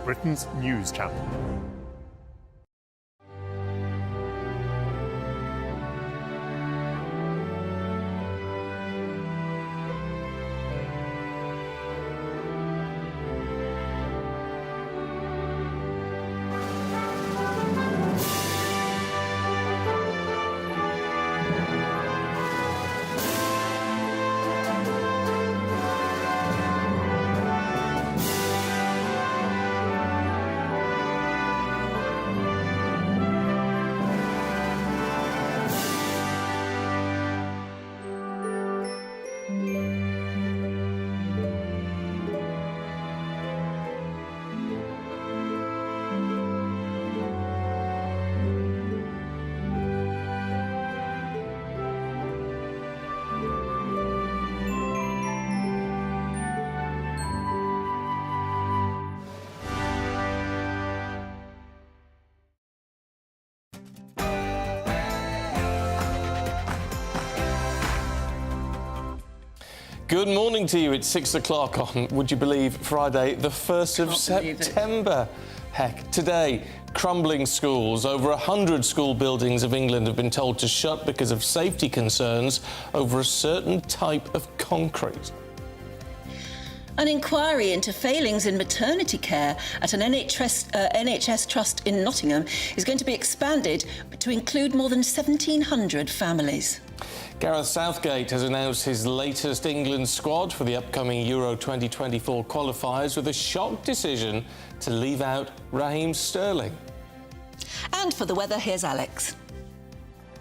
Britain's news channel. Good morning to you. It's 6 o'clock on, would you believe, Friday, the 1st of September. Heck, today, crumbling schools. Over 100 school buildings of England have been told to shut because of safety concerns over a certain type of concrete. An inquiry into failings in maternity care at an NHS trust in Nottingham is going to be expanded to include more than 1,700 families. Gareth Southgate has announced his latest England squad for the upcoming Euro 2024 qualifiers with a shock decision to leave out Raheem Sterling. And for the weather, here's Alex.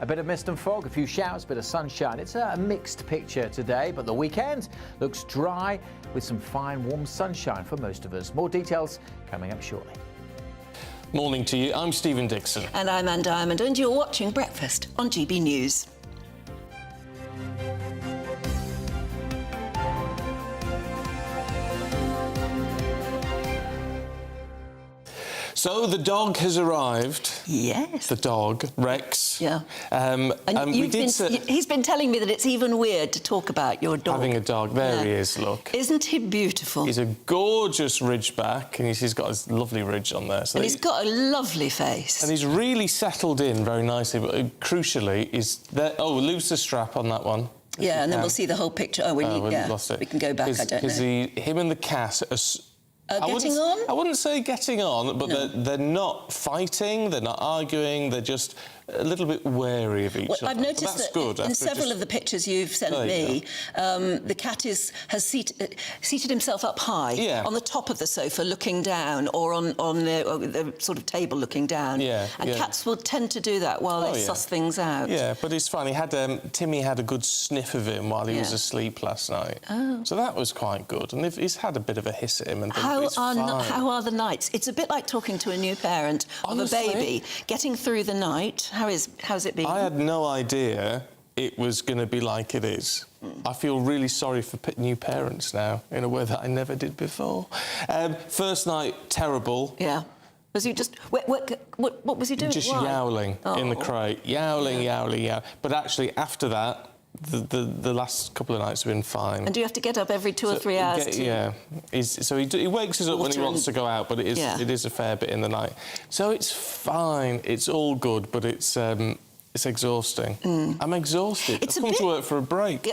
A bit of mist and fog, a few showers, a bit of sunshine. It's a mixed picture today, but the weekend looks dry with some fine, warm sunshine for most of us. More details coming up shortly. Morning to you. I'm Stephen Dixon. And I'm Anne Diamond, and you're watching Breakfast on GB News. So the dog has arrived. Yes. The dog, Rex. Yeah. He's been telling me that it's even weird to talk about your dog. Having a dog. There he is, look. Isn't he beautiful? He's a gorgeous ridgeback, and he's got his lovely ridge on there. So and he's got a lovely face. And he's really settled in very nicely, but crucially, is there... Oh, lose the strap on that one. Yeah, and then we'll see the whole picture. Oh, we lost it. We can go back, I don't know. Because him and the cat are... Getting on? I wouldn't say getting on, but no. they're not fighting, they're not arguing, they're just a little bit wary of each other. I've noticed that good, in several of the pictures you've sent me, the cat has seated himself up high on the top of the sofa looking down, or on the sort of table looking down. And cats will tend to do that while they suss things out. Yeah, but it's fun. Timmy had a good sniff of him while he was asleep last night. Oh. So that was quite good. And he's had a bit of a hiss at him and things. How are the nights? It's a bit like talking to a new parent of a baby. Getting through the night, how's it been? I had no idea it was going to be like it is. I feel really sorry for new parents now, in a way that I never did before. First night, terrible. Yeah. Was he just... What was he doing? Just yowling in the crate. Yowling. But actually, after that, the last couple of nights have been fine. And do you have to get up every 2 or 3 hours? So he wakes us up when he wants to go out, but it is a fair bit in the night. So it's fine. It's all good, but it's exhausting. I'm exhausted. I've come to work for a break.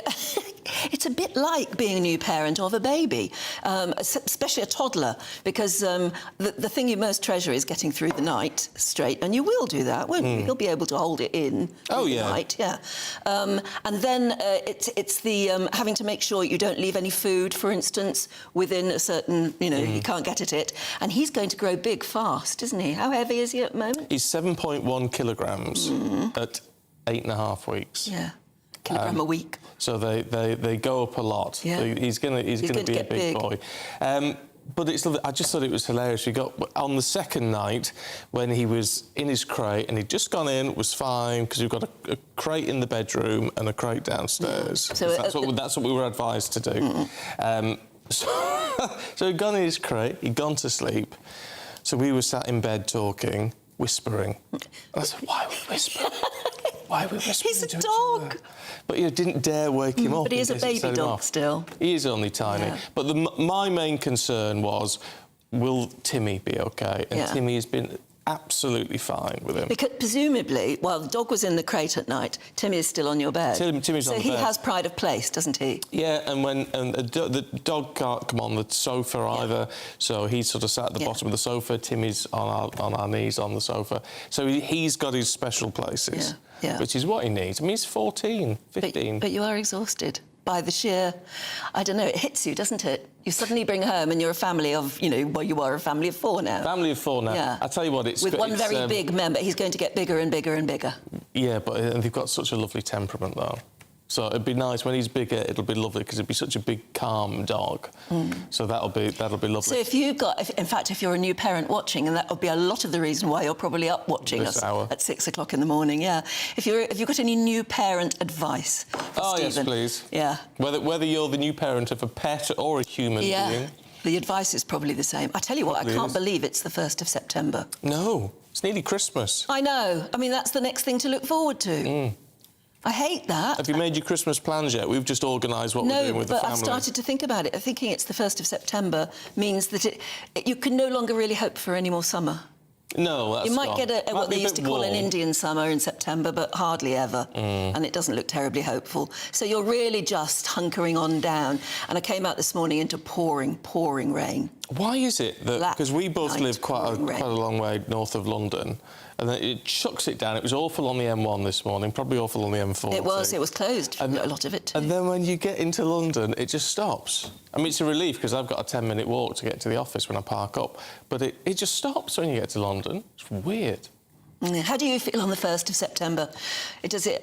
It's a bit like being a new parent of a baby, especially a toddler, because the thing you most treasure is getting through the night straight, and you will do that, won't you? You'll be able to hold it in through the night, and then it's the having to make sure you don't leave any food, for instance, within a certain, you can't get at it. And he's going to grow big fast, isn't he? How heavy is he at the moment? He's 7.1 kilograms at 8.5 weeks. Yeah. Kilogram a week. So they go up a lot. Yeah. He's gonna be a big boy. But it's lovely. I just thought it was hilarious. We got on the second night when he was in his crate and he'd just gone in, was fine, because we've got a crate in the bedroom and a crate downstairs. So that's what we were advised to do. So he'd gone in his crate, he'd gone to sleep. So we were sat in bed talking, whispering. And I said, "Why are we whispering? Why are we whispering?" He's a dog. But you didn't dare wake him up. But he is a baby dog still. He is only tiny. Yeah. But my main concern was will Timmy be okay? And Yeah. Timmy has been absolutely fine with him. Because presumably, while the dog was in the crate at night, Timmy is still on your bed. Timmy's on the So he bed. has pride of place, doesn't he? Yeah, and the dog can't come on the sofa either, so he's sort of sat at the bottom of the sofa. Timmy's on our knees on the sofa. So he's got his special places, which is what he needs. I mean, he's 14, 15. But you are exhausted by the sheer, I don't know, it hits you, doesn't it? You suddenly bring home and you're a family of, well, you are a family of 4 now. Family of 4 now. Yeah. I tell you what, With one very big member, he's going to get bigger and bigger and bigger. Yeah, but they've got such a lovely temperament, though. So it'd be nice when he's bigger. It'll be lovely because it'd be such a big, calm dog. So that'll be lovely. So if you're a new parent watching, and that would be a lot of the reason why you're probably up watching This us hour. at 6 o'clock in the morning. Yeah. If you've got any new parent advice for yes, Stephen? please. Yeah. Whether you're the new parent of a pet or a human being. The advice is probably the same. I tell you what, I can't believe it's the 1st of September. No, it's nearly Christmas. I know. I mean, that's the next thing to look forward to. I hate that. Have you made your Christmas plans yet? We've just organised what we're doing with the family. No, but I've started to think about it. Thinking it's the 1st of September means that you can no longer really hope for any more summer. No, that's You might gone. get what they used to call an warm. Indian summer in September, but hardly ever. And it doesn't look terribly hopeful. So you're really just hunkering on down. And I came out this morning into pouring, pouring rain. Why is it that... Because we both live quite a long way north of London, and then it chucks it down. It was awful on the M1 this morning, probably awful on the M4. It was closed, a lot of it too. And then when you get into London, it just stops. I mean, it's a relief, because I've got a 10-minute walk to get to the office when I park up, but it just stops when you get to London. It's weird. How do you feel on the 1st of September? Is it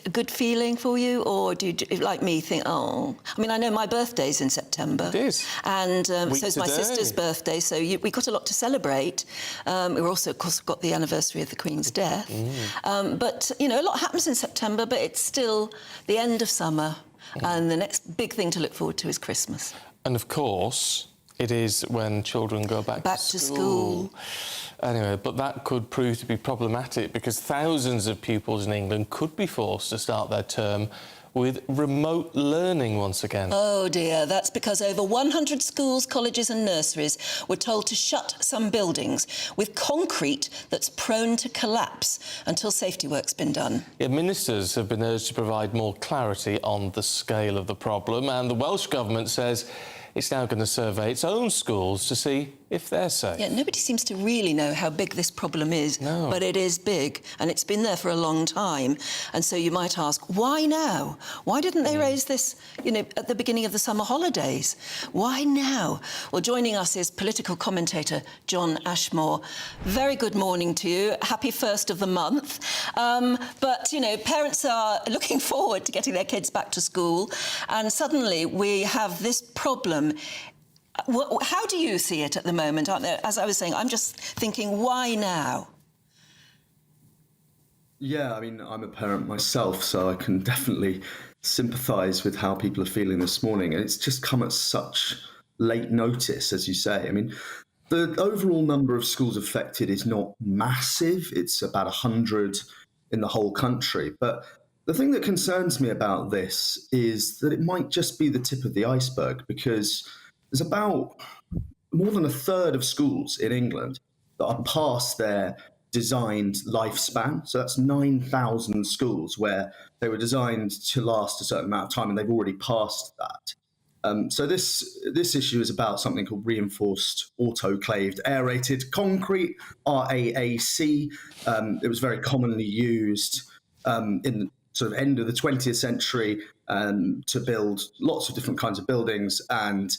a good feeling for you, or do you, like me, think, oh... I mean, I know my birthday's in September. It is. And so is my today. sister's birthday, so we got a lot to celebrate. We're also, of course, got the anniversary of the Queen's death. But, a lot happens in September, but it's still the end of summer, and the next big thing to look forward to is Christmas. And, of course, it is when children go back to school. Anyway, but that could prove to be problematic because thousands of pupils in England could be forced to start their term with remote learning once again. Oh dear, that's because over 100 schools, colleges and nurseries were told to shut some buildings with concrete that's prone to collapse until safety work's been done. Yeah, ministers have been urged to provide more clarity on the scale of the problem, and the Welsh Government says it's now going to survey its own schools to see if they're safe. Yeah, nobody seems to really know how big this problem is, but it is big, and it's been there for a long time. And so you might ask, why now? Why didn't they raise this, at the beginning of the summer holidays? Why now? Well, joining us is political commentator John Ashmore. Very good morning to you. Happy 1st of the month. But, parents are looking forward to getting their kids back to school, and suddenly we have this problem. How do you see it at the moment? As I was saying, I'm just thinking, why now? Yeah, I mean, I'm a parent myself, so I can definitely sympathise with how people are feeling this morning. And it's just come at such late notice, as you say. I mean, the overall number of schools affected is not massive. It's about 100 in the whole country. But the thing that concerns me about this is that it might just be the tip of the iceberg, because there's about more than a third of schools in England that are past their designed lifespan. So that's 9,000 schools where they were designed to last a certain amount of time, and they've already passed that. So this issue is about something called reinforced autoclaved aerated concrete, RAAC. It was very commonly used in the sort of end of the 20th century to build lots of different kinds of buildings. And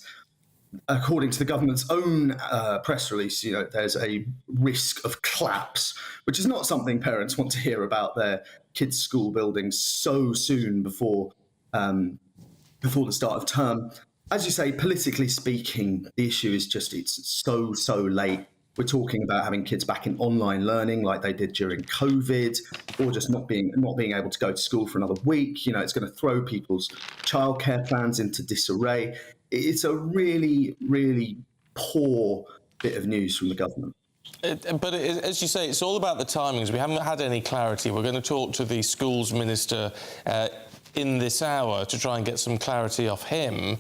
according to the government's own press release, there's a risk of collapse, which is not something parents want to hear about their kids' school buildings so soon before the start of term. As you say, politically speaking, the issue is just it's so late. We're talking about having kids back in online learning like they did during COVID, or just not being able to go to school for another week. It's going to throw people's childcare plans into disarray. It's a really, really poor bit of news from the government. As you say, it's all about the timings. We haven't had any clarity. We're going to talk to the schools minister in this hour to try and get some clarity off him.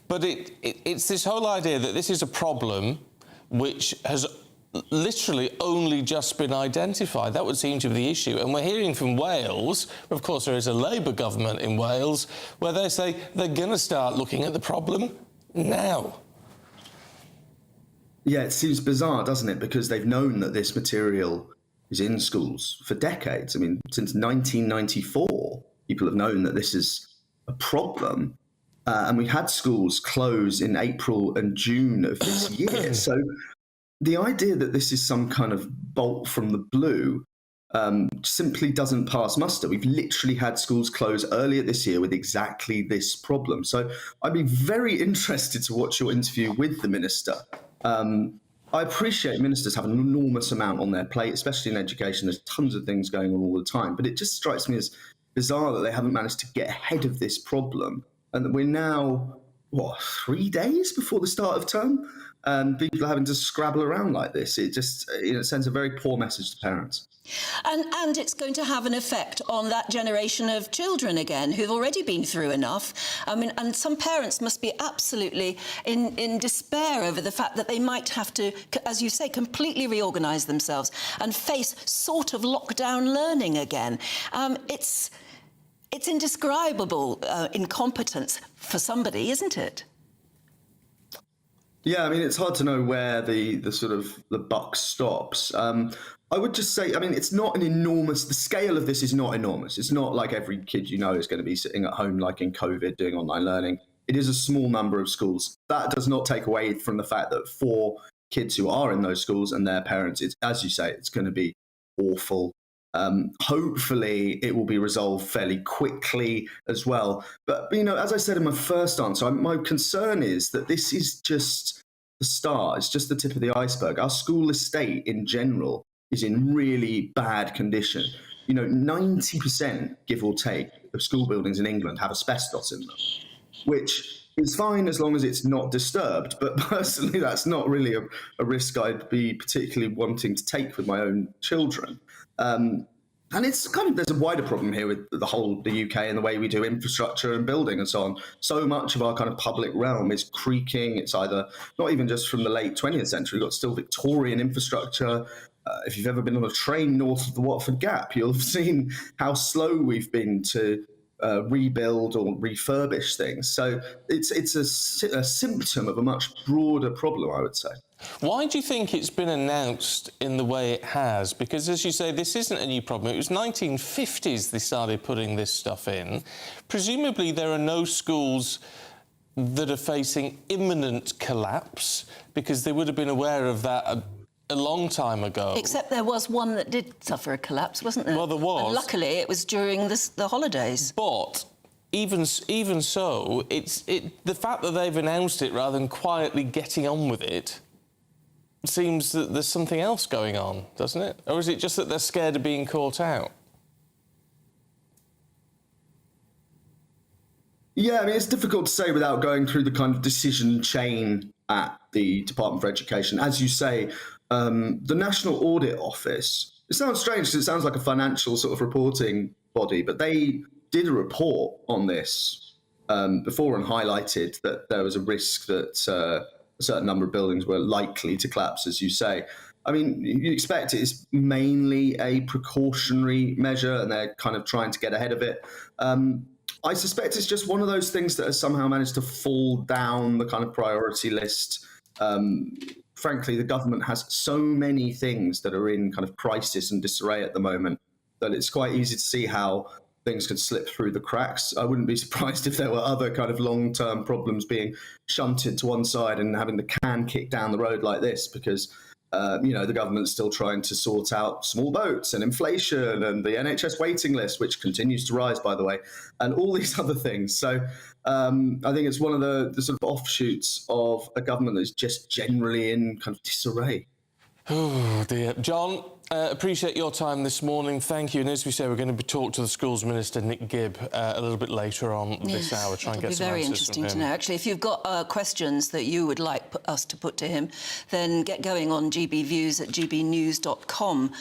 But it's this whole idea that this is a problem which has literally only just been identified. That would seem to be the issue. And we're hearing from Wales, of course there is a Labour government in Wales, where they say they're going to start looking at the problem now. Yeah, it seems bizarre, doesn't it? Because they've known that this material is in schools for decades. I mean, since 1994, people have known that this is a problem. And we had schools close in April and June of this year. So the idea that this is some kind of bolt from the blue simply doesn't pass muster. We've literally had schools close earlier this year with exactly this problem. So I'd be very interested to watch your interview with the minister. I appreciate ministers have an enormous amount on their plate, especially in education. There's tons of things going on all the time. But it just strikes me as bizarre that they haven't managed to get ahead of this problem. And that we're now, 3 days before the start of term? And people are having to scrabble around like this. It just sends a very poor message to parents. And it's going to have an effect on that generation of children again who've already been through enough. I mean, and some parents must be absolutely in despair over the fact that they might have to, as you say, completely reorganise themselves and face sort of lockdown learning again. It's indescribable incompetence for somebody, isn't it? Yeah, I mean, it's hard to know where the sort of the buck stops. I would just say, I mean, it's not an enormous, the scale of this is not enormous. It's not like every kid you know is going to be sitting at home like in COVID doing online learning. It is a small number of schools. That does not take away from the fact that for kids who are in those schools and their parents, it's, as you say, it's going to be awful. Hopefully it will be resolved fairly quickly as well. But, as I said in my first answer, my concern is that this is just the start. It's just the tip of the iceberg. Our school estate in general is in really bad condition. 90%, give or take, of school buildings in England have asbestos in them, which is fine as long as it's not disturbed. But personally, that's not really a risk I'd be particularly wanting to take with my own children. And it's there's a wider problem here with the UK and the way we do infrastructure and building and so on. So much of our kind of public realm is creaking. It's either not even just from the late 20th century, we've got still Victorian infrastructure. If you've ever been on a train north of the Watford Gap, you'll have seen how slow we've been to rebuild or refurbish things. So it's a symptom of a much broader problem, I would say. Why do you think it's been announced in the way it has? Because, as you say, this isn't a new problem. It was 1950s they started putting this stuff in. Presumably there are no schools that are facing imminent collapse because they would have been aware of that a long time ago. Except there was one that did suffer a collapse, wasn't there? Well, there was. And luckily, it was during the holidays. But even so, the fact that they've announced it rather than quietly getting on with it seems that there's something else going on, doesn't it? Or is it just that they're scared of being caught out? Yeah, I mean, it's difficult to say without going through the kind of decision chain at the Department for Education. As you say, the National Audit Office, it sounds strange because it sounds like a financial sort of reporting body, but they did a report on this before and highlighted that there was a risk that a certain number of buildings were likely to collapse, as you say. I mean, you'd expect it is mainly a precautionary measure and they're kind of trying to get ahead of it. I suspect it's just one of those things that has somehow managed to fall down the kind of priority list. Frankly, the government has so many things that are in kind of crisis and disarray at the moment that it's quite easy to see how things could slip through the cracks. I wouldn't be surprised if there were other kind of long-term problems being shunted to one side and having the can kicked down the road like this because, the government's still trying to sort out small boats and inflation and the NHS waiting list, which continues to rise, by the way, and all these other things. So I think it's one of the sort of offshoots of a government that's just generally in kind of disarray. Oh, dear. John, Appreciate your time this morning. Thank you. And as we say, we're going to talk to the Schools Minister, Nick Gibb, a little bit later on this hour. Try and get some answers from him. Very interesting to know. Actually, if you've got questions that you would like us to put to him, then get going on GB Views at gbnews.com,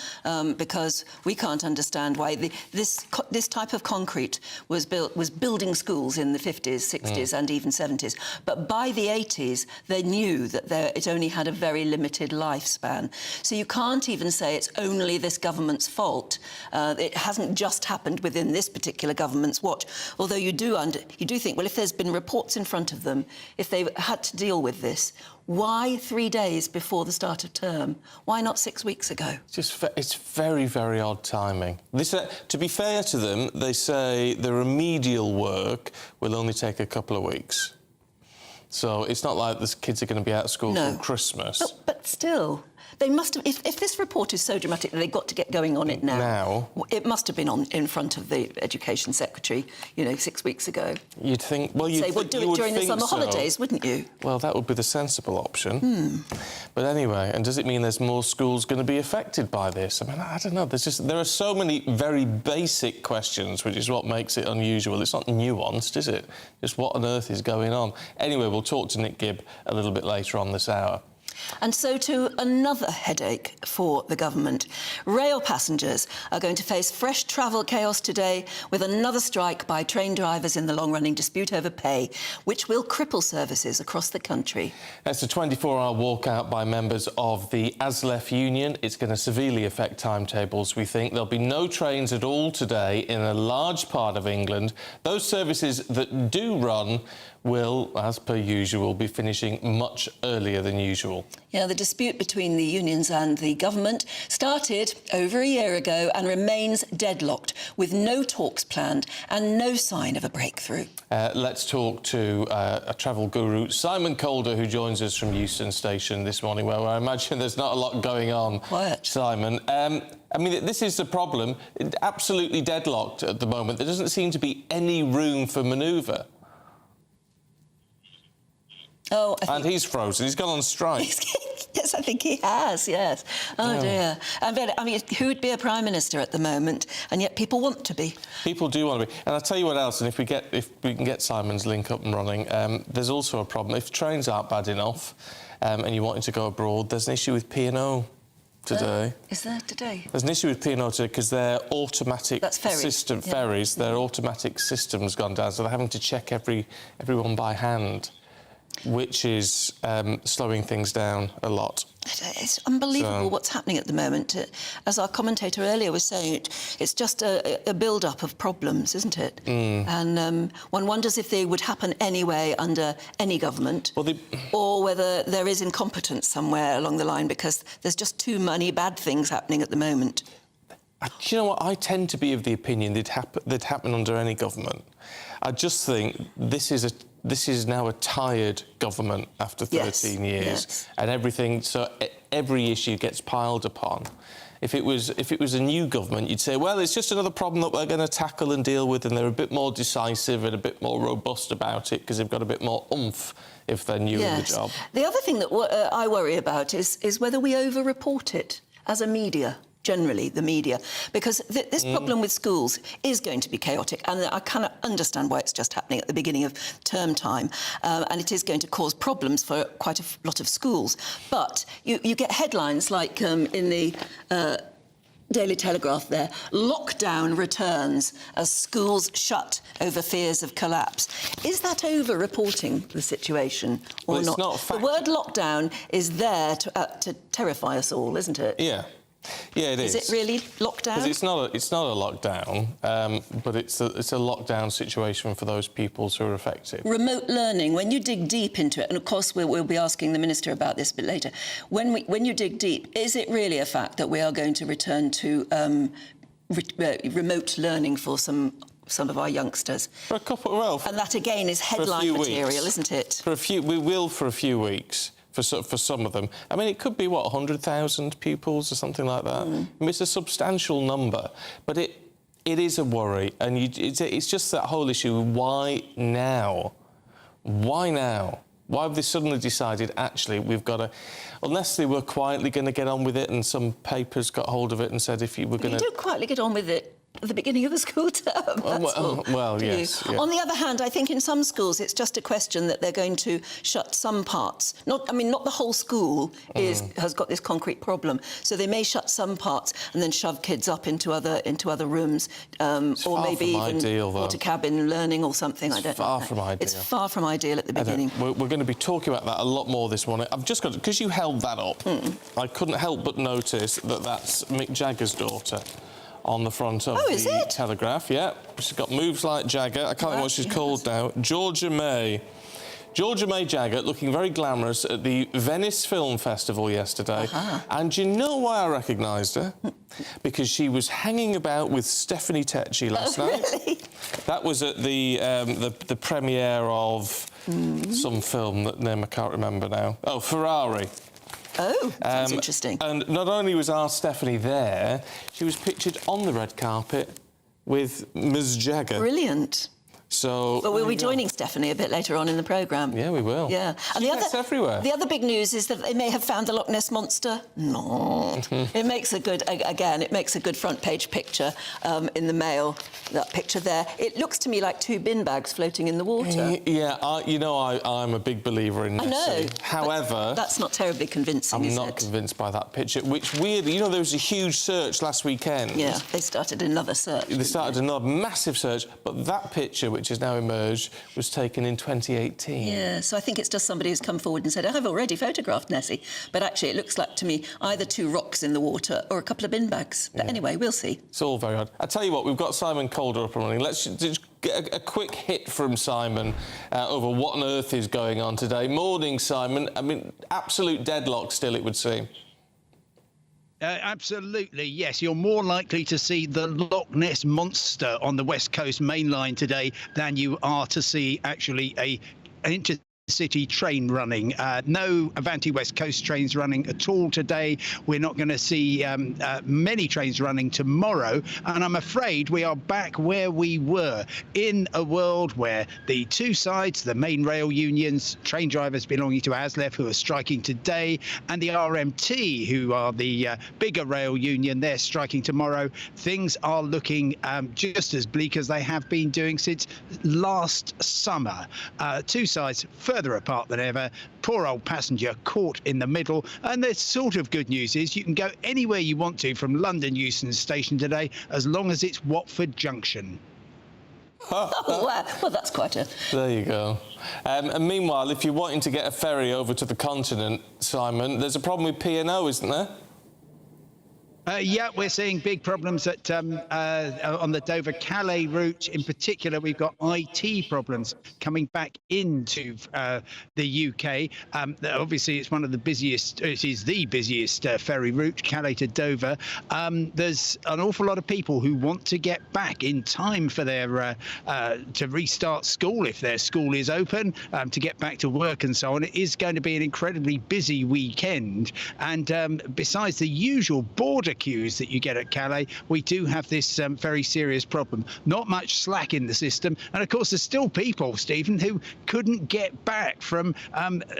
because we can't understand why this type of concrete was building schools in the 50s, 60s and even 70s. But by the 80s, they knew that it only had a very limited lifespan. So you can't even say it's only this government's fault. It hasn't just happened within this particular government's watch. Although you do think, well, if there's been reports in front of them, if they had to deal with this, why 3 days before the start of term? Why not 6 weeks ago? It's very, very odd timing. To be fair to them, they say the remedial work will only take a couple of weeks. So it's not like the kids are going to be out of school for Christmas. But still, they must have. If this report is so dramatic that they've got to get going on it now, it must have been in front of the Education Secretary, 6 weeks ago. You'd think. Well, you'd say, we'll do it during the summer holidays, wouldn't you? Well, that would be the sensible option. But anyway, and does it mean there's more schools going to be affected by this? I mean, I don't know. There are so many very basic questions, which is what makes it unusual. It's not nuanced, is it? Just what on earth is going on? Anyway, we'll talk to Nick Gibb a little bit later on this hour. And so to another headache for the government. Rail passengers are going to face fresh travel chaos today with another strike by train drivers in the long-running dispute over pay, which will cripple services across the country. It's a 24-hour walkout by members of the ASLEF union. It's going to severely affect timetables, we think. There'll be no trains at all today in a large part of England. Those services that do run will, as per usual, be finishing much earlier than usual. Yeah, the dispute between the unions and the government started over a year ago and remains deadlocked, with no talks planned and no sign of a breakthrough. Let's talk to a travel guru, Simon Calder, who joins us from Euston Station this morning, where I imagine there's not a lot going on. Quiet. Simon. I mean, this is the problem. Absolutely deadlocked at the moment. There doesn't seem to be any room for manoeuvre. Oh, and he's frozen. He's gone on strike. Yes, I think he has, yes. Oh, dear. I mean, who would be a Prime Minister at the moment? And yet people want to be. People do want to be. And I'll tell you what else, and if we can get Simon's link up and running, there's also a problem. If trains aren't bad enough and you're wanting to go abroad, there's an issue with P&O today. Is there today? There's an issue with P&O today because their automatic system, ferries, their automatic system's gone down, so they're having to check everyone by hand, which is slowing things down a lot. It's unbelievable what's happening at the moment. As our commentator earlier was saying, it's just a build-up of problems, isn't it? And one wonders if they would happen anyway under any government, or whether there is incompetence somewhere along the line, because there's just too many bad things happening at the moment. Do you know what? I tend to be of the opinion they'd happen under any government. I just think this is now a tired government after 13 years, and everything. So every issue gets piled upon. If it was a new government, you'd say, well, it's just another problem that we're going to tackle and deal with, and they're a bit more decisive and a bit more robust about it because they've got a bit more oomph if they're new in the job. The other thing that I worry about is whether we over-report it as a media. Generally, the media, because this problem with schools is going to be chaotic, and I cannot understand why it's just happening at the beginning of term time, and it is going to cause problems for quite a lot of schools. But you get headlines like in the Daily Telegraph there, lockdown returns as schools shut over fears of collapse. Is that over-reporting the situation or not? The word lockdown is there to terrify us all, isn't it? Yeah. Yeah, it is. Is it really lockdown? Because it's not a lockdown, but it's a lockdown situation for those pupils who are affected. Remote learning, when you dig deep into it, and of course we'll be asking the Minister about this a bit later, when you dig deep, is it really a fact that we are going to return to remote learning for some of our youngsters? For a couple, and that again is headline material, isn't it? We will for a few weeks. For some of them. I mean, it could be, 100,000 pupils or something like that? I mean, it's a substantial number, but it is a worry. And it's just that whole issue, why now? Why now? Why have they suddenly decided, actually, we've got to... Unless they were quietly going to get on with it and some papers got hold of it and said if you were going to... You don't quietly get on with it at the beginning of the school term. Well, yes. Yeah. On the other hand, I think in some schools it's just a question that they're going to shut some parts. Not the whole school has got this concrete problem. So they may shut some parts and then shove kids up into other rooms, or maybe even water cabin learning or something. I don't know. Far from ideal. It's far from ideal at the beginning. We're going to be talking about that a lot more this morning. I've just got because you held that up, I couldn't help but notice that that's Mick Jagger's daughter on the front of the Telegraph. Yeah, she's got moves like Jagger. I can't remember what she's called now. Georgia May. Georgia May Jagger looking very glamorous at the Venice Film Festival yesterday. And you know why I recognised her? Because she was hanging about with Stephanie Tecci last night. Really? That was at the premiere of some film that name I can't remember now. Oh, Ferrari. Oh, that's interesting. And not only was our Stephanie there, she was pictured on the red carpet with Ms. Jagger. Brilliant. So, but we'll be joining Stephanie a bit later on in the programme. Yeah, we will. Yeah. And everywhere. The other big news is that they may have found the Loch Ness Monster. No. It makes a good front page picture in the Mail, that picture there. It looks to me like 2 bin bags floating in the water. Yeah, I'm a big believer in Nessie. I know. However... That's not terribly convincing, I'm not convinced by that picture, which weirdly, there was a huge search last weekend. Yeah, they started another search. They started another massive search, but that picture, which has now emerged, was taken in 2018. Yeah, so I think it's just somebody who's come forward and said, I've already photographed Nessie. But actually, it looks like to me either 2 rocks in the water or a couple of bin bags. But anyway, we'll see. It's all very odd. I tell you what, we've got Simon Calder up and running. Let's just get a quick hit from Simon over what on earth is going on today. Morning, Simon. I mean, absolute deadlock still, it would seem. Absolutely, yes. You're more likely to see the Loch Ness Monster on the West Coast Main Line today than you are to see actually an intercity train running. No Avanti West Coast trains running at all today. We're not going to see many trains running tomorrow. And I'm afraid we are back where we were, in a world where the 2 sides, the main rail unions, train drivers belonging to ASLEF who are striking today, and the RMT, who are the bigger rail union, they're striking tomorrow. Things are looking just as bleak as they have been doing since last summer. 2 sides further apart than ever. Poor old passenger caught in the middle. And the sort of good news is you can go anywhere you want to from London Euston Station today, as long as it's Watford Junction. Oh, wow. Well, that's quite a... There you go. And meanwhile, if you're wanting to get a ferry over to the continent, Simon, there's a problem with P&O, isn't there? Yeah, we're seeing big problems at on the Dover-Calais route. In particular, we've got IT problems coming back into the UK. Obviously, it's one of the busiest. It is the busiest ferry route, Calais to Dover. There's an awful lot of people who want to get back in time for their to restart school if their school is open, to get back to work and so on. It is going to be an incredibly busy weekend, and besides the usual border queues that you get at Calais, we do have this very serious problem. Not much slack in the system, and of course there's still people, Stephen, who couldn't get back from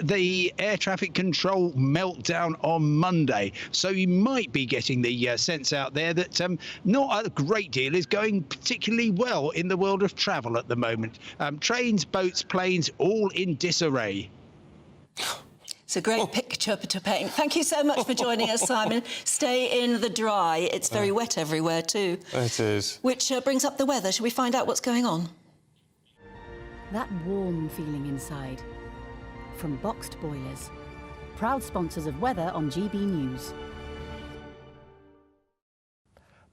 the air traffic control meltdown on Monday. So you might be getting the sense out there that not a great deal is going particularly well in the world of travel at the moment. Trains, boats, planes, all in disarray. It's a great picture to paint. Thank you so much for joining us, Simon. Stay in the dry. It's very wet everywhere too. It is. Which brings up the weather. Shall we find out what's going on? That warm feeling inside. From Boxed Boilers. Proud sponsors of weather on GB News.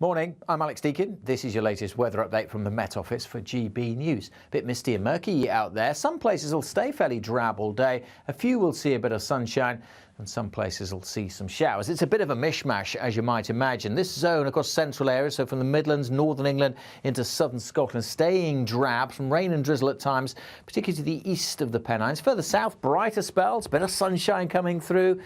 Morning, I'm Alex Deakin. This is your latest weather update from the Met Office for GB News. Bit misty and murky out there. Some places will stay fairly drab all day. A few will see a bit of sunshine. and some places will see some showers. It's a bit of a mishmash, as you might imagine. This zone across central areas, so from the Midlands, northern England into southern Scotland, staying drab, some rain and drizzle at times, particularly to the east of the Pennines. Further south, brighter spells, better sunshine coming through,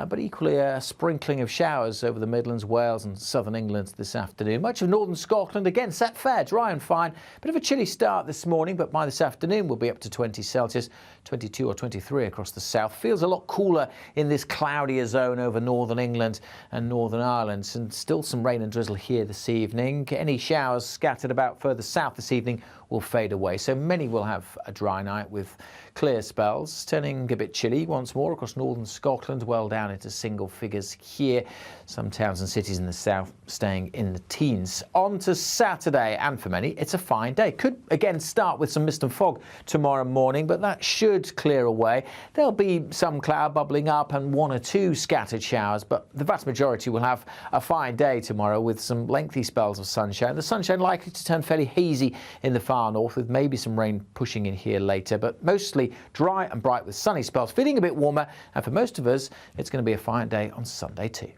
but equally a sprinkling of showers over the Midlands, Wales and southern England this afternoon. Much of northern Scotland, again, set fair, dry and fine. Bit of a chilly start this morning, but by this afternoon we'll be up to 20 Celsius, 22 or 23 across the south. Feels a lot cooler in this cloudier zone over northern England and Northern Ireland, and still some rain and drizzle here this evening. Any showers scattered about further south this evening will fade away, so many will have a dry night with clear spells, turning a bit chilly once more across northern Scotland, well down into single figures here. Some towns and cities in the south staying in the teens. On to Saturday, and for many it's a fine day. Could again start with some mist and fog tomorrow morning, but that should clear away. There'll be some cloud bubbling up and one or two scattered showers, but the vast majority will have a fine day tomorrow with some lengthy spells of sunshine. The sunshine likely to turn fairly hazy in the far north, with maybe some rain pushing in here later, but mostly dry and bright with sunny spells, feeling a bit warmer, and for most of us it's going to be a fine day on Sunday too.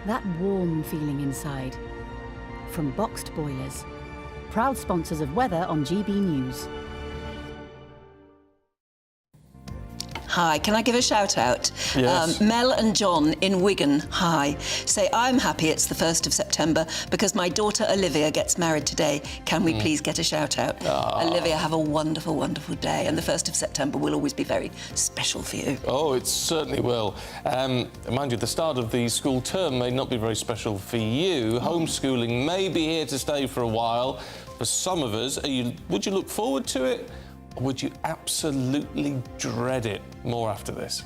That warm feeling inside. From Boxed Boilers, proud sponsors of weather on GB News. Hi, can I give a shout out? Yes. Mel and John in Wigan, hi, say, I'm happy it's the 1st of September because my daughter Olivia gets married today. Can we please get a shout out? Olivia, have a wonderful, wonderful day. And the 1st of September will always be very special for you. Oh, it certainly will. Mind you, the start of the school term may not be very special for you. Homeschooling may be here to stay for a while. For some of us, would you look forward to it? Or would you absolutely dread it? More after this.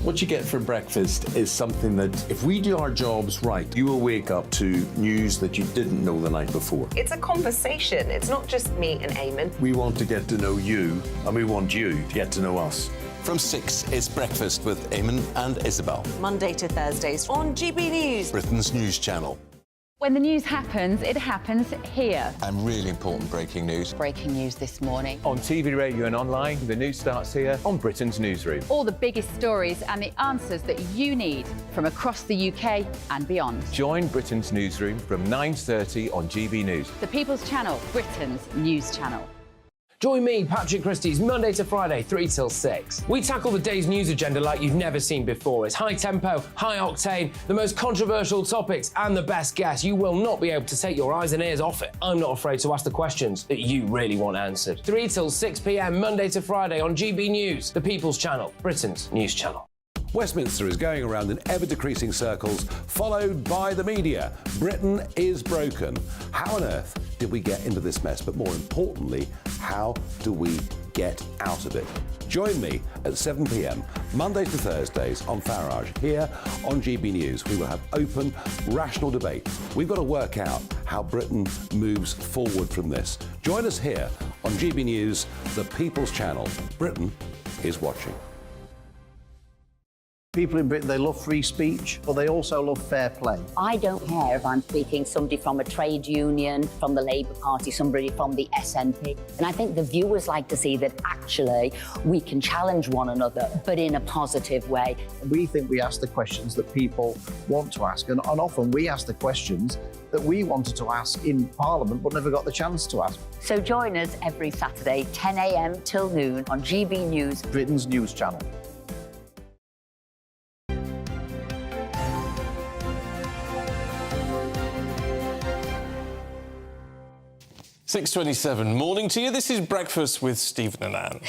What you get for breakfast is something that, if we do our jobs right, you will wake up to news that you didn't know the night before. It's a conversation. It's not just me and Eamon. We want to get to know you, and we want you to get to know us. From 6, it's Breakfast with Eamon and Isabel. Monday to Thursdays on GB News. Britain's news channel. When the news happens, it happens here. And really important breaking news. Breaking news this morning. On TV, radio and online, the news starts here on Britain's Newsroom. All the biggest stories and the answers that you need from across the UK and beyond. Join Britain's Newsroom from 9:30 on GB News. The People's Channel, Britain's news channel. Join me, Patrick Christie's Monday to Friday, 3 till 6. We tackle the day's news agenda like you've never seen before. It's high tempo, high octane, the most controversial topics and the best guests. You will not be able to take your eyes and ears off it. I'm not afraid to ask the questions that you really want answered. 3 till 6 p.m, Monday to Friday on GB News, the People's Channel, Britain's news channel. Westminster is going around in ever-decreasing circles, followed by the media. Britain is broken. How on earth did we get into this mess? But more importantly, how do we get out of it? Join me at 7 p.m, Mondays to Thursdays on Farage, here on GB News. We will have open, rational debate. We've got to work out how Britain moves forward from this. Join us here on GB News, the People's Channel. Britain is watching. People in Britain, they love free speech, but they also love fair play. I don't care if I'm speaking somebody from a trade union, from the Labour Party, somebody from the SNP. And I think the viewers like to see that actually we can challenge one another, but in a positive way. We think we ask the questions that people want to ask, and often we ask the questions that we wanted to ask in Parliament but never got the chance to ask. So join us every Saturday, 10 a.m. till noon on GB News, Britain's news channel. 6:27, morning to you. This is Breakfast with Stephen and Anne.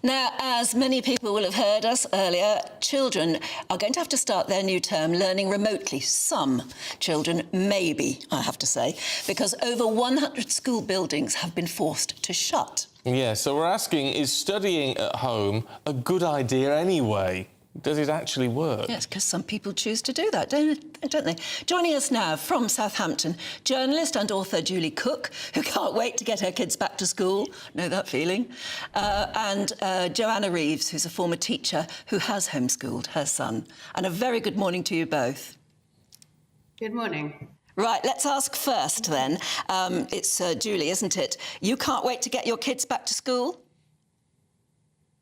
Now, as many people will have heard us earlier, children are going to have to start their new term learning remotely. Some children, maybe, I have to say, because over 100 school buildings have been forced to shut. Yeah, so we're asking, is studying at home a good idea anyway? Does it actually work? Yes, because some people choose to do that, don't they? Joining us now from Southampton, journalist and author Julie Cook, who can't wait to get her kids back to school, know that feeling, and Joanna Reeves, who's a former teacher who has homeschooled her son. And a very good morning to you both. Good morning. Right, let's ask first then. It's Julie, isn't it? You can't wait to get your kids back to school?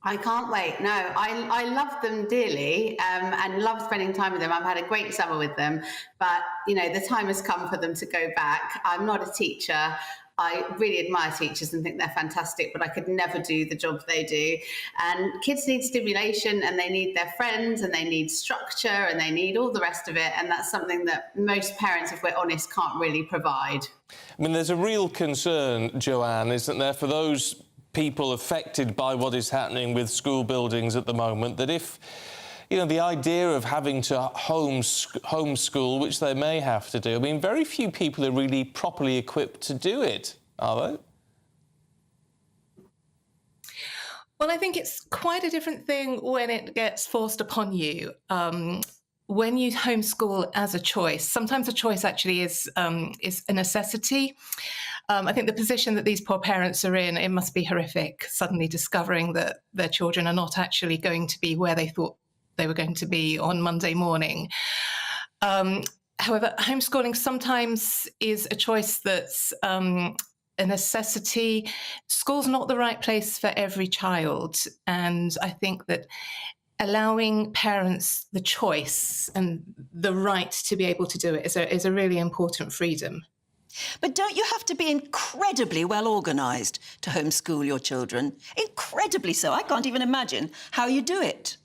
I can't wait. No, I love them dearly and love spending time with them. I've had a great summer with them, but you know, the time has come for them to go back. I'm not a teacher. I really admire teachers and think they're fantastic, but I could never do the job they do. And kids need stimulation, and they need their friends, and they need structure, and they need all the rest of it. And that's something that most parents, if we're honest, can't really provide. I mean, there's a real concern, Joanne, isn't there, for those people affected by what is happening with school buildings at the moment, that if, you know, the idea of having to homeschool, which they may have to do, I mean, very few people are really properly equipped to do it, are they? Well, I think it's quite a different thing when it gets forced upon you. When you homeschool as a choice, sometimes a choice actually is a necessity. I think the position that these poor parents are in, it must be horrific, suddenly discovering that their children are not actually going to be where they thought they were going to be on Monday morning. However, homeschooling sometimes is a choice that's a necessity. School's not the right place for every child. And I think that allowing parents the choice and the right to be able to do it is a really important freedom. But don't you have to be incredibly well organised to homeschool your children? Incredibly so. I can't even imagine how you do it.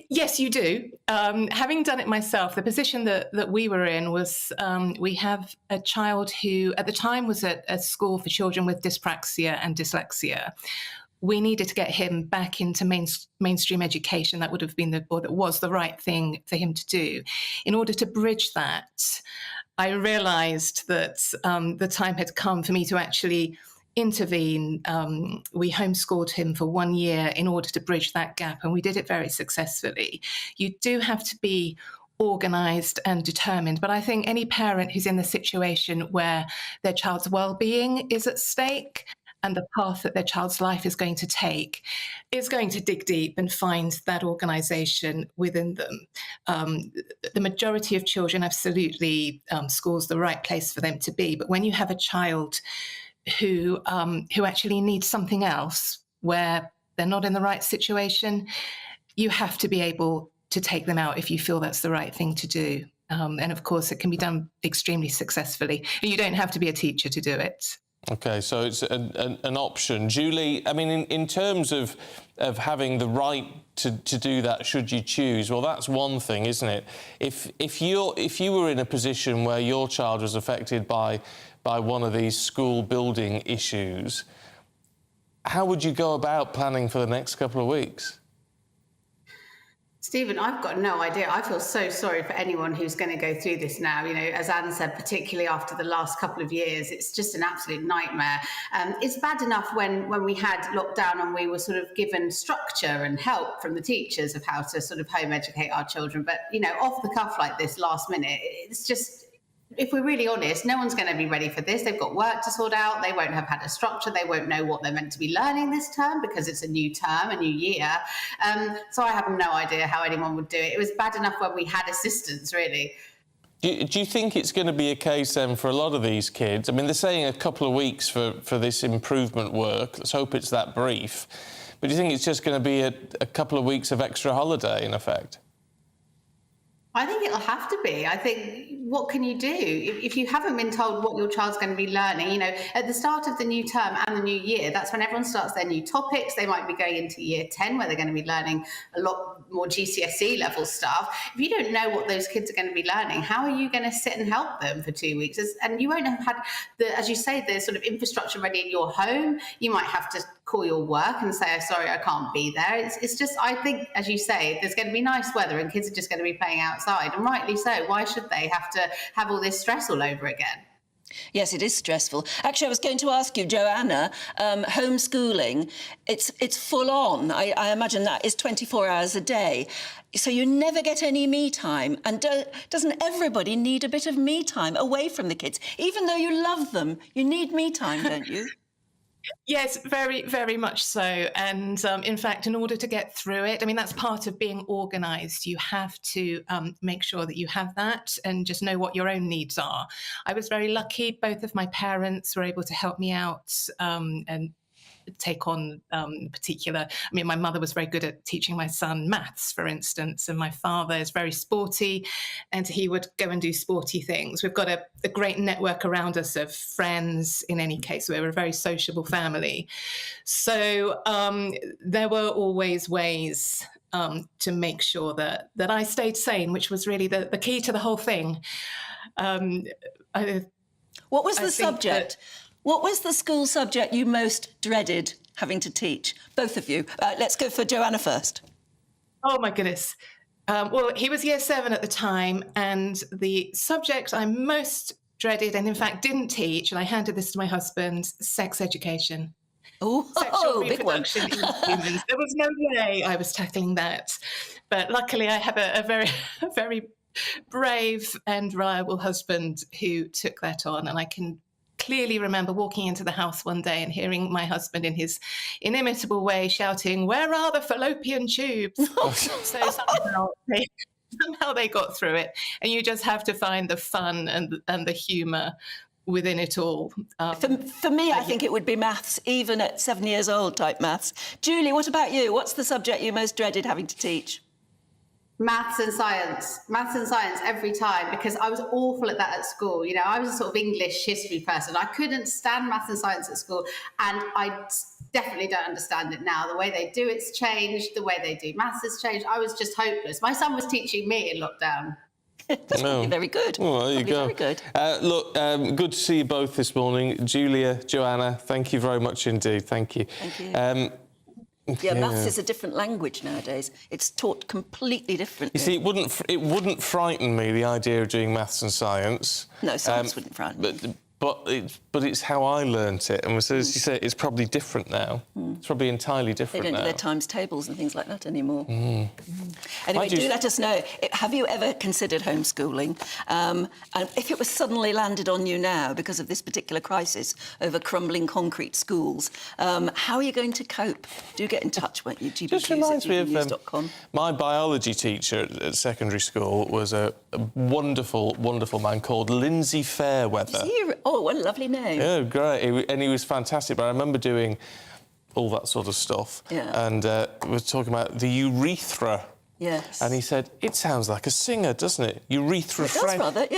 Yes, you do. Having done it myself, the position that we were in was we have a child who at the time was at a school for children with dyspraxia and dyslexia. We needed to get him back into mainstream education. That would have been that was the right thing for him to do. In order to bridge that, I realised that the time had come for me to actually intervene. We homeschooled him for 1 year in order to bridge that gap, and we did it very successfully. You do have to be organised and determined, but I think any parent who's in the situation where their child's well-being is at stake and the path that their child's life is going to take is going to dig deep and find that organisation within them. The majority of children, absolutely, school's the right place for them to be. But when you have a child who actually needs something else, where they're not in the right situation, you have to be able to take them out if you feel that's the right thing to do. And of course, it can be done extremely successfully. You don't have to be a teacher to do it. OK, so it's an option. Julie, I mean, in terms of having the right to do that should you choose, well, that's one thing, isn't it? If you were in a position where your child was affected by one of these school building issues, how would you go about planning for the next couple of weeks? Stephen, I've got no idea. I feel so sorry for anyone who's going to go through this now. You know, as Anne said, particularly after the last couple of years, it's just an absolute nightmare. It's bad enough when we had lockdown and we were sort of given structure and help from the teachers of how to sort of home educate our children. But, you know, off the cuff like this last minute, it's just... If we're really honest, no one's going to be ready for this. They've got work to sort out. They won't have had a structure. They won't know what they're meant to be learning this term because it's a new term, a new year. So I have no idea how anyone would do it. It was bad enough when we had assistance, really. Do you think it's going to be a case then for a lot of these kids? I mean, they're saying a couple of weeks for this improvement work. Let's hope it's that brief. But do you think it's just going to be a couple of weeks of extra holiday, in effect? I think it'll have to be. I think, what can you do? If you haven't been told what your child's going to be learning, you know, at the start of the new term and the new year, that's when everyone starts their new topics. They might be going into year 10 where they're going to be learning a lot more GCSE level stuff. If you don't know what those kids are going to be learning, how are you going to sit and help them for 2 weeks? And you won't have had, as you say, the sort of infrastructure ready in your home. You might have to call your work and say, oh, sorry, I can't be there. It's just, I think, as you say, there's going to be nice weather and kids are just going to be playing outside. And rightly so. Why should they have to have all this stress all over again? Yes, it is stressful. Actually, I was going to ask you, Joanna, homeschooling, it's full on. I imagine that is 24 hours a day. So you never get any me time. And doesn't everybody need a bit of me time away from the kids? Even though you love them, you need me time, don't you? Yes, very, very much so. And in fact, in order to get through it, I mean, that's part of being organised. You have to make sure that you have that and just know what your own needs are. I was very lucky. Both of my parents were able to help me out and take on particular. I mean, my mother was very good at teaching my son maths, for instance, and my father is very sporty, and he would go and do sporty things. We've got a great network around us of friends. In any case, we're a very sociable family. So there were always ways to make sure that I stayed sane, which was really the key to the whole thing. What was the subject? What was the school subject you most dreaded having to teach? Both of you. Let's go for Joanna first. Oh, my goodness. Well, he was year 7 at the time, and the subject I most dreaded and, in fact, didn't teach, and I handed this to my husband, sex education. Sexual big one. reproduction in humans. There was no way I was tackling that. But luckily, I have a very brave and reliable husband who took that on, and I can clearly remember walking into the house one day and hearing my husband in his inimitable way shouting, "Where are the fallopian tubes?" So somehow they got through it. And you just have to find the fun and the humour within it all. For me, I think it would be maths, even at 7 years old type maths. Julie, what about you? What's the subject you most dreaded having to teach? Maths and science every time, because I was awful at that at school. You know, I was a sort of English history person. I couldn't stand maths and science at school, and I definitely don't understand it now. The way they do it's changed, the way they do maths has changed. I was just hopeless. My son was teaching me in lockdown. That's probably very good. Well, there you go. Very good. Look, good to see you both this morning. Julia, Joanna, thank you very much indeed. Thank you. Thank you. Yeah, maths is a different language nowadays. It's taught completely differently. You see, it wouldn't frighten me, the idea of doing maths and science. No, science wouldn't frighten me. But it's how I learnt it, and so as you say, it's probably different now. It's probably entirely different now. They don't do their times tables and things like that anymore. Anyway, do let us know. Have you ever considered homeschooling? And if it was suddenly landed on you now because of this particular crisis over crumbling concrete schools, how are you going to cope? Do get in touch, won't you? Just reminds me of my biology teacher at secondary school was a wonderful, wonderful man called Lindsay Fairweather. Oh, what a lovely name. Yeah, great. And he was fantastic. But I remember doing all that sort of stuff. Yeah. And we were talking about the urethra. Yes. And he said, it sounds like a singer, doesn't it? Urethra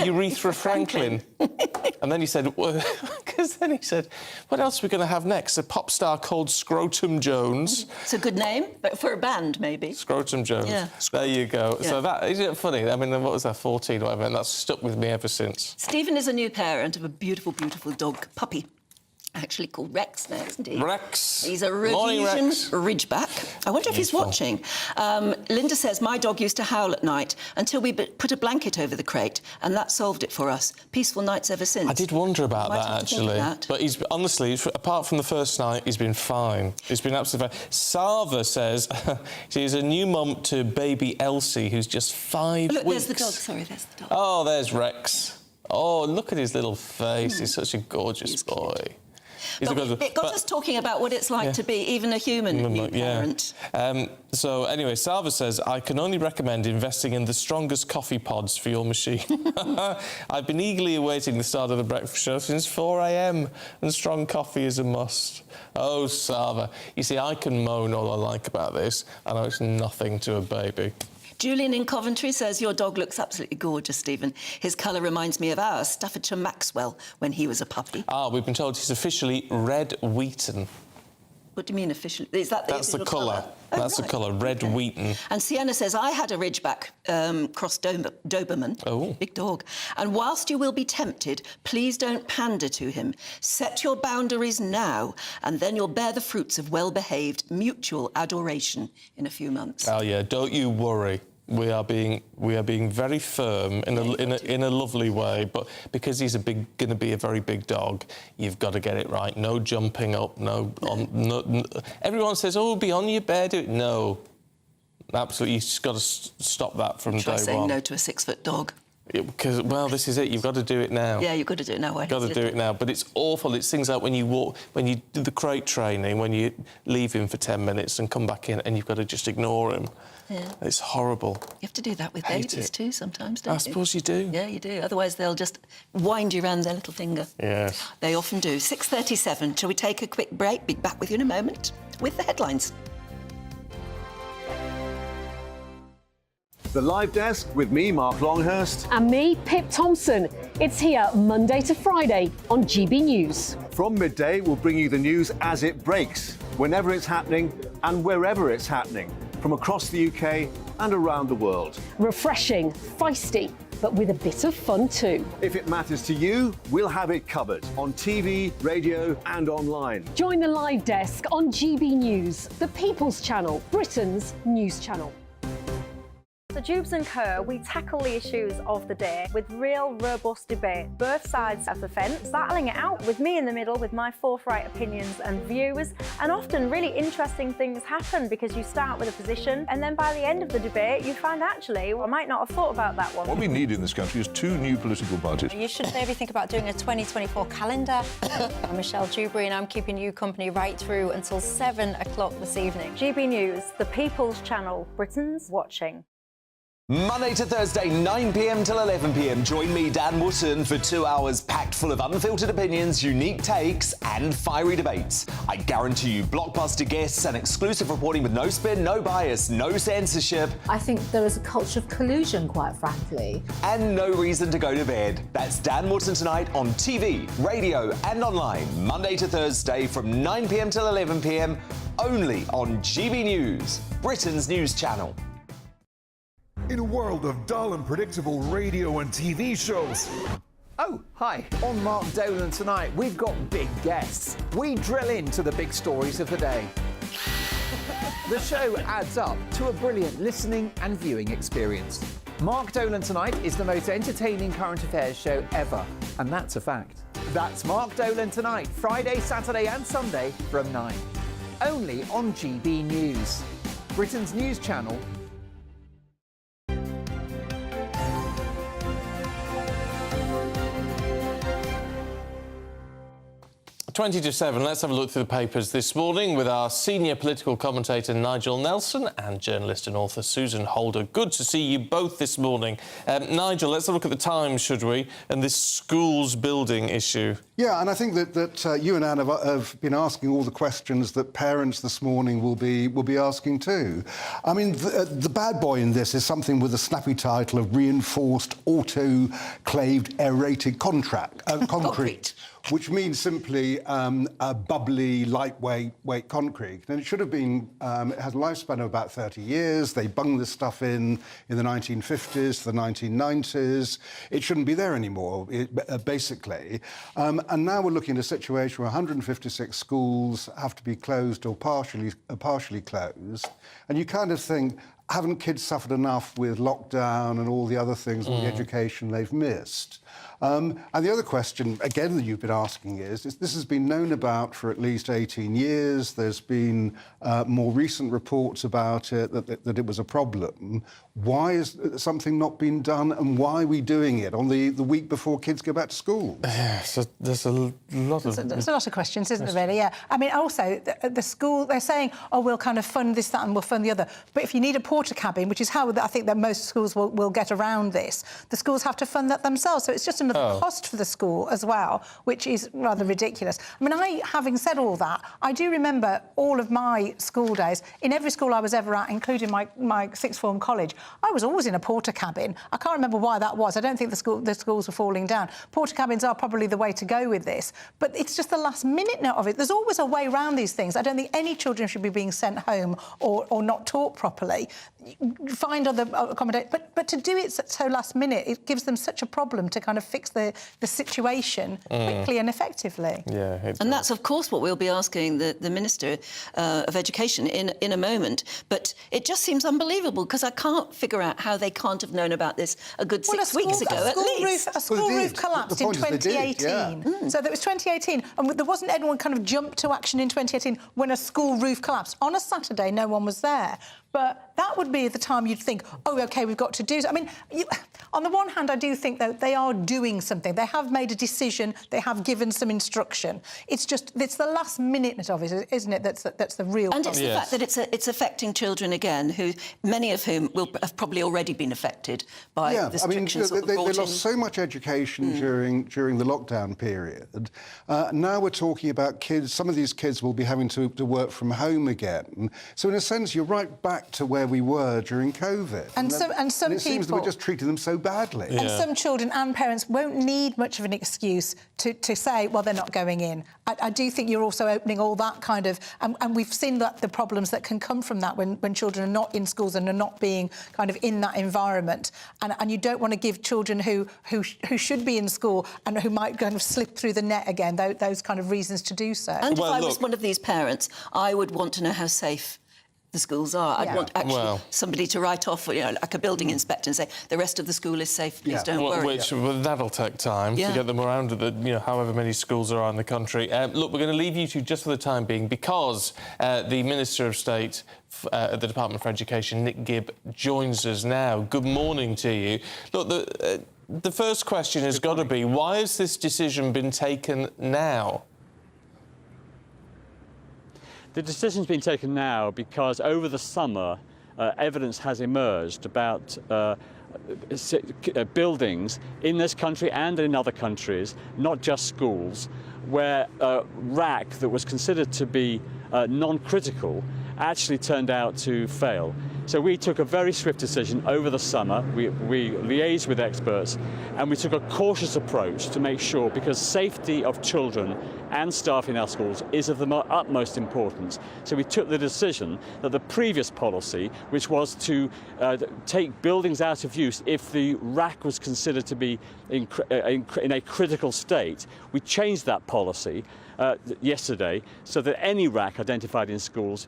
Urethra Franklin. And then he said, what else are we going to have next? A pop star called Scrotum Jones. It's a good name, but for a band, maybe. Scrotum Jones. Yeah. There you go. Yeah. So that, isn't it funny? I mean, what was that, 14 or whatever, and that's stuck with me ever since. Stephen is a new parent of a beautiful, beautiful dog puppy. Actually called Rex now, isn't he? Rex. He's a Rhodesian Ridgeback. I wonder if he's watching. Linda says, my dog used to howl at night until we put a blanket over the crate, and that solved it for us. Peaceful nights ever since. I did wonder about that, actually. But he's, honestly, apart from the first night, he's been fine. He's been absolutely fine. Sava says she's a new mum to baby Elsie, who's just 5 weeks. Look, there's the dog. Sorry, there's the dog. Oh, there's Rex. Oh, look at his little face. He's such a gorgeous boy. But it got us talking about what it's like to be even a human new parent. So anyway, Sava says, I can only recommend investing in the strongest coffee pods for your machine. I've been eagerly awaiting the start of the breakfast show since 4 a.m. and strong coffee is a must. Oh, Sava. You see, I can moan all I like about this. I know it's nothing to a baby. Julian in Coventry says, your dog looks absolutely gorgeous, Stephen. His colour reminds me of ours, Staffordshire Maxwell, when he was a puppy. We've been told he's officially Red Wheaton. What do you mean officially? That's the colour. That's the colour, Red Wheaton. And Sienna says, I had a Ridgeback cross Doberman, big dog, and whilst you will be tempted, please don't pander to him. Set your boundaries now, and then you'll bear the fruits of well-behaved mutual adoration in a few months. Oh, yeah, don't you worry. We are being very firm in a lovely way, but because he's going to be a very big dog, you've got to get it right. No jumping up, no. Everyone says, "Oh, be on your bed." No, absolutely, you've just got to stop that from day one. Try saying no to a 6-foot dog. Because, well, this is it. You've got to do it now. Yeah, you've got to do it now. You've got to do it now. But it's awful. It's things like when you do the crate training, when you leave him for 10 minutes and come back in and you've got to just ignore him. Yeah. It's horrible. You have to do that with Hate babies it. too sometimes, don't you? I suppose you do. Yeah, you do. Otherwise, they'll just wind you around their little finger. Yes. They often do. 6:37. Shall we take a quick break? Be back with you in a moment with the headlines. The Live Desk with me, Mark Longhurst. And me, Pip Thompson. It's here Monday to Friday on GB News. From midday, we'll bring you the news as it breaks, whenever it's happening and wherever it's happening, from across the UK and around the world. Refreshing, feisty, but with a bit of fun too. If it matters to you, we'll have it covered on TV, radio and online. Join the Live Desk on GB News, the People's Channel, Britain's news channel. So Jubes and Kerr, we tackle the issues of the day with real, robust debate, both sides of the fence, battling it out with me in the middle with my forthright opinions and views. And often really interesting things happen because you start with a position and then by the end of the debate you find actually, well, I might not have thought about that one. What we need in this country is 2 new political parties. You should maybe think about doing a 2024 calendar. I'm Michelle Dewberry and I'm keeping you company right through until 7 o'clock this evening. GB News, the People's Channel, Britain's watching. Monday to Thursday, 9 p.m. till 11 p.m. Join me, Dan Wootton, for 2 hours packed full of unfiltered opinions, unique takes and fiery debates. I guarantee you blockbuster guests and exclusive reporting with no spin, no bias, no censorship. I think there is a culture of collusion, quite frankly. And no reason to go to bed. That's Dan Wootton tonight on TV, radio and online. Monday to Thursday from 9 p.m. till 11 p.m. only on GB News, Britain's news channel. In a world of dull and predictable radio and TV shows. Oh, hi. On Mark Dolan tonight, we've got big guests. We drill into the big stories of the day. The show adds up to a brilliant listening and viewing experience. Mark Dolan Tonight is the most entertaining current affairs show ever, and that's a fact. That's Mark Dolan Tonight, Friday, Saturday and Sunday from 9. Only on GB News, Britain's news channel. 20 to 7, let's have a look through the papers this morning with our senior political commentator Nigel Nelson and journalist and author Susan Holder. Good to see you both this morning. Nigel, let's have a look at the Times, should we, and this schools building issue. Yeah, and I think that you and Anne have been asking all the questions that parents this morning will be asking too. I mean, the bad boy in this is something with a snappy title of reinforced autoclaved aerated concrete. Which means simply a bubbly, lightweight concrete. And it should have been, it has a lifespan of about 30 years. They bunged this stuff in the 1950s, the 1990s. It shouldn't be there anymore, basically. And now we're looking at a situation where 156 schools have to be closed or partially closed. And you kind of think, haven't kids suffered enough with lockdown and all the other things, all the education they've missed? And the other question, again, that you've been asking is this has been known about for at least 18 years. There's been more recent reports about it, that it was a problem. Why is something not being done, and why are we doing it on the week before kids go back to school? So there's a lot of... There's a lot of questions, isn't there, really? Yeah. I mean, also, the school, they're saying, oh, we'll kind of fund this, that, and we'll fund the other. But if you need a porter cabin, which is how I think that most schools will get around this, the schools have to fund that themselves. So it's just another cost for the school as well, which is rather ridiculous. I mean, having said all that, I do remember all of my school days. In every school I was ever at, including my sixth form college, I was always in a porter cabin. I can't remember why that was. I don't think the schools were falling down. Porter cabins are probably the way to go with this, but it's just the last minute of it. There's always a way around these things. I don't think any children should be being sent home or not taught properly. Find other accommodate, but to do it so last minute, it gives them such a problem to kind of fix the situation quickly and effectively. Yeah, and that's of course what we'll be asking the Minister of Education in a moment. But it just seems unbelievable because I can't figure out how they can't have known about this a good 6 weeks ago at least. A school roof collapsed in 2018. So that was 2018, and there wasn't anyone kind of jumped to action in 2018 when a school roof collapsed on a Saturday. No one was there. But that would would be the time you'd think, oh, OK, we've got to do... I mean, on the one hand, I do think, though, they are doing something. They have made a decision. They have given some instruction. It's just, it's the last minute of it, isn't it, that's the real And problem. it's the fact that it's affecting children again, who many of whom will have probably already been affected by the restrictions. They lost so much education during the lockdown period. Now we're talking about kids. Some of these kids will be having to work from home again. So in a sense, you're right back to where we were during COVID. And some it people seems that we're just treating them so badly. And some children and parents won't need much of an excuse to say, well, they're not going in. I do think you're also opening all that kind of... And we've seen that the problems that can come from that when children are not in schools and are not being kind of in that environment. And you don't want to give children who should be in school and who might kind of slip through the net again, those kind of reasons to do so. And if I was one of these parents, I would want to know how safe the schools are. I'd want actually somebody to write off, like a building inspector, and say the rest of the school is safe. Please don't worry. That'll take time to get them around the however many schools there are in the country. Look, we're going to leave you two just for the time being because the Minister of State at the Department for Education, Nick Gibb, joins us now. Good morning to you. Look, the first question has got to be, why has this decision been taken now? The decision's been taken now because over the summer, evidence has emerged about buildings in this country and in other countries, not just schools, where RAAC that was considered to be non-critical actually turned out to fail. So we took a very swift decision over the summer. We liaised with experts and we took a cautious approach to make sure, because safety of children and staff in our schools is of the utmost importance. So we took the decision that the previous policy, which was to take buildings out of use if the RAAC was considered to be in a critical state, we changed that policy yesterday so that any RAAC identified in schools,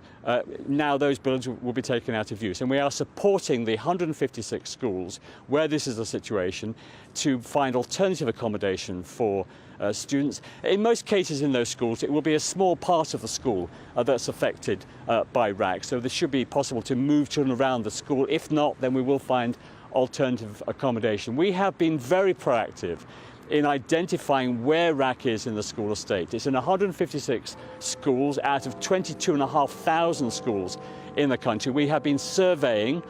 now those buildings will be taken out of use. And we are supporting the 156 schools where this is a situation to find alternative accommodation for students. In most cases in those schools, it will be a small part of the school that's affected by RAAC. So this should be possible to move children around the school. If not, then we will find alternative accommodation. We have been very proactive in identifying where RAAC is in the school estate. It's in 156 schools out of 22,500 schools in the country. We have been surveying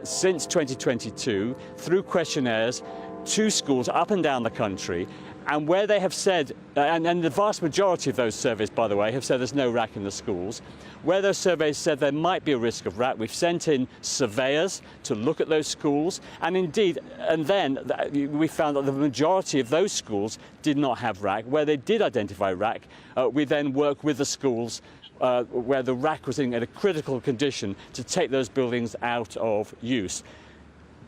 since 2022 through questionnaires to schools up and down the country, and where they have said, and the vast majority of those surveys, by the way, have said there's no RAAC in the schools. Where those surveys said there might be a risk of RAAC, we've sent in surveyors to look at those schools, and indeed, and then we found that the majority of those schools did not have RAAC. Where they did identify RAAC, we then worked with the schools where the RAAC was in a critical condition to take those buildings out of use.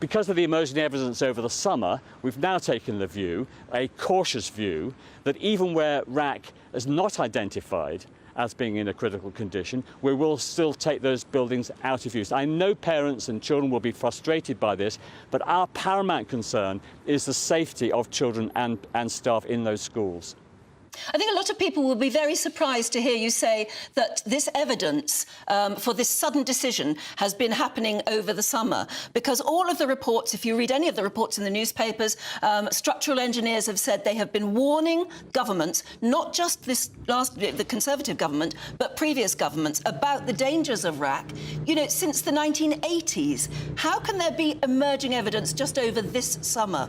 Because of the emerging evidence over the summer, we've now taken the view, a cautious view, that even where RAAC is not identified as being in a critical condition, we will still take those buildings out of use. I know parents and children will be frustrated by this, but our paramount concern is the safety of children and staff in those schools. I think a lot of people will be very surprised to hear you say that this evidence for this sudden decision has been happening over the summer, because all of the reports, if you read any of the reports in the newspapers, structural engineers have said they have been warning governments, not just the Conservative government, but previous governments, about the dangers of RAAC, since the 1980s. How can there be emerging evidence just over this summer?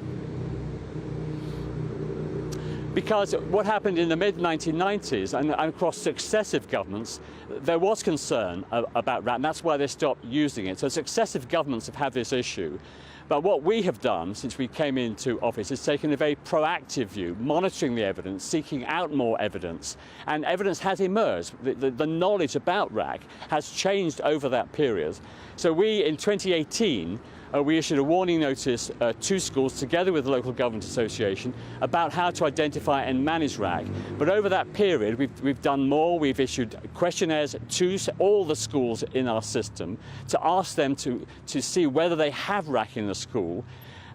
Because what happened in the mid-1990s and across successive governments, there was concern about RAAC, and that's why they stopped using it. So successive governments have had this issue. But what we have done since we came into office is taken a very proactive view, monitoring the evidence, seeking out more evidence. And evidence has emerged. The knowledge about RAAC has changed over that period. So we, in 2018, we issued a warning notice to schools together with the Local Government Association about how to identify and manage RAAC. But over that period, we've done more. We've issued questionnaires to all the schools in our system to ask them to see whether they have RAAC in the school.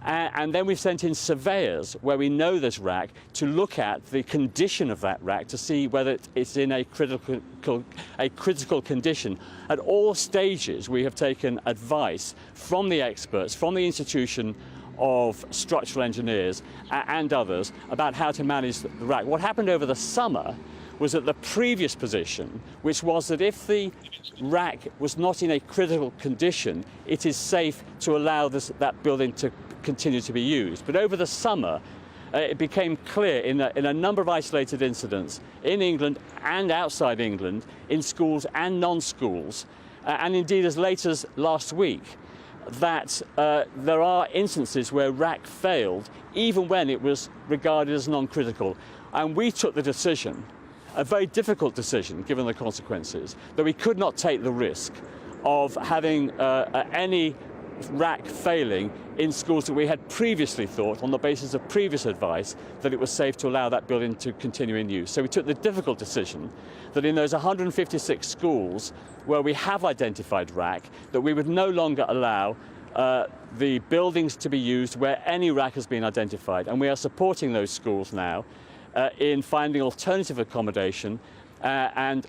And then we've sent in surveyors where we know there's rack to look at the condition of that rack to see whether it's in a critical condition. At all stages, we have taken advice from the experts, from the Institution of Structural Engineers and others about how to manage the rack. What happened over the summer was that the previous position, which was that if the rack was not in a critical condition, it is safe to allow that building to continue to be used. But over the summer, it became clear in a number of isolated incidents in England and outside England, in schools and non-schools, and indeed as late as last week, that there are instances where rack failed even when it was regarded as non-critical. And we took the decision, a very difficult decision given the consequences, that we could not take the risk of having any rack failing in schools that we had previously thought, on the basis of previous advice, that it was safe to allow that building to continue in use. So we took the difficult decision that in those 156 schools where we have identified rack, that we would no longer allow the buildings to be used where any rack has been identified. And we are supporting those schools now in finding alternative accommodation and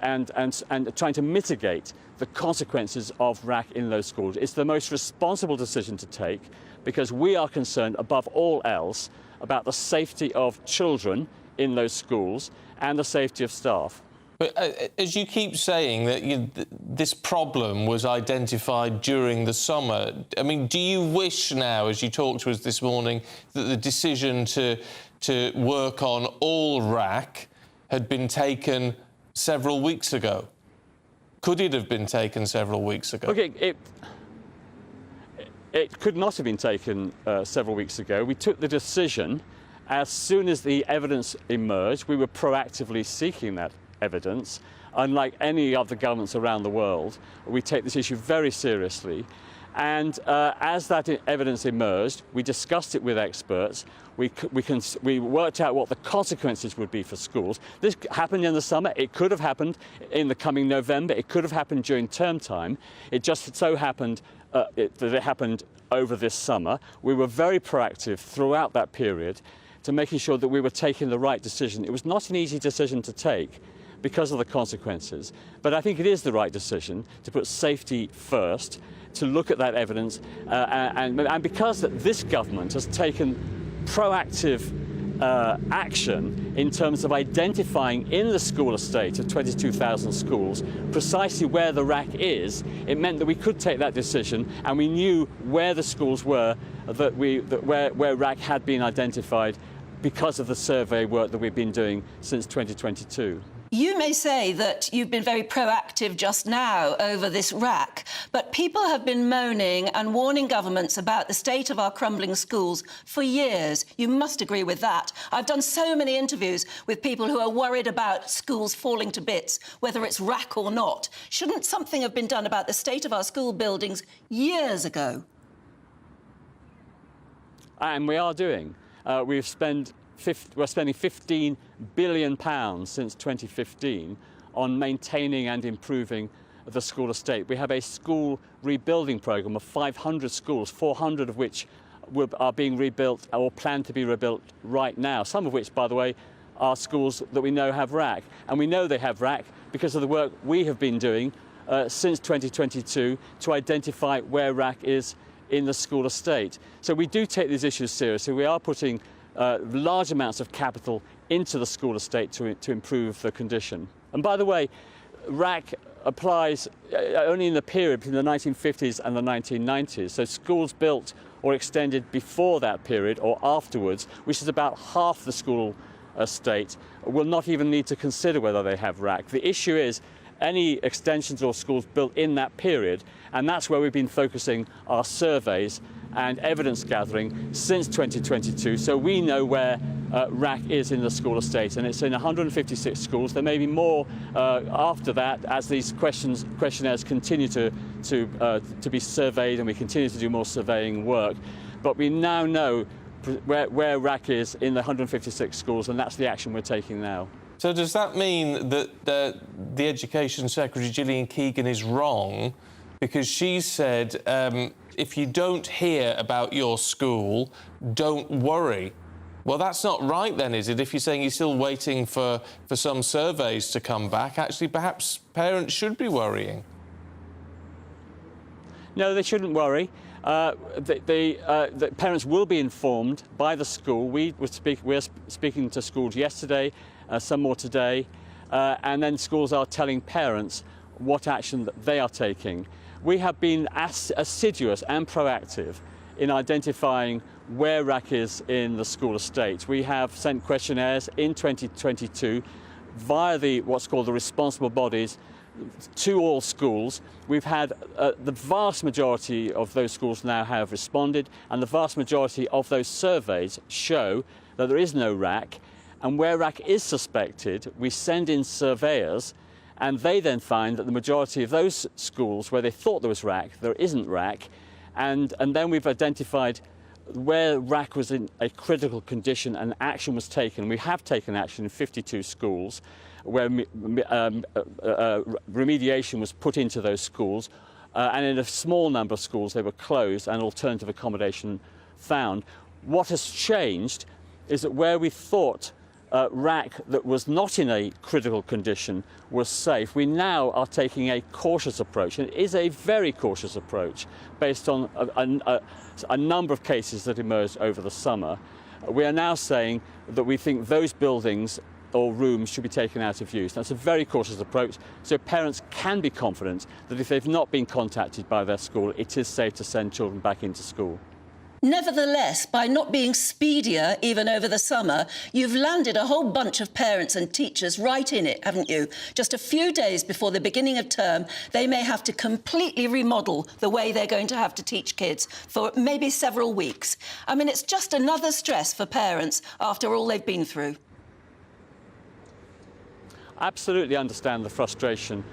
trying to mitigate the consequences of rack in those schools. It's the most responsible decision to take because we are concerned above all else about the safety of children in those schools and the safety of staff. But as you keep saying that this problem was identified during the summer, I mean, do you wish now, as you talked to us this morning, that the decision to work on all rack had been taken several weeks ago? Could it have been taken several weeks ago? Okay, it could not have been taken several weeks ago. We took the decision as soon as the evidence emerged. We were proactively seeking that evidence. Unlike any other governments around the world, we take this issue very seriously. And as that evidence emerged, we discussed it with experts. We worked out what the consequences would be for schools. This happened in the summer. It could have happened in the coming November. It could have happened during term time. It just so happened that it happened over this summer. We were very proactive throughout that period to making sure that we were taking the right decision. It was not an easy decision to take because of the consequences, but I think it is the right decision to put safety first, to look at that evidence, and because this government has taken proactive action in terms of identifying in the school estate of 22,000 schools precisely where the rack is, it meant that we could take that decision, and we knew where the schools were where rack had been identified because of the survey work that we've been doing since 2022. You may say that you've been very proactive just now over this rack, but people have been moaning and warning governments about the state of our crumbling schools for years. You must agree with that. I've done so many interviews with people who are worried about schools falling to bits, whether it's rack or not. Shouldn't something have been done about the state of our school buildings years ago? And we are doing. We're spending £15 billion since 2015 on maintaining and improving the school estate. We have a school rebuilding programme of 500 schools, 400 of which are being rebuilt or planned to be rebuilt right now, some of which, by the way, are schools that we know have rack. And we know they have rack because of the work we have been doing since 2022 to identify where rack is in the school estate. So we do take these issues seriously. We are putting large amounts of capital into the school estate to improve the condition. And by the way, rack applies only in the period between the 1950s and the 1990s. So schools built or extended before that period or afterwards, which is about half the school estate, will not even need to consider whether they have rack. The issue is any extensions or schools built in that period, and that's where we've been focusing our surveys and evidence gathering since 2022, so we know where rack is in the school estate, and it's in 156 schools. There may be more after that as these questionnaires continue to be surveyed, and we continue to do more surveying work. But we now know where rack is in the 156 schools, and that's the action we're taking now. So does that mean that the Education Secretary, Gillian Keegan, is wrong because she said, if you don't hear about your school, don't worry. Well, that's not right then, is it? If you're saying you're still waiting for some surveys to come back, actually, perhaps parents should be worrying. No, they shouldn't worry. The parents will be informed by the school. We're speaking to schools yesterday, some more today, and then schools are telling parents what action that they are taking. We have been assiduous and proactive in identifying where RAC is in the school estate. We have sent questionnaires in 2022 via what's called the responsible bodies to all schools. We've had the vast majority of those schools now have responded, and the vast majority of those surveys show that there is no RAC, and where RAC is suspected, we send in surveyors, and they then find that the majority of those schools where they thought there was RAC, there isn't RAC, and then we've identified where RAC was in a critical condition and action was taken. We have taken action in 52 schools where remediation was put into those schools, and in a small number of schools they were closed and alternative accommodation found. What has changed is that where we thought RAC that was not in a critical condition was safe, we now are taking a cautious approach, and it is a very cautious approach based on a number of cases that emerged over the summer. We are now saying that we think those buildings or rooms should be taken out of use. That's a very cautious approach, so parents can be confident that if they've not been contacted by their school, it is safe to send children back into school. Nevertheless, by not being speedier even over the summer, you've landed a whole bunch of parents and teachers right in it, haven't you? Just a few days before the beginning of term, they may have to completely remodel the way they're going to have to teach kids for maybe several weeks. I mean, it's just another stress for parents after all they've been through. I absolutely understand the frustration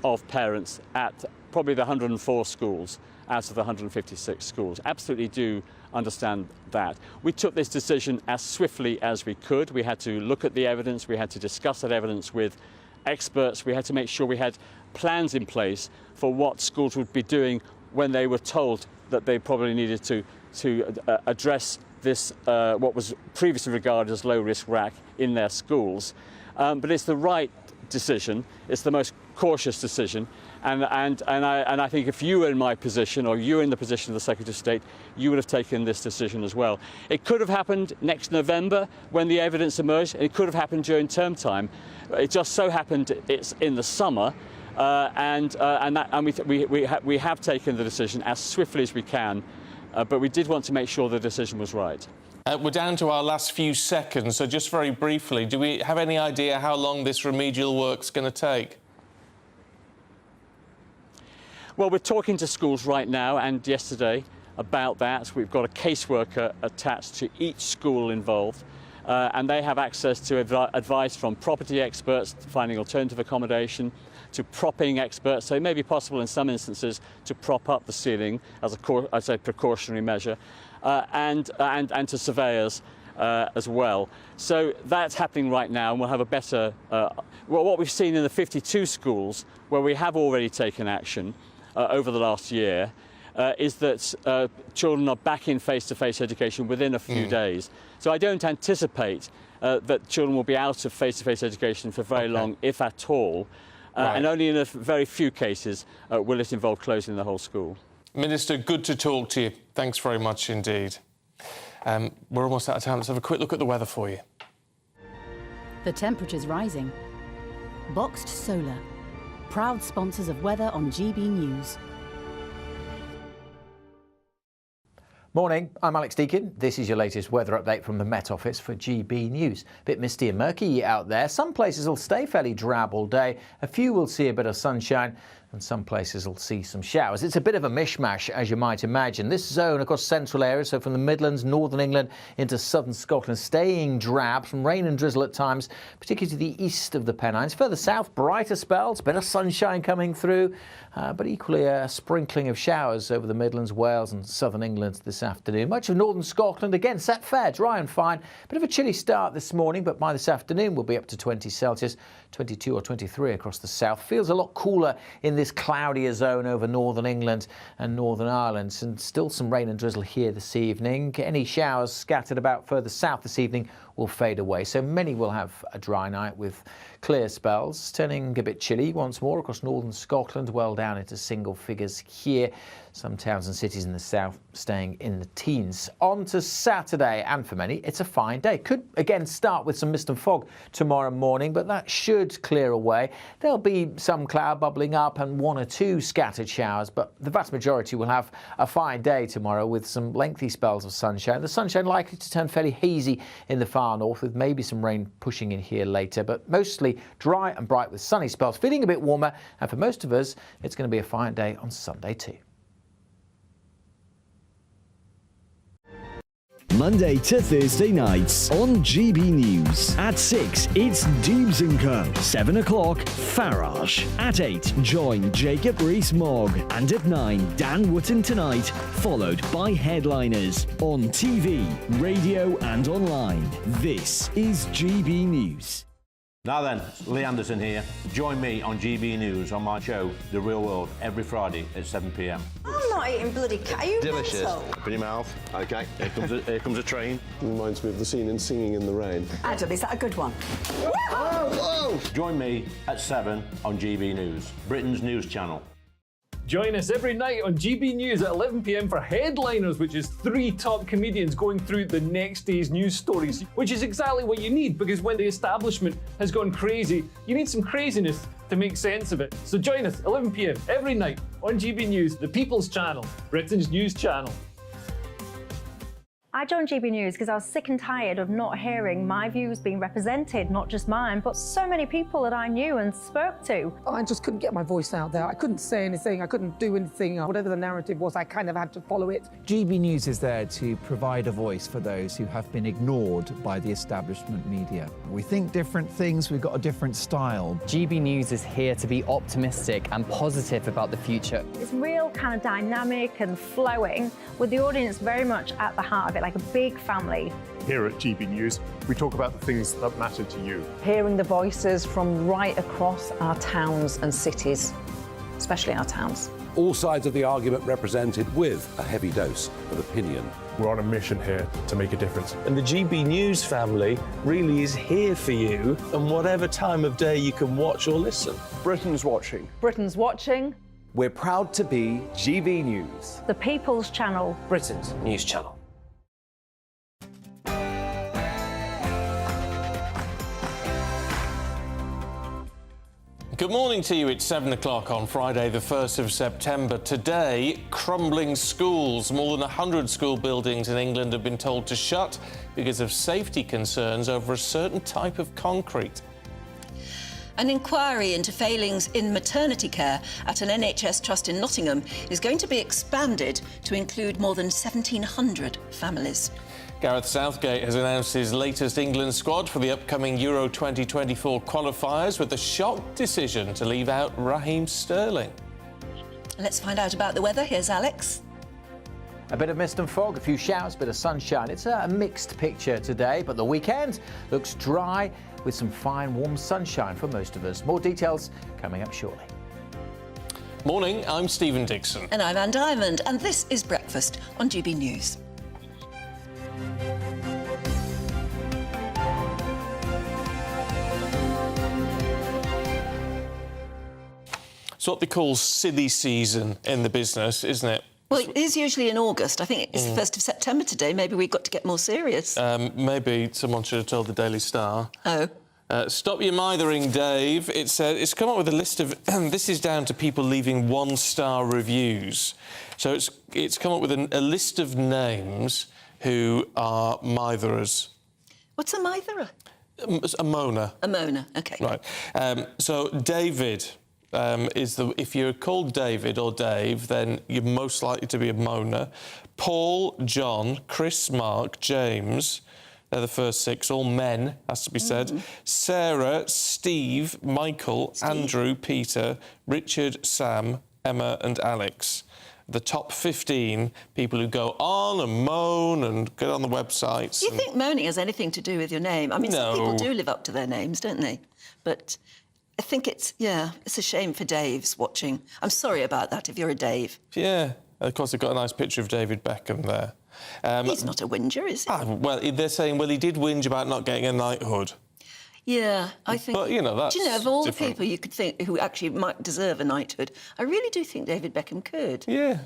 of parents at probably the 104 schools out of the 156 schools. Absolutely do understand that. We took this decision as swiftly as we could. We had to look at the evidence, we had to discuss that evidence with experts, we had to make sure we had plans in place for what schools would be doing when they were told that they probably needed to address this, what was previously regarded as low-risk RAC in their schools. But it's the right decision, it's the most cautious decision, and I think if you were in my position, or you were in the position of the Secretary of State, you would have taken this decision as well. It could have happened next November when the evidence emerged, and it could have happened during term time. It just so happened it's in the summer, and we have taken the decision as swiftly as we can, but we did want to make sure the decision was right. We're down to our last few seconds, so just very briefly, do we have any idea how long this remedial work's going to take? Well, we're talking to schools right now and yesterday about that. We've got a caseworker attached to each school involved, and they have access to advice from property experts finding alternative accommodation, to propping experts. So it may be possible in some instances to prop up the ceiling as a precautionary measure, and to surveyors as well. So that's happening right now, and we'll have a better... well, what we've seen in the 52 schools where we have already taken action over the last year is that children are back in face-to-face education within a few days. So I don't anticipate that children will be out of face-to-face education for very long, if at all. Right. And only in a very few cases will it involve closing the whole school. Minister, good to talk to you. Thanks very much indeed. We're almost out of time. Let's have a quick look at the weather for you. The temperature's rising. Boxed Solar, proud sponsors of weather on GB News. Morning, I'm Alex Deakin. This is your latest weather update from the Met Office for GB News. Bit misty and murky out there. Some places will stay fairly drab all day. A few will see a bit of sunshine, and some places will see some showers. It's a bit of a mishmash, as you might imagine. This zone across central areas, so from the Midlands, northern England into southern Scotland, staying drab, some rain and drizzle at times, particularly to the east of the Pennines. Further south, brighter spells, bit of sunshine coming through, but equally a sprinkling of showers over the Midlands, Wales and southern England this afternoon. Much of northern Scotland, again, set fair, dry and fine. Bit of a chilly start this morning, but by this afternoon we'll be up to 20 Celsius, 22 or 23 across the south. Feels a lot cooler in this this cloudier zone over northern England and Northern Ireland, and still some rain and drizzle here this evening. Any showers scattered about further south this evening will fade away, so many will have a dry night with clear spells, turning a bit chilly once more across northern Scotland, well down into single figures here. Some towns and cities in the south staying in the teens. On to Saturday, and for many, it's a fine day. Could again start with some mist and fog tomorrow morning, but that should clear away. There'll be some cloud bubbling up and 1 or 2 scattered showers, but the vast majority will have a fine day tomorrow with some lengthy spells of sunshine. The sunshine likely to turn fairly hazy in the far north, with maybe some rain pushing in here later, but mostly dry and bright with sunny spells, feeling a bit warmer, and for most of us, it's going to be a fine day on Sunday too. Monday to Thursday nights on GB News. At 6, it's Dubes & Co. 7 o'clock, Farage. At 8, join Jacob Rees-Mogg. And at 9, Dan Wootton Tonight, followed by Headliners. On TV, radio and online. This is GB News. Now then, Lee Anderson here. Join me on GB News on my show, The Real World, every Friday at 7 p.m. I'm not eating bloody cat. Are you Delicious. mental? Open your mouth. OK, here comes a train. Reminds me of the scene in Singing in the Rain. Adam, is that a good one? Whoa! Join me at 7 on GB News, Britain's news channel. Join us every night on GB News at 11 p.m. for Headliners, which is 3 top comedians going through the next day's news stories, which is exactly what you need, because when the establishment has gone crazy, you need some craziness to make sense of it. So join us 11 p.m. every night on GB News, the People's Channel, Britain's news channel. I joined GB News because I was sick and tired of not hearing my views being represented, not just mine, but so many people that I knew and spoke to. I just couldn't get my voice out there. I couldn't say anything, I couldn't do anything. Whatever the narrative was, I kind of had to follow it. GB News is there to provide a voice for those who have been ignored by the establishment media. We think different things, we've got a different style. GB News is here to be optimistic and positive about the future. It's real kind of dynamic and flowing, with the audience very much at the heart of it, like a big family. Here at GB News, we talk about the things that matter to you. Hearing the voices from right across our towns and cities, especially our towns. All sides of the argument represented with a heavy dose of opinion. We're on a mission here to make a difference. And the GB News family really is here for you, and whatever time of day you can watch or listen. Britain's watching. Britain's watching. We're proud to be GB News, The People's Channel, Britain's news channel. Good morning to you. It's 7 o'clock on Friday, the 1st of September. Today, crumbling schools. More than 100 school buildings in England have been told to shut because of safety concerns over a certain type of concrete. An inquiry into failings in maternity care at an NHS trust in Nottingham is going to be expanded to include more than 1,700 families. Gareth Southgate has announced his latest England squad for the upcoming Euro 2024 qualifiers with a shock decision to leave out Raheem Sterling. Let's find out about the weather. Here's Alex. A bit of mist and fog, a few showers, a bit of sunshine. It's a mixed picture today, but the weekend looks dry with some fine, warm sunshine for most of us. More details coming up shortly. Morning, I'm Stephen Dixon. And I'm Anne Diamond, and this is Breakfast on GB News. It's what they call silly season in the business, isn't it? Well, it is usually in August. I think it's the 1st of September today. Maybe we've got to get more serious. Maybe someone should have told the Daily Star. Oh. Stop your mithering, Dave. It's come up with a list of... this is down to people leaving 1-star reviews. So it's come up with a list of names who are mitherers. What's a mitherer? A moaner. A moaner, OK. Right. So David... if you're called David or Dave, then you're most likely to be a moaner. Paul, John, Chris, Mark, James, they're the first 6, all men, has to be said. Sarah, Steve, Michael, Andrew, Peter, Richard, Sam, Emma and Alex. The top 15 people who go on and moan and get on the websites. Do you think moaning has anything to do with your name? I mean, some people do live up to their names, don't they? But... I think it's a shame for Dave's watching. I'm sorry about that if you're a Dave. Yeah, of course, they've got a nice picture of David Beckham there. He's not a whinger, is he? Well, they're saying, well, he did whinge about not getting a knighthood. Yeah, I think... But, you know, that's Do you know, of all different. the people you could think who actually might deserve a knighthood, I really do think David Beckham could. Yeah.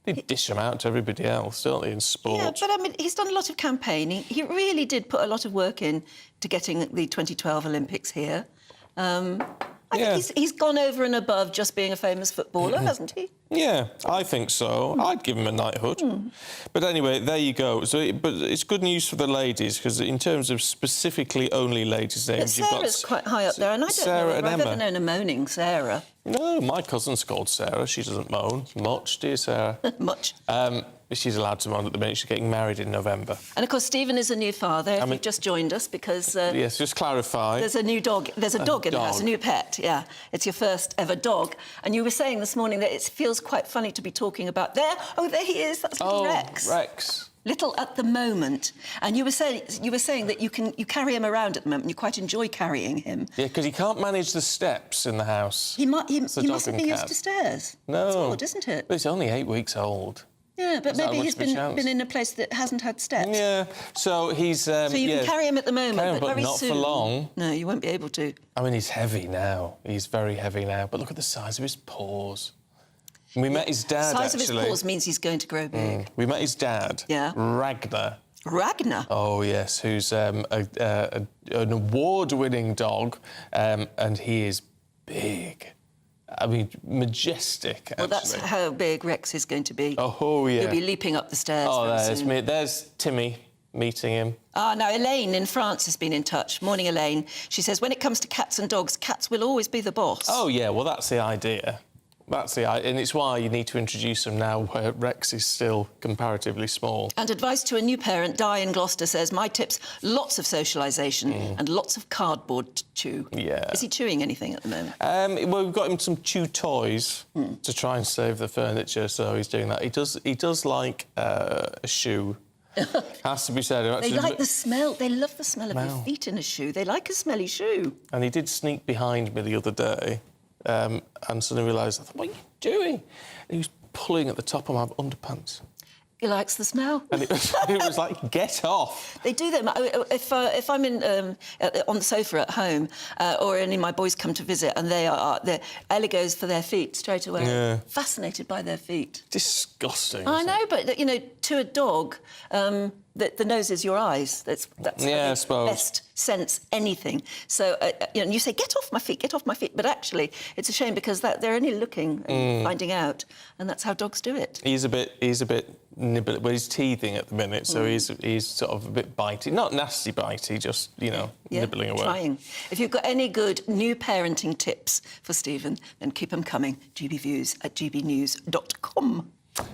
They dish them out to everybody else, don't they, in sport? Yeah, but I mean, he's done a lot of campaigning. He really did put a lot of work in to getting the 2012 Olympics here. I think he's gone over and above just being a famous footballer, hasn't he? Yeah, I think so. I'd give him a knighthood. But anyway, there you go. But it's good news for the ladies, because in terms of specifically only ladies' names, But Sarah's quite high up there, and I don't Sarah know and I've Emma. ever known a moaning Sarah. No, my cousin's called Sarah. She doesn't moan much, do you, Sarah? Much. She's allowed to moan at the minute. She's getting married in November. And, of course, Stephen is a new father, if you've just joined us, because... Yes, just clarify. There's a new dog. There's a dog in the house, a new pet, yeah. It's your first ever dog. And you were saying this morning that it feels quite funny to be talking about... There he is, that's little Rex. Rex. Little at the moment. And you were saying that you carry him around at the moment, and you quite enjoy carrying him. Yeah, because he can't manage the steps in the house. He mustn't dog be and used cat. to stairs. No. It's odd, isn't it? But it's only 8 weeks old. Yeah, but Is that maybe much he's of a chance? been in a place that hasn't had steps. Yeah, so he's... So you can carry him at the moment, carry him, but very not soon... for long. No, you won't be able to. I mean, he's heavy now. He's very heavy now. But look at the size of his paws. We met his dad, The size actually. of his paws means he's going to grow big. We met his dad, Ragnar. Ragnar? Oh, yes, who's an award-winning dog, and he is big. I mean, majestic, actually. Well, that's how big Rex is going to be. Oh, yeah. He'll be leaping up the stairs very soon. There's Timmy meeting him. Now, Elaine in France has been in touch. Morning, Elaine. She says, when it comes to cats and dogs, cats will always be the boss. Oh, yeah, well, that's the idea. And it's why you need to introduce them now where Rex is still comparatively small. And advice to a new parent, Di in Gloucester says, my tips, lots of socialisation and lots of cardboard to chew. Yeah. Is he chewing anything at the moment? Well, we've got him some chew toys to try and save the furniture, so he's doing that. He does like a shoe. Has to be said. They like the smell. They love the smell of your feet in a shoe. They like a smelly shoe. And he did sneak behind me the other day. And suddenly realised, I thought, what are you doing? And he was pulling at the top of my underpants. He likes the smell. And it was like, get off. They do them. If I'm on the sofa at home, or any of my boys come to visit, and Ellie goes for their feet straight away. Yeah. Fascinated by their feet. Disgusting. I know, but you know, to a dog, the nose is your eyes. That's yeah, I suppose. Best sense anything. So you say, get off my feet, but actually, it's a shame because they're only looking and finding out, and that's how dogs do it. He's a bit nibbling. Well, he's teething at the minute, so he's sort of a bit bitey. Not nasty bitey, just nibbling away. Trying. If you've got any good new parenting tips for Stephen, then keep them coming. gbviews@gbnews.com.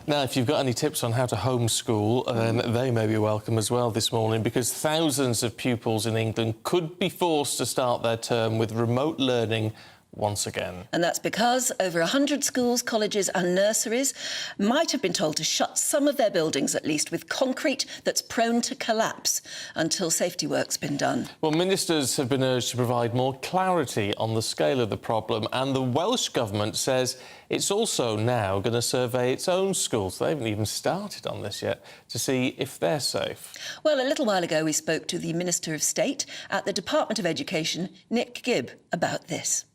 Now, if you've got any tips on how to homeschool, then they may be welcome as well this morning, because thousands of pupils in England could be forced to start their term with remote learning once again. And that's because over 100 schools, colleges and nurseries might have been told to shut some of their buildings, at least, with concrete that's prone to collapse until safety work's been done. Well, ministers have been urged to provide more clarity on the scale of the problem, and the Welsh Government says it's also now going to survey its own schools. They haven't even started on this yet, to see if they're safe. Well, a little while ago we spoke to the Minister of State at the Department of Education, Nick Gibb, about this.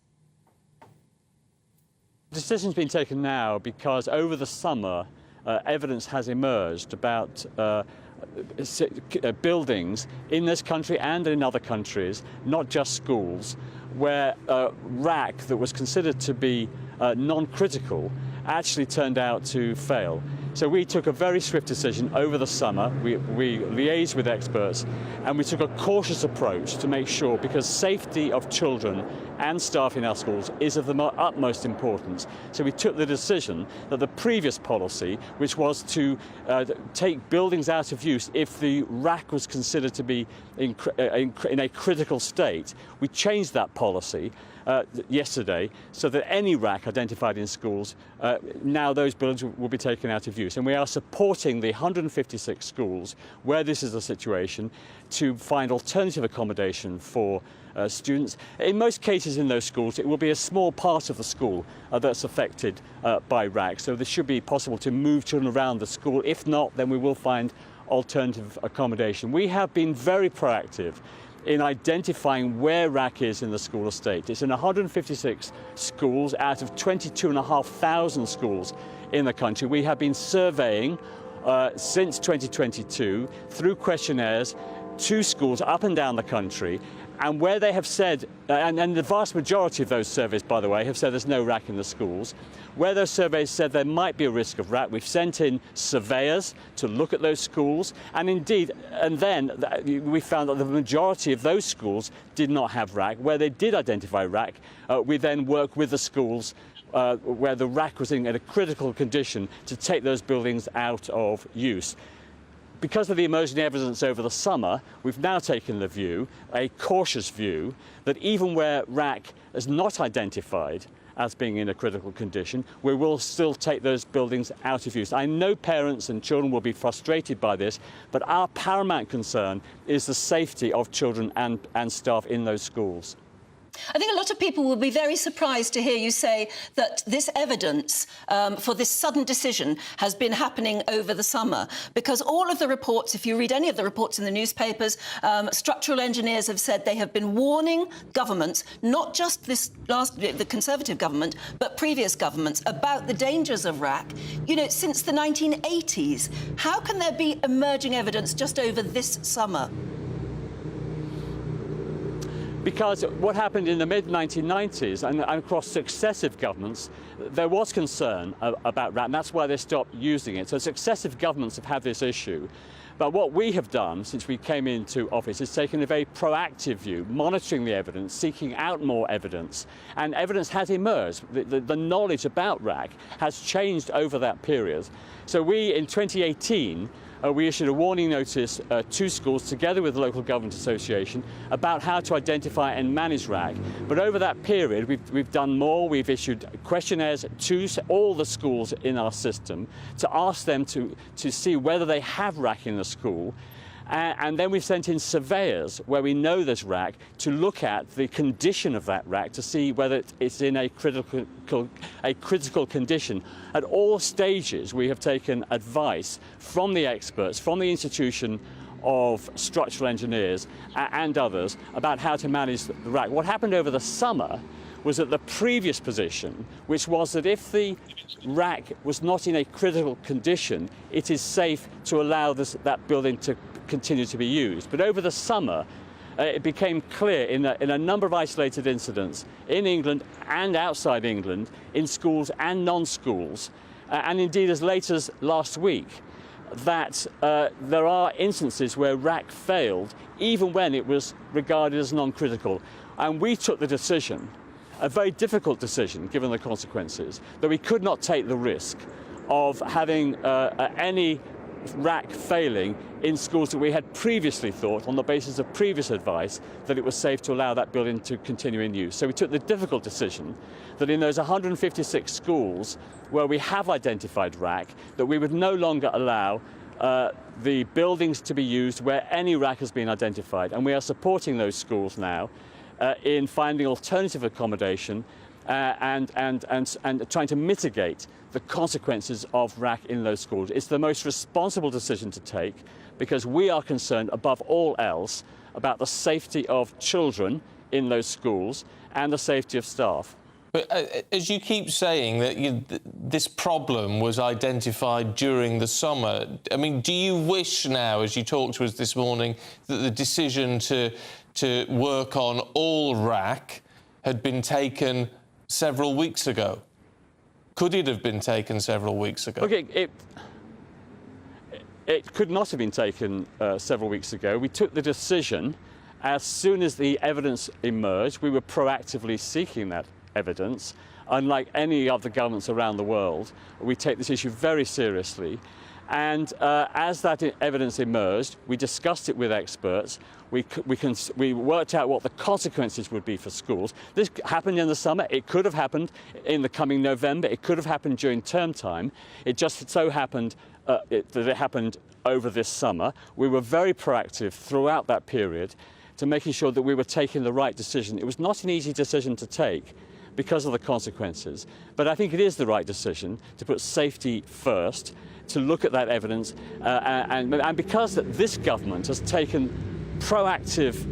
The decision's been taken now because over the summer evidence has emerged about buildings in this country and in other countries, not just schools, where RAC that was considered to be non-critical actually turned out to fail. So we took a very swift decision over the summer. We liaised with experts and we took a cautious approach to make sure, because safety of children and staff in our schools is of the utmost importance. So we took the decision that the previous policy, which was to take buildings out of use if the RAC was considered to be in a critical state, we changed that policy yesterday, so that any rack identified in schools, now those buildings will be taken out of use. And we are supporting the 156 schools where this is the situation to find alternative accommodation for students. In most cases in those schools, it will be a small part of the school that's affected by RAC, so this should be possible to move children around the school. If not, then we will find alternative accommodation. We have been very proactive in identifying where RAC is in the school estate. It's in 156 schools out of 22,500 schools in the country. We have been surveying since 2022 through questionnaires to schools up and down the country, and where they have said, and the vast majority of those surveys, by the way, have said there's no RAC in the schools. Where those surveys said there might be a risk of RAC, we've sent in surveyors to look at those schools, and indeed, and then we found that the majority of those schools did not have RAC. Where they did identify RAC, we then work with the schools where the RAC was in a critical condition to take those buildings out of use. Because of the emerging evidence over the summer, we've now taken the view, a cautious view, that even where RAC is not identified as being in a critical condition, we will still take those buildings out of use. I know parents and children will be frustrated by this, but our paramount concern is the safety of children and staff in those schools. I think a lot of people will be very surprised to hear you say that this evidence for this sudden decision has been happening over the summer, because all of the reports, if you read any of the reports in the newspapers, structural engineers have said they have been warning governments, not just the Conservative government, but previous governments, about the dangers of RAC, you know, since the 1980s. How can there be emerging evidence just over this summer? Because what happened in the mid-1990s and across successive governments, there was concern about RAC, and that's why they stopped using it. So successive governments have had this issue. But what we have done since we came into office is taken a very proactive view, monitoring the evidence, seeking out more evidence. And evidence has emerged. The knowledge about RAC has changed over that period. So we, in 2018, we issued a warning notice to schools together with the Local Government Association about how to identify and manage RAC. But over that period, we've done more. We've issued questionnaires to all the schools in our system to ask them to see whether they have RAC in the school. And then we've sent in surveyors where we know there's RAC to look at the condition of that RAC to see whether it's in a critical condition. At all stages, we have taken advice from the experts, from the Institution of Structural Engineers and others about how to manage the RAC. What happened over the summer was that the previous position, which was that if the RAC was not in a critical condition, it is safe to allow that building to continue to be used. But over the summer, it became clear in a number of isolated incidents in England and outside England, in schools and non-schools, and indeed as late as last week, that there are instances where RAC failed even when it was regarded as non-critical. And we took the decision, a very difficult decision given the consequences, that we could not take the risk of having any RAC failing in schools that we had previously thought, on the basis of previous advice, that it was safe to allow that building to continue in use. So we took the difficult decision that in those 156 schools where we have identified RAC, that we would no longer allow the buildings to be used where any RAC has been identified. And we are supporting those schools now in finding alternative accommodation and trying to mitigate the consequences of RAC in those schools. It's the most responsible decision to take because we are concerned above all else about the safety of children in those schools and the safety of staff. But as you keep saying that this problem was identified during the summer, I mean, do you wish now, as you talked to us this morning, that the decision to work on all RAC had been taken several weeks ago? Could it have been taken several weeks ago? Okay, it could not have been taken several weeks ago. We took the decision as soon as the evidence emerged. We were proactively seeking that evidence. Unlike any other governments around the world, we take this issue very seriously. And as that evidence emerged, we discussed it with experts. We worked out what the consequences would be for schools. This happened in the summer. It could have happened in the coming November. It could have happened during term time. It just so happened that it happened over this summer. We were very proactive throughout that period to making sure that we were taking the right decision. It was not an easy decision to take because of the consequences, but I think it is the right decision to put safety first, to look at that evidence, and because this government has taken proactive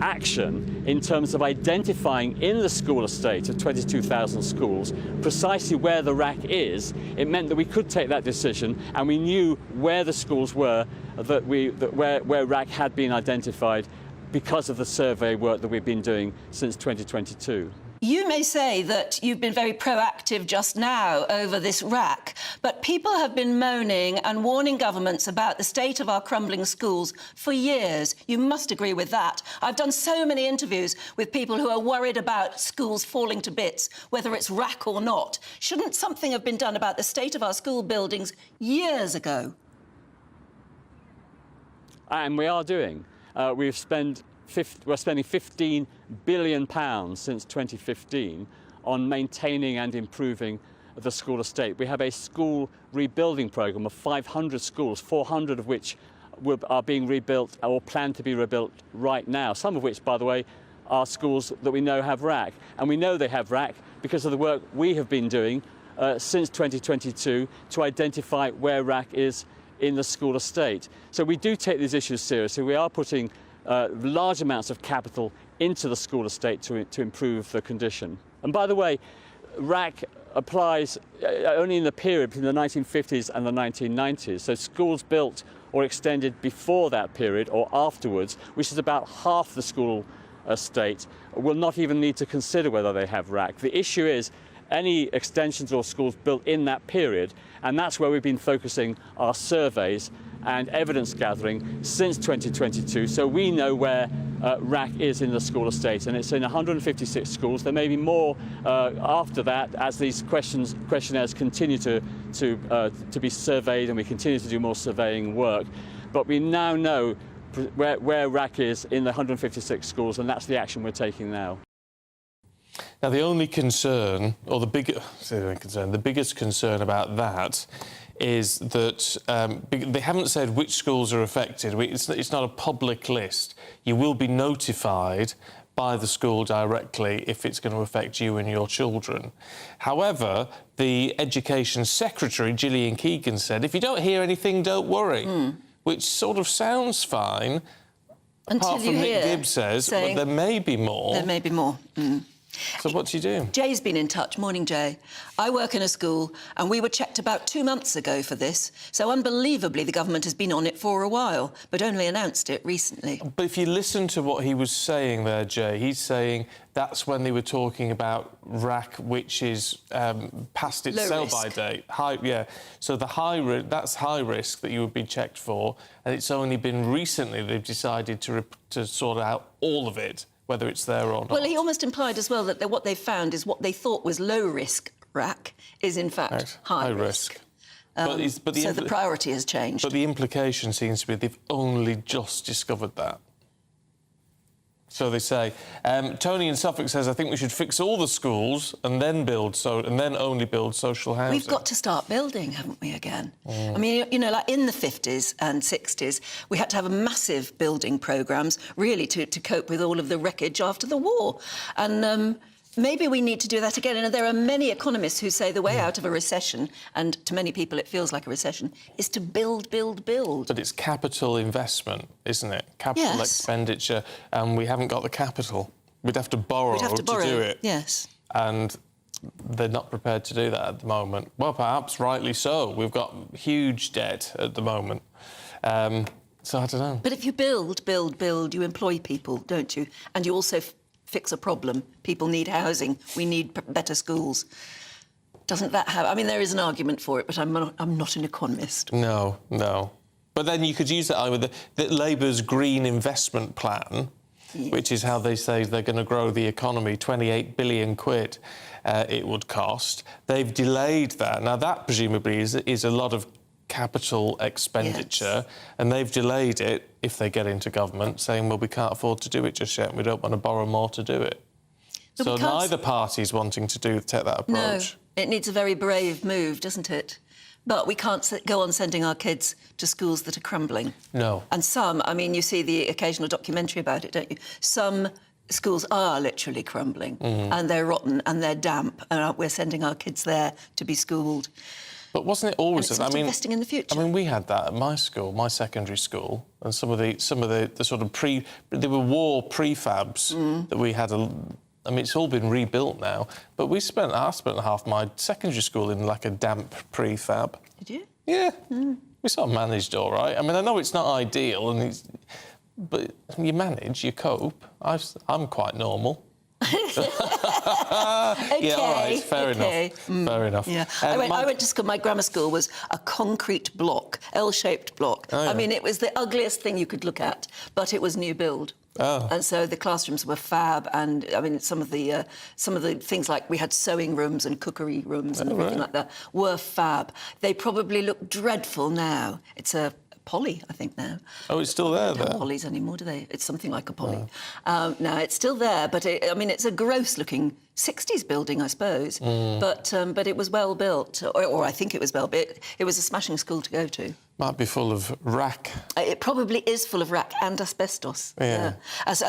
action in terms of identifying in the school estate of 22,000 schools precisely where the RAC is, it meant that we could take that decision, and we knew where the schools were where RAC had been identified because of the survey work that we've been doing since 2022. You may say that you've been very proactive just now over this RAC, but people have been moaning and warning governments about the state of our crumbling schools for years. You must agree with that. I've done so many interviews with people who are worried about schools falling to bits, whether it's RAC or not. Shouldn't something have been done about the state of our school buildings years ago? And we are doing. We're spending £15 billion since 2015 on maintaining and improving the school estate. We have a school rebuilding programme of 500 schools, 400 of which are being rebuilt or planned to be rebuilt right now, some of which, by the way, are schools that we know have RAC. And we know they have RAC because of the work we have been doing since 2022 to identify where RAC is in the school estate. So we do take these issues seriously. We are putting large amounts of capital into the school estate to improve the condition. And by the way, RAC applies only in the period between the 1950s and the 1990s. So schools built or extended before that period or afterwards, which is about half the school estate, will not even need to consider whether they have RAC. The issue is any extensions or schools built in that period, and that's where we've been focusing our surveys and evidence gathering since 2022, so we know where RAC is in the school estate, and it's in 156 schools. There may be more after that as these questionnaires continue to be surveyed and we continue to do more surveying work. But we now know where RAC is in the 156 schools, and that's the action we're taking now. Now, the only concern, or the biggest concern about that is that they haven't said which schools are affected. It's not a public list. You will be notified by the school directly if it's going to affect you and your children. However, the Education Secretary, Gillian Keegan, said, if you don't hear anything, don't worry, which sort of sounds fine, apart from Nick Gibbs says, but there may be more. There may be more. So what do you do? Jay's been in touch. Morning, Jay. I work in a school and we were checked about 2 months ago for this. So unbelievably, the government has been on it for a while, but only announced it recently. But if you listen to what he was saying there, Jay, he's saying that's when they were talking about RAC, which is past its sell-by date. So that's high risk that you would be checked for, and it's only been recently they've decided to sort out all of it, whether it's there or not. Well, he almost implied as well that what they found is what they thought was low-risk RAC is, in fact, high risk. So the priority has changed. But the implication seems to be they've only just discovered that. So they say. Tony in Suffolk says, I think we should fix all the schools and then only build social housing. We've got to start building, haven't we, again? I mean, you know, like in the 50s and 60s, we had to have massive building programmes, really, to cope with all of the wreckage after the war. And maybe we need to do that again. And there are many economists who say the way out of a recession, and to many people it feels like a recession, is to build, build, build. But it's capital investment, isn't it? Capital expenditure, and we haven't got the capital. We'd have to borrow to do it. Yes. And they're not prepared to do that at the moment. Well, perhaps rightly so. We've got huge debt at the moment. So I don't know. But if you build, build, build, you employ people, don't you? And you also fix a problem. People need housing. We need better schools. Doesn't that have... I mean, there is an argument for it, but I'm not an economist. No. But then you could use that with the Labour's Green Investment Plan, which is how they say they're going to grow the economy, 28 billion quid it would cost. They've delayed that. Now, that presumably is a lot of capital expenditure, and they've delayed it, if they get into government, saying, well, we can't afford to do it just yet, and we don't want to borrow more to do it. So neither party's wanting to take that approach. No, it needs a very brave move, doesn't it? But we can't go on sending our kids to schools that are crumbling. No. And some, I mean, you see the occasional documentary about it, don't you? Some schools are literally crumbling, and they're rotten and they're damp, and we're sending our kids there to be schooled. But wasn't it always? And it's not investing in the future. I mean, we had that at my school, my secondary school, and some of the sort of there were war prefabs that we had. I mean, it's all been rebuilt now, but I spent half my secondary school in like a damp prefab. Did you? Yeah. We sort of managed all right. I mean, I know it's not ideal, but you manage, you cope. I'm quite normal. Okay, yeah, all right, fair enough. Fair enough. Yeah. I went to school, my grammar school was a concrete block, L-shaped block. Oh, yeah. I mean, it was the ugliest thing you could look at, but it was new build. Oh. And so the classrooms were fab, and I mean, some of the things like we had sewing rooms and cookery rooms and everything like that were fab. They probably look dreadful now. It's a Polly, I think, now. Oh, it's still there, They don't have Pollys anymore, do they? It's something like a Polly. No, it's still there, but I mean, it's a gross-looking 60s building, I suppose. But it was well built, or I think it was well built. It was a smashing school to go to. Might be full of rack. It probably is full of rack and asbestos. Yeah. As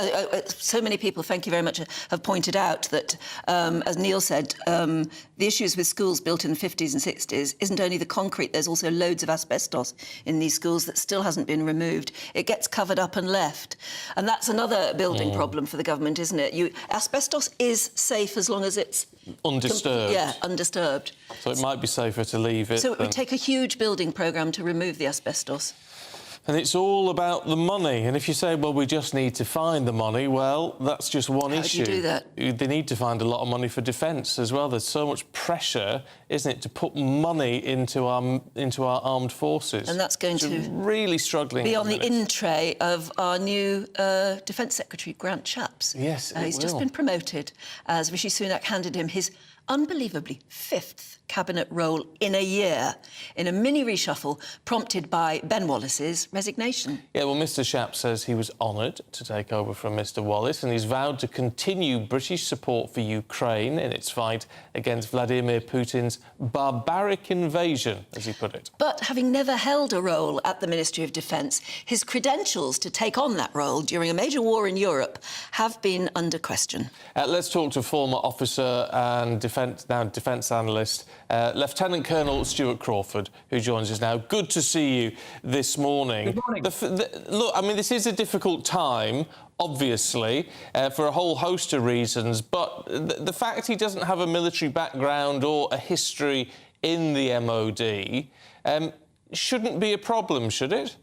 so many people, thank you very much, have pointed out that, as Neil said, the issues with schools built in the 50s and 60s isn't only the concrete, there's also loads of asbestos in these schools that still hasn't been removed. It gets covered up and left. And that's another building problem for the government, isn't it? Asbestos is safe as long as it's... Undisturbed. Yeah, undisturbed. So it might be safer to leave it. So it would take a huge building programme to remove the asbestos. And it's all about the money. And if you say, well, we just need to find the money, well, that's just one issue. How do you do that? They need to find a lot of money for defence as well. There's so much pressure, isn't it, to put money into our armed forces. And that's going to really struggling be on the in tray of our new Defence Secretary, Grant Shapps. Yes, He's just been promoted as Rishi Sunak handed him his unbelievably 5th cabinet role in a year, in a mini reshuffle prompted by Ben Wallace's resignation. Yeah, well, Mr Shapps says he was honoured to take over from Mr Wallace, and he's vowed to continue British support for Ukraine in its fight against Vladimir Putin's barbaric invasion, as he put it. But having never held a role at the Ministry of Defence, his credentials to take on that role during a major war in Europe have been under question. Let's talk to former officer and defence analyst, Lieutenant Colonel Stuart Crawford, who joins us now. Good to see you this morning. Good morning. Look, I mean, this is a difficult time, obviously, for a whole host of reasons, but the fact he doesn't have a military background or a history in the MOD shouldn't be a problem, should it?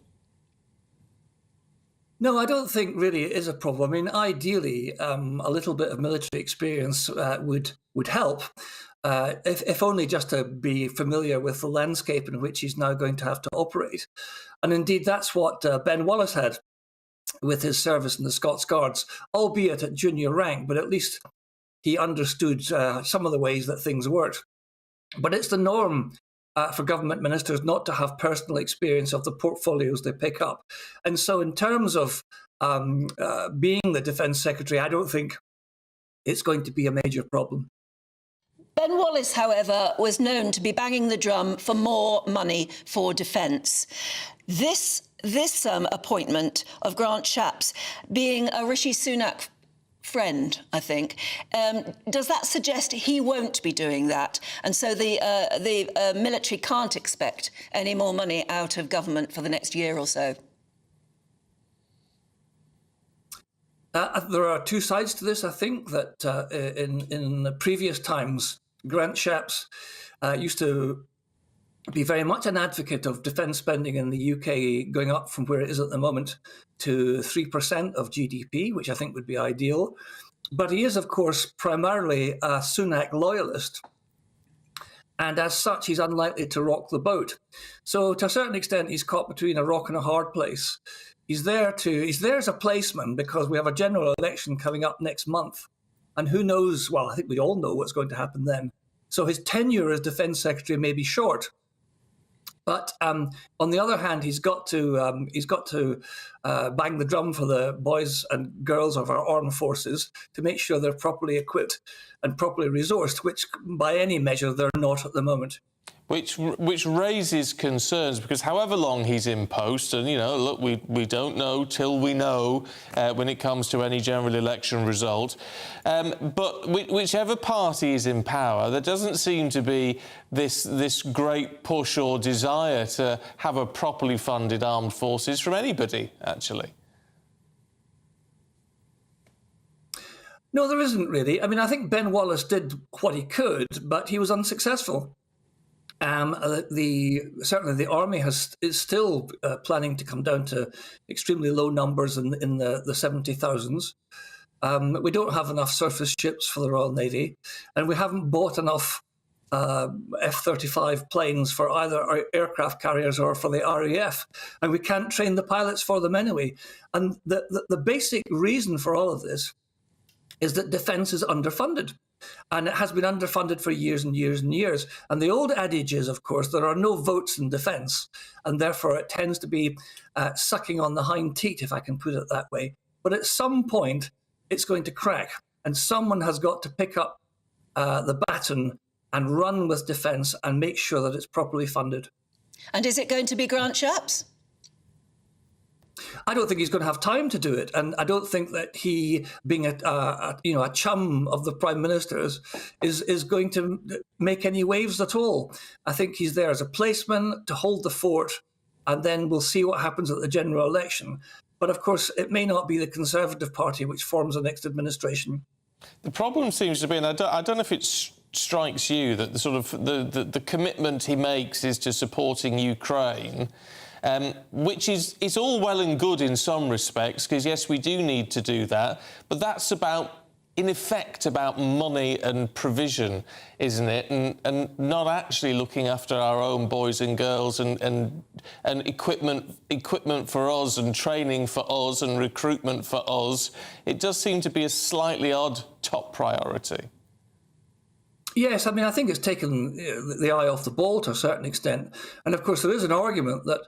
No, I don't think really it is a problem. I mean, ideally, a little bit of military experience would help, if only just to be familiar with the landscape in which he's now going to have to operate. And indeed, that's what Ben Wallace had with his service in the Scots Guards, albeit at junior rank, but at least he understood some of the ways that things worked. But it's the norm for government ministers not to have personal experience of the portfolios they pick up. And so in terms of being the Defence Secretary, I don't think it's going to be a major problem. Ben Wallace, however, was known to be banging the drum for more money for defence. This appointment of Grant Shapps being a Rishi Sunak friend, I think. Does that suggest he won't be doing that? And so the military can't expect any more money out of government for the next year or so? There are two sides to this. I think that in the previous times, Grant Shapps used to be very much an advocate of defence spending in the UK going up from where it is at the moment to 3% of GDP, which I think would be ideal. But he is, of course, primarily a Sunak loyalist. And as such, he's unlikely to rock the boat. So to a certain extent, he's caught between a rock and a hard place. He's there as a placeman because we have a general election coming up next month. And who knows, well, I think we all know what's going to happen then. So his tenure as Defence Secretary may be short. But on the other hand, he's got to bang the drum for the boys and girls of our armed forces to make sure they're properly equipped and properly resourced, which by any measure they're not at the moment. Which raises concerns, because however long he's in post, and, you know, look, we don't know till we know when it comes to any general election result, but whichever party is in power, there doesn't seem to be this great push or desire to have a properly funded armed forces from anybody, actually. No, there isn't really. I mean, I think Ben Wallace did what he could, but he was unsuccessful. Certainly the army is still planning to come down to extremely low numbers in the 70,000s. We don't have enough surface ships for the Royal Navy, and we haven't bought enough F-35 planes for either our aircraft carriers or for the RAF, and we can't train the pilots for them anyway. And the basic reason for all of this is that defence is underfunded. And it has been underfunded for years and years and years. And the old adage is, of course, there are no votes in defence, and therefore it tends to be sucking on the hind teat, if I can put it that way. But at some point, it's going to crack, and someone has got to pick up the baton and run with defence and make sure that it's properly funded. And is it going to be Grant Shapps? I don't think he's going to have time to do it, and I don't think that he, being a chum of the Prime Minister's, is going to make any waves at all. I think he's there as a placeman to hold the fort, and then we'll see what happens at the general election. But of course, it may not be the Conservative Party which forms the next administration. The problem seems to be, and I don't know if it strikes you, that the commitment he makes is to supporting Ukraine. Which is all well and good in some respects, because, yes, we do need to do that, but that's in effect, about money and provision, isn't it? And not actually looking after our own boys and girls and equipment for us and training for us and recruitment for us. It does seem to be a slightly odd top priority. Yes, I mean, I think it's taken the eye off the ball to a certain extent. And of course, there is an argument that,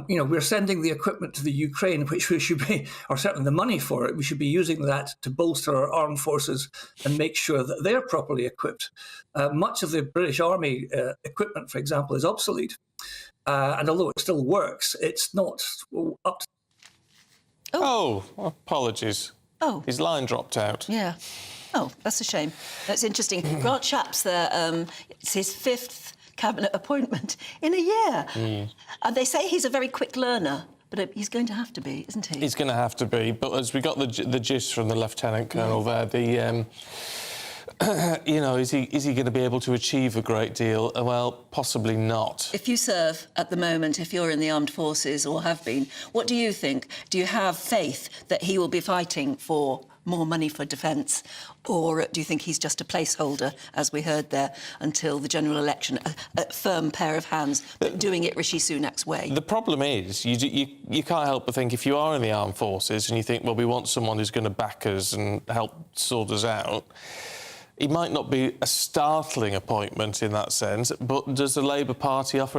we're sending the equipment to the Ukraine, which we should be, or certainly the money for it, we should be using that to bolster our armed forces and make sure that they're properly equipped. Much of the British Army equipment, for example, is obsolete. And although it still works, it's not up to... Oh, apologies. Oh. His line dropped out. Yeah. Oh, that's a shame. That's interesting. Grant Shapps there, it's his 5th cabinet appointment in a year. And they say he's a very quick learner, but he's going to have to be, isn't he? He's going to have to be. But as we got the gist from the Lieutenant Colonel there, is he going to be able to achieve a great deal? Well, possibly not. If you serve at the moment, if you're in the armed forces or have been, what do you think? Do you have faith that he will be fighting for more money for defence, or do you think he's just a placeholder, as we heard there, until the general election, a firm pair of hands, but doing it Rishi Sunak's way? The problem is, you can't help but think, if you are in the armed forces and you think, well, we want someone who's going to back us and help sort us out, he might not be a startling appointment in that sense, but does the Labour Party offer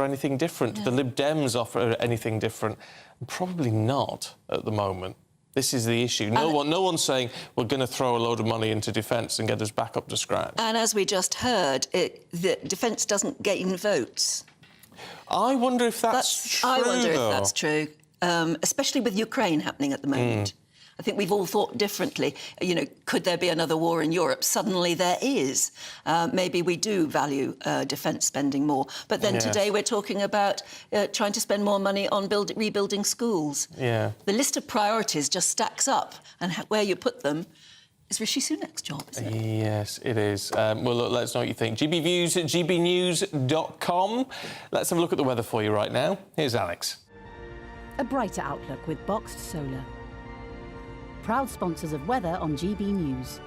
anything different? Do the Lib Dems offer anything different? Probably not at the moment. This is the issue. No one's saying we're going to throw a load of money into defence and get us back up to scratch. And as we just heard, the defence doesn't gain votes. I wonder if that's true, I wonder though. if that's true, especially with Ukraine happening at the moment. I think we've all thought differently. Could there be another war in Europe? Suddenly there is. Maybe we do value defence spending more. But then today we're talking about trying to spend more money on rebuilding schools. Yeah. The list of priorities just stacks up, and where you put them is Rishi Sunak's job, isn't it? Yes, it is. Well, look, let us know what you think. GB Views at gbnews.com. Let's have a look at the weather for you right now. Here's Alex. A brighter outlook with Boxed Solar. Proud sponsors of weather on GB News.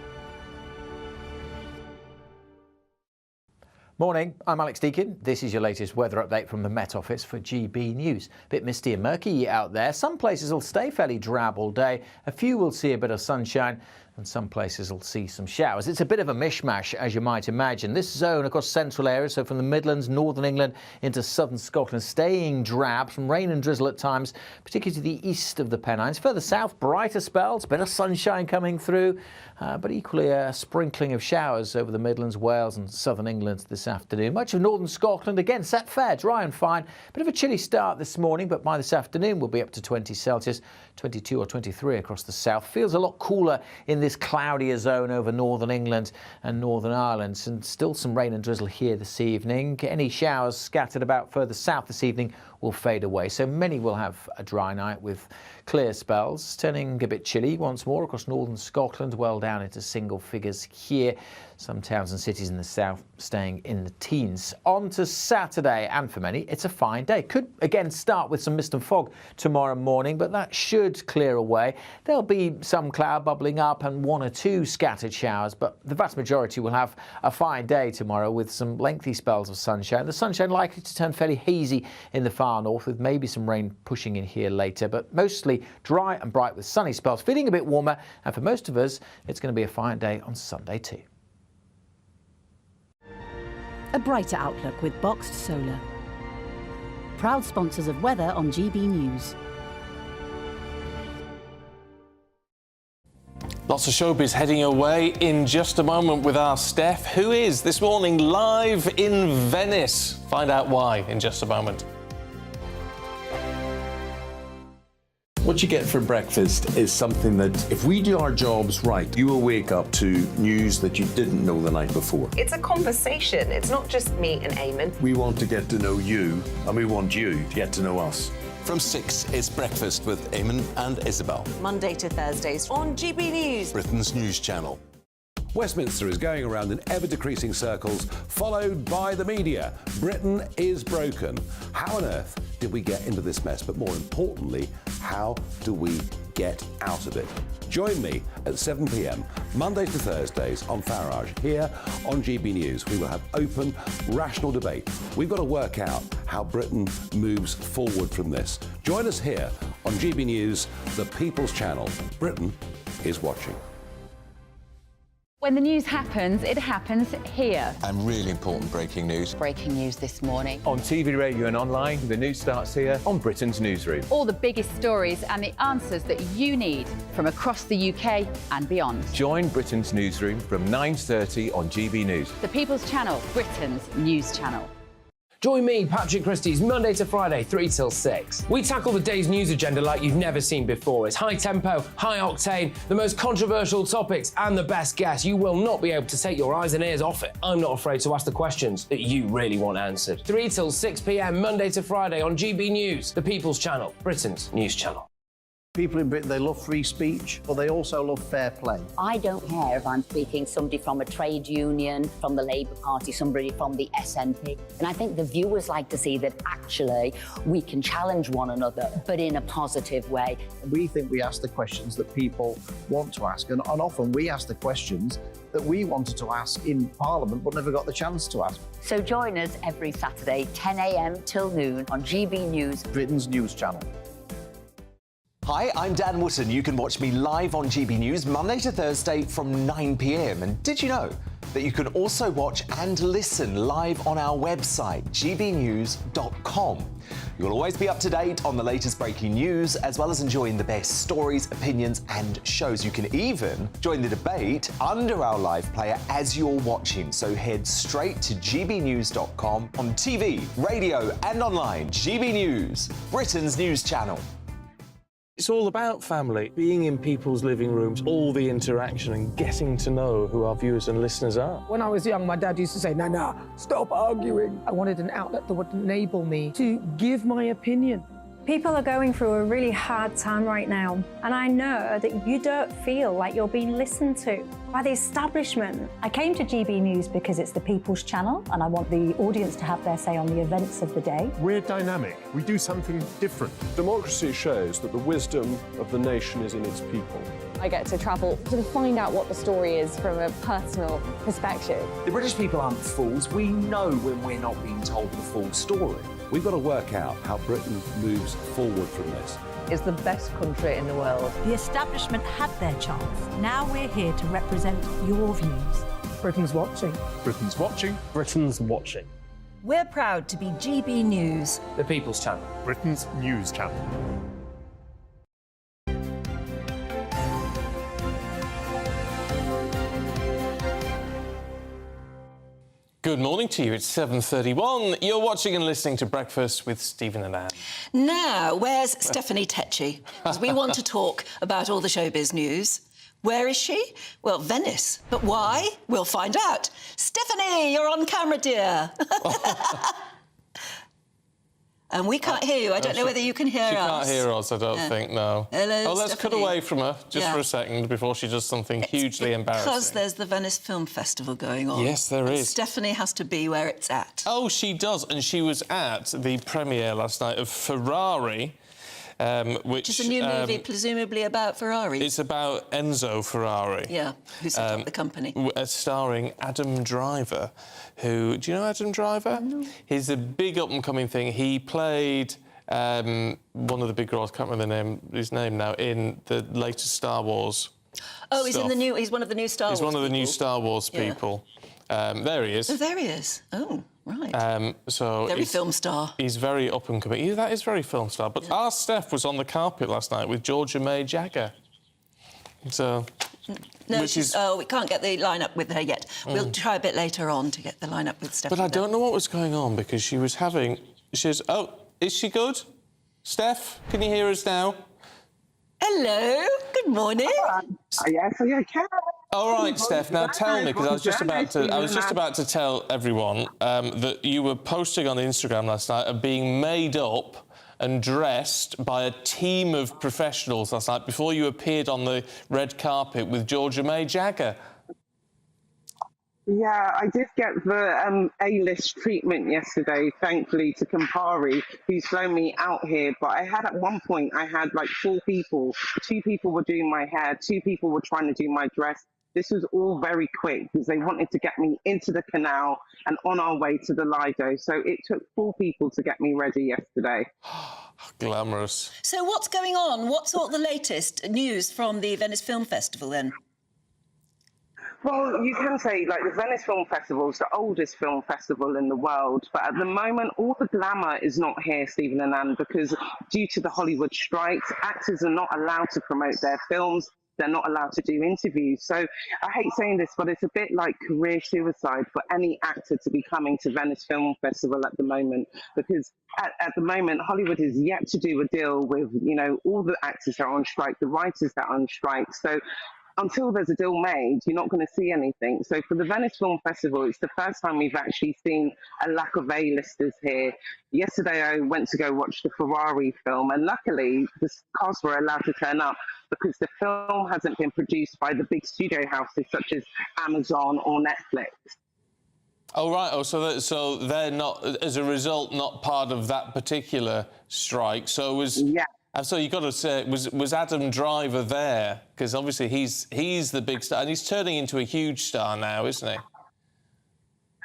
Morning, I'm Alex Deakin. This is your latest weather update from the Met Office for GB News. Bit misty and murky out there. Some places will stay fairly drab all day. A few will see a bit of sunshine. and some places will see some showers. It's a bit of a mishmash, as you might imagine. This zone across central areas, so from the Midlands, northern England into southern Scotland, staying drab, some rain and drizzle at times, particularly to the east of the Pennines. Further south, brighter spells, a bit of sunshine coming through, but equally a sprinkling of showers over the Midlands, Wales and southern England this afternoon. Much of northern Scotland, again, set fair, dry and fine. Bit of a chilly start this morning, but by this afternoon we'll be up to 20 Celsius, 22 or 23 across the south. Feels a lot cooler in this cloudier zone over northern England and Northern Ireland, and still some rain and drizzle here this evening. Any showers scattered about further south this evening will fade away, so many will have a dry night with clear spells, turning a bit chilly once more across northern Scotland, well down into single figures here. Some towns and cities in the south staying in the teens. On to Saturday, and for many, it's a fine day. Could again start with some mist and fog tomorrow morning, but that should clear away. There'll be some cloud bubbling up and one or two scattered showers, but the vast majority will have a fine day tomorrow with some lengthy spells of sunshine. The sunshine likely to turn fairly hazy in the far north, with maybe some rain pushing in here later, but mostly dry and bright with sunny spells, feeling a bit warmer, and for most of us, it's going to be a fine day on Sunday too. A brighter outlook with Boxed Solar. Proud sponsors of weather on GB News. Lots of showbiz heading away in just a moment with our Steph, who is this morning live in Venice. Find out why in just a moment. What you get for breakfast is something that, if we do our jobs right, you will wake up to news that you didn't know the night before. It's a conversation. It's not just me and Eamon. We want to get to know you, and we want you to get to know us. From 6, it's Breakfast with Eamon and Isabel. Monday to Thursdays on GB News, Britain's news channel. Westminster is going around in ever-decreasing circles, followed by the media. Britain is broken. How on earth did we get into this mess? But more importantly, how do we get out of it? Join me at 7 p.m, Mondays to Thursdays on Farage, here on GB News. We will have open, rational debate. We've got to work out how Britain moves forward from this. Join us here on GB News, the People's Channel. Britain is watching. When the news happens, it happens here. And really important breaking news. Breaking news this morning. On TV, radio and online, the news starts here on Britain's Newsroom. All the biggest stories and the answers that you need from across the UK and beyond. Join Britain's Newsroom from 9:30 on GB News. The People's Channel, Britain's news channel. Join me, Patrick Christie's, Monday to Friday, 3 till 6. We tackle the day's news agenda like you've never seen before. It's high tempo, high octane, the most controversial topics and the best guests. You will not be able to take your eyes and ears off it. I'm not afraid to ask the questions that you really want answered. 3 till 6 p.m, Monday to Friday on GB News, the People's Channel, Britain's news channel. People in Britain, they love free speech, but they also love fair play. I don't care if I'm speaking somebody from a trade union, from the Labour Party, somebody from the SNP. And I think the viewers like to see that actually we can challenge one another, but in a positive way. We think we ask the questions that people want to ask, and often we ask the questions that we wanted to ask in Parliament but never got the chance to ask. So join us every Saturday, 10 a.m. till noon on GB News, Britain's news channel. Hi, I'm Dan Wootton. You can watch me live on GB News Monday to Thursday from 9 p.m. And did you know that you can also watch and listen live on our website, gbnews.com. You'll always be up to date on the latest breaking news, as well as enjoying the best stories, opinions and shows. You can even join the debate under our live player as you're watching. So head straight to gbnews.com on TV, radio and online. GB News, Britain's news channel. It's all about family, being in people's living rooms, all the interaction and getting to know who our viewers and listeners are. When I was young, my dad used to say, Nana, stop arguing. I wanted an outlet that would enable me to give my opinion. People are going through a really hard time right now, and I know that you don't feel like you're being listened to by the establishment. I came to GB News because it's the People's Channel, and I want the audience to have their say on the events of the day. We're dynamic. We do something different. Democracy shows that the wisdom of the nation is in its people. I get to travel to find out what the story is from a personal perspective. The British people aren't fools. We know when we're not being told the full story. We've got to work out how Britain moves forward from this. It's the best country in the world. The establishment had their chance. Now we're here to represent your views. Britain's watching. Britain's watching. Britain's watching. We're proud to be GB News. The People's Channel. Britain's news channel. Good morning to you. It's 7:31. You're watching and listening to Breakfast with Stephen and Anne. Now, where's Stephanie Tecci? Because we want to talk about all the showbiz news. Where is she? Well, Venice. But why? We'll find out. Stephanie, you're on camera, dear. And we can't hear you. I don't know whether you can hear us. She can't hear us, I don't think, no. Hello, Oh, let's Stephanie. cut away from her just Yeah. for a second before she does something hugely embarrassing. Because there's the Venice Film Festival going on. Yes, there is. Stephanie has to be where it's at. Oh, she does, and she was at the premiere last night of Ferrari, which Which is a new movie, presumably about Ferrari. It's about Enzo Ferrari. Yeah, who set up the company. Starring Adam Driver, who... Do you know Adam Driver? No. He's a big up-and-coming thing. He played one of the big roles, can't remember his name now, in the latest Star Wars Oh, he's stuff. in the new... He's one of the new Star Wars He's one of the new people. Star Wars people. There he is. Oh, there he is. Oh, right. So Very film star. He's very up and coming. That is very film star. But our Steph was on the carpet last night with Georgia May Jagger. So, No, which is... we can't get the line-up with her yet. We'll try a bit later on to get the line-up with Stephanie. But I don't know what was going on because she was having... Oh, is she good? Steph, can you hear us now? Hello, good morning. Yes, I can. All right, Steph. Now tell me, because I was just about to tell everyone that you were posting on Instagram last night of being made up and dressed by a team of professionals last night before you appeared on the red carpet with Georgia May Jagger. Yeah, I did get the A-list treatment yesterday, thankfully, to Campari, who's flown me out here. But I had, at one point, I had like 4 people. 2 people were doing my hair, 2 people were trying to do my dress. This was all very quick because they wanted to get me into the canal and on our way to the Lido. So it took 4 people to get me ready yesterday. Glamorous. So what's going on? What's all the latest news from the Venice Film Festival, then? Well, you can say, like, the Venice Film Festival is the oldest film festival in the world, but at the moment, all the glamour is not here, Stephen and Anne, because due to the Hollywood strikes, actors are not allowed to promote their films. They're not allowed to do interviews. So I hate saying this, but it's a bit like career suicide for any actor to be coming to Venice Film Festival at the moment, because at the moment, Hollywood is yet to do a deal with, you know, all the actors that are on strike, the writers that are on strike. So until there's a deal made, you're not going to see anything. So for the Venice Film Festival, it's the first time we've actually seen a lack of A-listers here. Yesterday, I went to go watch the Ferrari film, and luckily, the cast were allowed to turn up because the film hasn't been produced by the big studio houses such as Amazon or Netflix. Oh, right. Oh, so they're not, as a result, not part of that particular strike. So was... Yeah. So you've got to say, was Adam Driver there? Because obviously he's the big star, and he's turning into a huge star now, isn't he?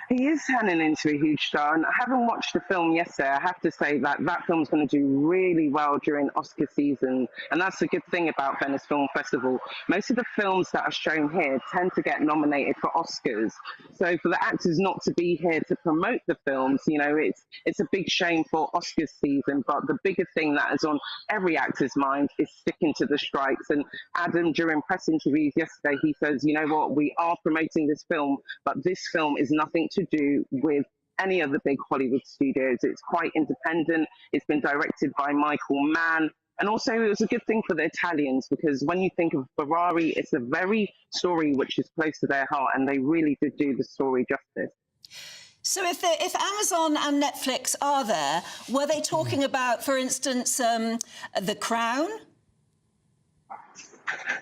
He is turning into a huge star, and having watched the film yesterday, I have to say that that film's going to do really well during Oscar season, and that's a good thing about Venice Film Festival. Most of the films that are shown here tend to get nominated for Oscars, so for the actors not to be here to promote the films, you know, it's a big shame for Oscar season, but the bigger thing that is on every actor's mind is sticking to the strikes. And Adam, during press interviews yesterday, he says, you know what, we are promoting this film, but this film is nothing to do with any of the big Hollywood studios. It's quite independent. It's been directed by Michael Mann. And also it was a good thing for the Italians, because when you think of Ferrari, it's a very story which is close to their heart, and they really did do the story justice. So if Amazon and Netflix are there, were they talking about, for instance, The Crown?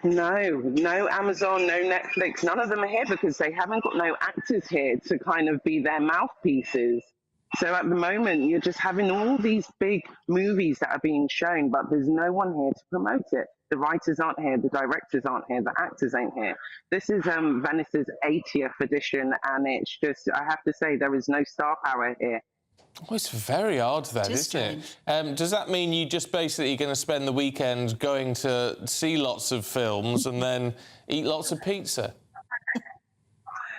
No Amazon, no Netflix, none of them are here because they haven't got no actors here to kind of be their mouthpieces. So at the moment, you're just having all these big movies that are being shown, but there's no one here to promote it. The writers aren't here, the directors aren't here, the actors ain't here. This is Venice's 80th edition, and it's just, I have to say, there is no star power here. Oh, it's very odd then, isn't it? Does that mean you just basically going to spend the weekend going to see lots of films and then eat lots of pizza?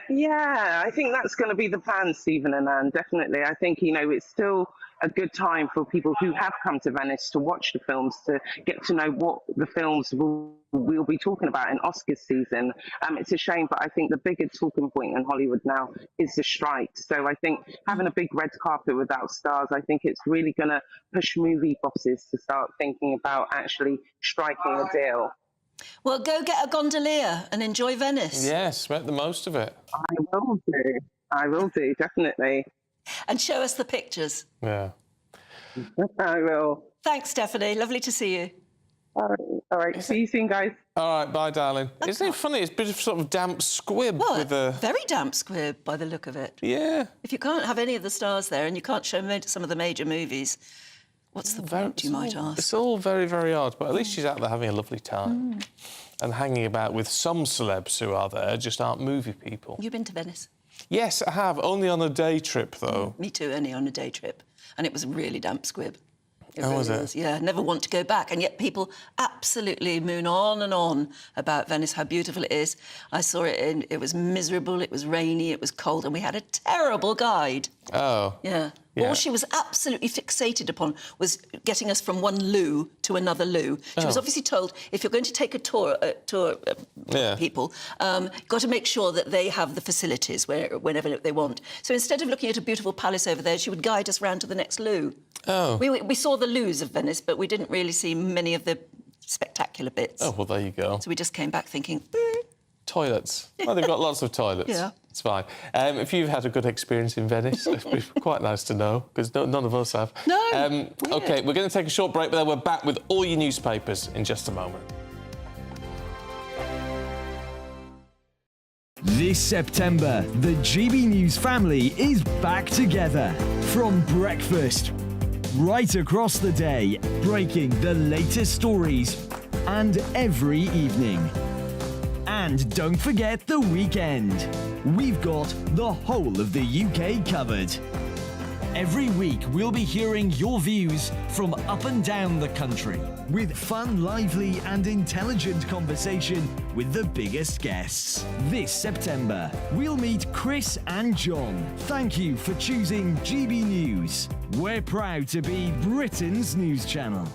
Yeah, I think that's going to be the plan, Stephen and Anne, definitely. I think, it's still a good time for people who have come to Venice to watch the films, to get to know what the films we'll be talking about in Oscars season. It's a shame, but I think the biggest talking point in Hollywood now is the strike. So I think having a big red carpet without stars, I think it's really going to push movie bosses to start thinking about actually striking a deal. Well, go get a gondolier and enjoy Venice. Yes, make the most of it. I will do, definitely. And show us the pictures. Yeah. I will. Thanks, Stephanie. Lovely to see you. All right. See you soon, guys. All right, bye, darling. Isn't it funny? It's a bit of sort of damp squib with a... Very damp squib by the look of it. Yeah. If you can't have any of the stars there and you can't show some of the major movies, what's the point, you might ask? It's all very, very odd, but at least she's out there having a lovely time and hanging about with some celebs who are there, just aren't movie people. You've been to Venice? Yes, I have. Only on a day trip, though. Me too, only on a day trip. And it was a really damp squib. Was it? Yeah, never want to go back. And yet people absolutely moon on and on about Venice, how beautiful it is. I saw it in... It was miserable, it was rainy, it was cold, and we had a terrible guide. Oh. Yeah. All she was absolutely fixated upon was getting us from one loo to another loo. She was obviously told, if you're going to take a tour, people, got to make sure that they have the facilities whenever they want. So instead of looking at a beautiful palace over there, she would guide us round to the next loo. Oh. We saw the loos of Venice, but we didn't really see many of the spectacular bits. Oh, well, there you go. So we just came back thinking... Toilets. Well, they've got lots of toilets. Yeah. It's fine. If you've had a good experience in Venice, it'd be quite nice to know, because none of us have. No. OK, we're going to take a short break, but then we're back with all your newspapers in just a moment. This September, the GB News family is back together. From breakfast, right across the day, breaking the latest stories, and every evening. And don't forget the weekend. We've got the whole of the UK covered. Every week, we'll be hearing your views from up and down the country, with fun, lively and intelligent conversation with the biggest guests. This September, we'll meet Chris and John. Thank you for choosing GB News. We're proud to be Britain's news channel.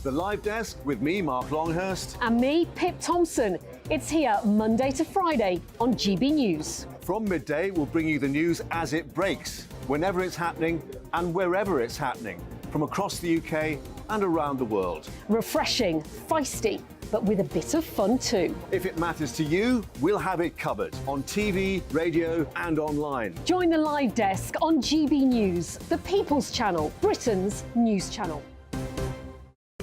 The Live Desk with me, Mark Longhurst. And me, Pip Thompson. It's here Monday to Friday on GB News. From midday, we'll bring you the news as it breaks, whenever it's happening and wherever it's happening, from across the UK and around the world. Refreshing, feisty, but with a bit of fun too. If it matters to you, we'll have it covered on TV, radio and online. Join the Live Desk on GB News, the People's Channel, Britain's news channel.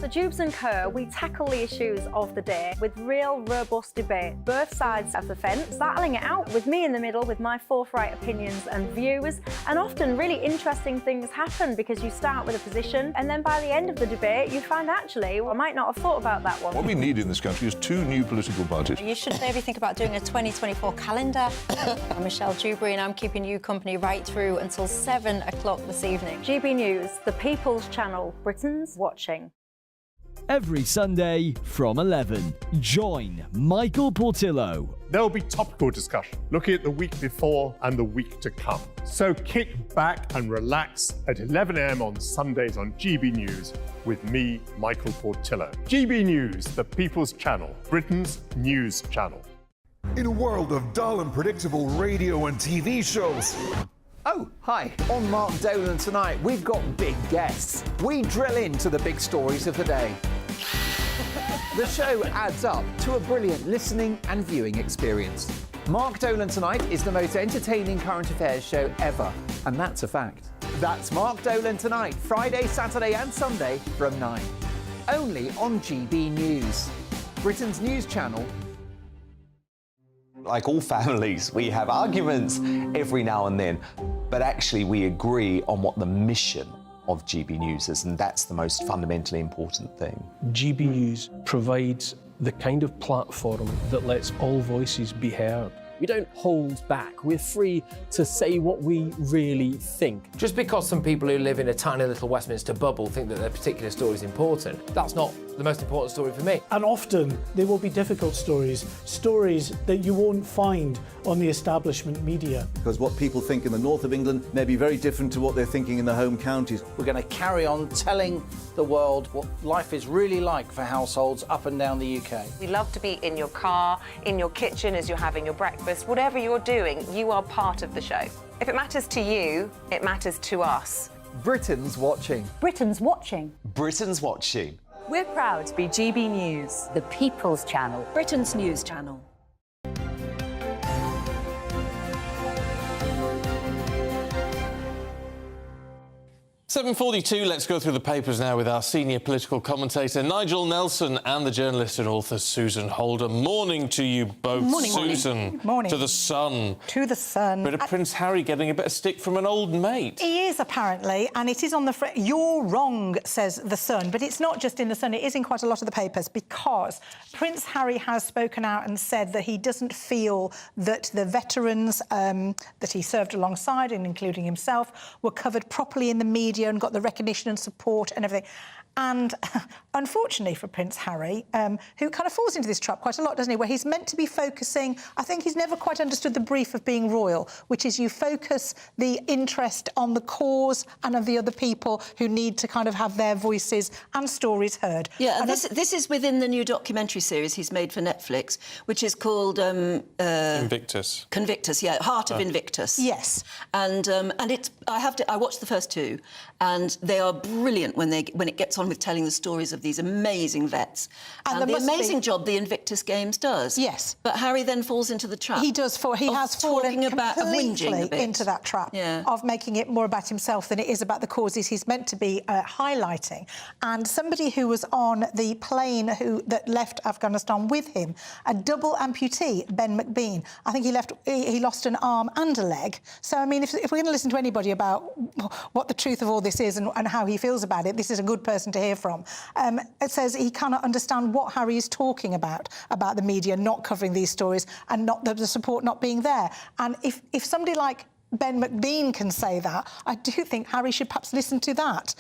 So Jubes and Kerr, we tackle the issues of the day with real robust debate, both sides of the fence, battling it out with me in the middle with my forthright opinions and views. And often really interesting things happen because you start with a position and then by the end of the debate you find actually, well, I might not have thought about that one. What we need in this country is 2 new political parties. You should maybe think about doing a 2024 calendar. I'm Michelle Dewberry and I'm keeping you company right through until 7 o'clock this evening. GB News, the People's Channel, Britain's watching. Every Sunday from 11, join Michael Portillo. There will be topical discussion, looking at the week before and the week to come. So kick back and relax at 11 a.m. on Sundays on GB News with me, Michael Portillo. GB News, the People's Channel, Britain's news channel. In a world of dull and predictable radio and TV shows, Oh, hi. On Mark Dolan tonight, we've got big guests. We drill into the big stories of the day. The show adds up to a brilliant listening and viewing experience. Mark Dolan Tonight is the most entertaining current affairs show ever, and that's a fact. That's Mark Dolan Tonight, Friday, Saturday and Sunday from 9. Only on GB News, Britain's news channel. Like all families, we have arguments every now and then, but actually we agree on what the mission of GB News is, and that's the most fundamentally important thing. GB News provides the kind of platform that lets all voices be heard. We don't hold back. We're free to say what we really think. Just because some people who live in a tiny little Westminster bubble think that their particular story is important, that's not the most important story for me. And often there will be difficult stories, stories that you won't find on the establishment media. Because what people think in the north of England may be very different to what they're thinking in the home counties. We're going to carry on telling the world what life is really like for households up and down the UK. We love to be in your car, in your kitchen as you're having your breakfast. Whatever you're doing, you are part of the show. If it matters to you, it matters to us. Britain's watching. Britain's watching. Britain's watching. We're proud to be GB News. The People's Channel. Britain's news channel. 7:42, let's go through the papers now with our senior political commentator Nigel Nelson and the journalist and author Susan Holder. Morning to you both. Morning, Susan. morning. To the Sun. To the Sun. Bit of Prince Harry getting a bit of stick from an old mate. He is, apparently, and it is on the... You're wrong, says the Sun, but it's not just in the Sun, it is in quite a lot of the papers, because Prince Harry has spoken out and said that he doesn't feel that the veterans that he served alongside, and including himself, were covered properly in the media and got the recognition and support and everything. And unfortunately for Prince Harry, who kind of falls into this trap quite a lot, doesn't he, where he's meant to be focusing... I think he's never quite understood the brief of being royal, which is you focus the interest on the cause and of the other people who need to kind of have their voices and stories heard. Yeah, and this is within the new documentary series he's made for Netflix, which is called... Invictus. Convictus, yeah, Heart of Invictus. Yes. And it's... I watched the first two, and they are brilliant when it gets on with telling the stories of these amazing vets and the amazing job the Invictus Games does. Yes. But Harry then falls into the trap. He does. He has fallen completely into that trap of making it more about himself than it is about the causes he's meant to be highlighting. And somebody who was on the plane that left Afghanistan with him, a double amputee, Ben McBean. I think he lost an arm and a leg. So, I mean, if we're going to listen to anybody about what the truth of all this is and how he feels about it, this is a good person to hear from. It says he cannot understand what Harry is talking about the media not covering these stories and not the support not being there. And if somebody like Ben McBean can say that, I do think Harry should perhaps listen to that,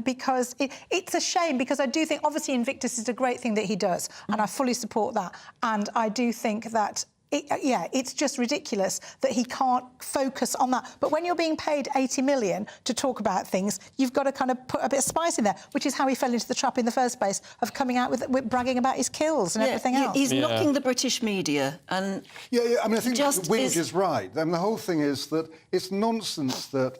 because it's a shame, because I do think, obviously, Invictus is a great thing that he does, and I fully support that. And I do think that it's just ridiculous that he can't focus on that. But when you're being paid 80 million to talk about things, you've got to kind of put a bit of spice in there, which is how he fell into the trap in the first place of coming out with bragging about his kills and everything else. He's knocking the British media and... Yeah, I mean, I think Winge is right. I mean, the whole thing is that it's nonsense that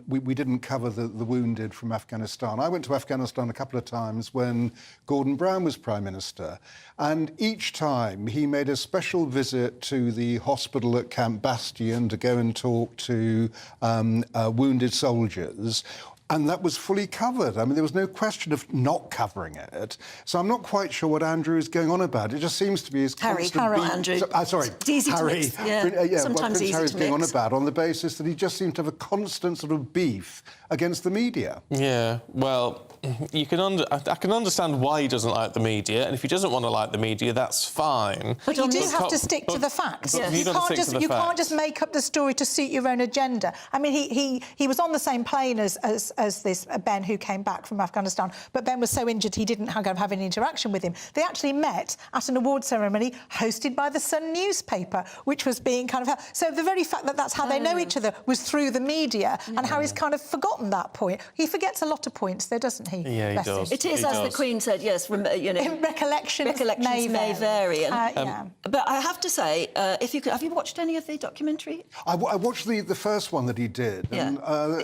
we didn't cover the wounded from Afghanistan. I went to Afghanistan a couple of times when Gordon Brown was Prime Minister, and each time he made a special visit to the hospital at Camp Bastion to go and talk to wounded soldiers. And that was fully covered. I mean, there was no question of not covering it. So I'm not quite sure what Andrew is going on about. It just seems to be his constant... Andrew. Sorry, it's easy Harry. To mix. Sometimes what Prince Harry's going on about, on the basis that he just seems to have a constant sort of beef against the media. Yeah, well, I can understand why he doesn't like the media, and if he doesn't want to like the media, that's fine. But you do have to stick to the facts. You can't just make up the story to suit your own agenda. I mean, he was on the same plane as this Ben who came back from Afghanistan, but Ben was so injured he didn't have any interaction with him. They actually met at an award ceremony hosted by the Sun newspaper, which was being kind of... So the very fact that that's how they know each other was through the media, and Harry's kind of forgotten that point. He forgets a lot of points, though, doesn't he? Yeah, he does. It is, as the Queen said, yes, recollections may vary. But I have to say, have you watched any of the documentary? I watched the first one that he did. Yeah.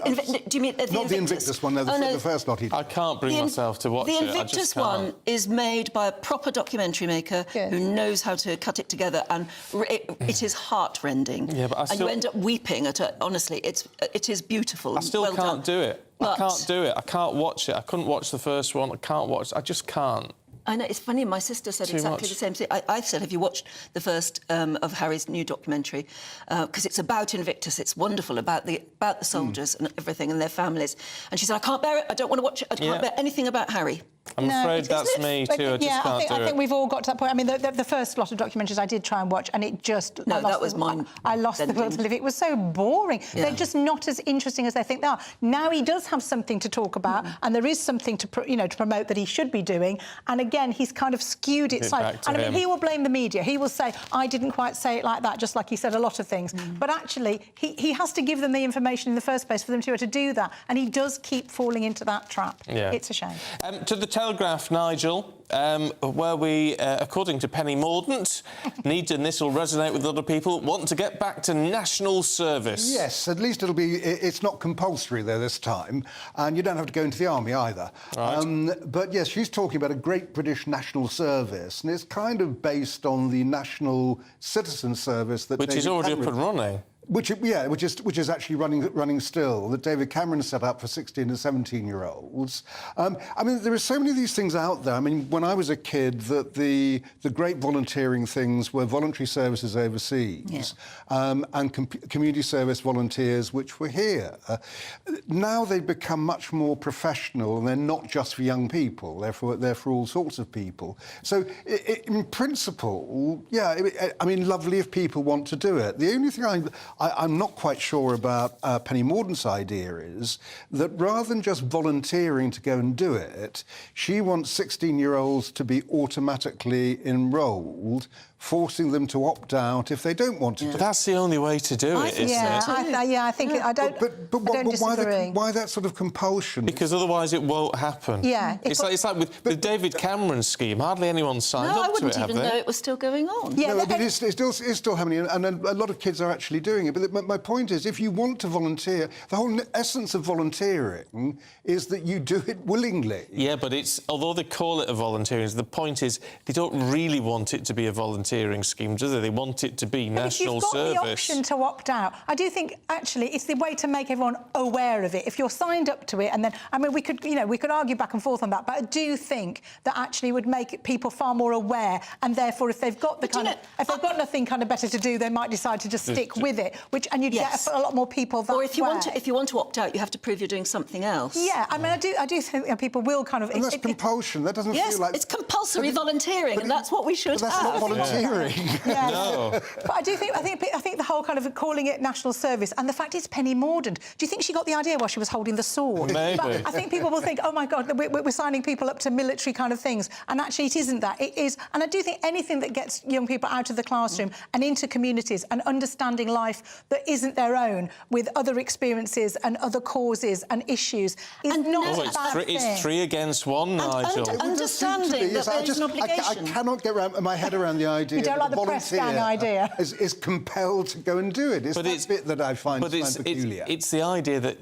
And, do you mean not the Invictus one, no, the first lot he did. I can't bring myself to watch it. The Invictus one is made by a proper documentary maker who knows how to cut it together, and it is heart-rending. Yeah, but and you end up weeping at it. Honestly, it is beautiful. I still can't do it. I can't do it. I can't watch it. I couldn't watch the first one. I just can't. I know, it's funny, my sister said exactly the same thing. I said, have you watched the first of Harry's new documentary? Because it's about Invictus, it's wonderful, about the soldiers and everything and their families. And she said, I can't bear it, I don't want to watch it, I can't bear anything about Harry. I'm afraid that's me too. I just can't do it. I think we've all got to that point. I mean, the first lot of documentaries I did try and watch, and it just... No, that was mine. I lost the will to live. It was so boring. Yeah. They're just not as interesting as they think they are. Now he does have something to talk about, and there is something to promote that he should be doing. And again, he's kind of skewed it slightly. And I mean, he will blame the media. He will say, I didn't quite say it like that, just like he said a lot of things. But actually, he has to give them the information in the first place for them to be able to do that. And he does keep falling into that trap. Yeah. It's a shame. To the Telegraph, Nigel, where we, according to Penny Mordaunt, and this will resonate with other people, want to get back to national service. Yes, at least it's not compulsory there this time, and you don't have to go into the army either. Right. But yes, she's talking about a great British national service, and it's kind of based on the National Citizen Service that Which is already up and running. Which is actually running still, that David Cameron set up for 16 and 17-year-olds. I mean, there are so many of these things out there. I mean, when I was a kid, the great volunteering things were voluntary services overseas and community service volunteers, which were here. Now they've become much more professional, and they're not just for young people. They're for all sorts of people. So, in principle, yeah, I mean, lovely if people want to do it. The only thing I'm not quite sure about Penny Mordaunt's idea is that rather than just volunteering to go and do it, she wants 16-year-olds to be automatically enrolled, forcing them to opt out if they don't want to do it. That's the only way to do it, isn't it? I think I don't. But disagree. Why that sort of compulsion? Because otherwise it won't happen. Yeah, it's like with the David Cameron scheme. Hardly anyone signed up to it, have they? I wouldn't even know it was still going on. Yeah, no, but it's still happening, and a lot of kids are actually doing it. But my point is, if you want to volunteer, the whole essence of volunteering is that you do it willingly. Yeah, but although they call it a volunteering, the point is they don't really want it to be a volunteering scheme, do they? They want it to be national service. If you've got the option to opt out, I do think actually it's the way to make everyone aware of it. If you're signed up to it, and then I mean we could argue back and forth on that, but I do think that actually would make people far more aware, and therefore if they've got if they've got nothing kind of better to do, they might decide to just stick with it. And you'd get a lot more people that way. Or if you want to opt out, you have to prove you're doing something else. Yeah, I mean, I do think that people will kind of. And that's compulsion. That doesn't feel like. It's compulsory volunteering, and that's what we should have. That's not volunteering. Yeah. No. But I think the whole kind of calling it national service, and the fact it's Penny Mordaunt. Do you think she got the idea while she was holding the sword? Maybe. But I think people will think, oh my God, we're signing people up to military kind of things, and actually it isn't that. It is, and I do think anything that gets young people out of the classroom and into communities and understanding life that isn't their own, with other experiences and other causes and issues, is not a bad thing. It's 3 against 1, Nigel. Understanding that there is an obligation. I cannot get my head around the idea. You don't like the press gang idea. Is compelled to go and do it. It's that bit that I find peculiar. It's the idea that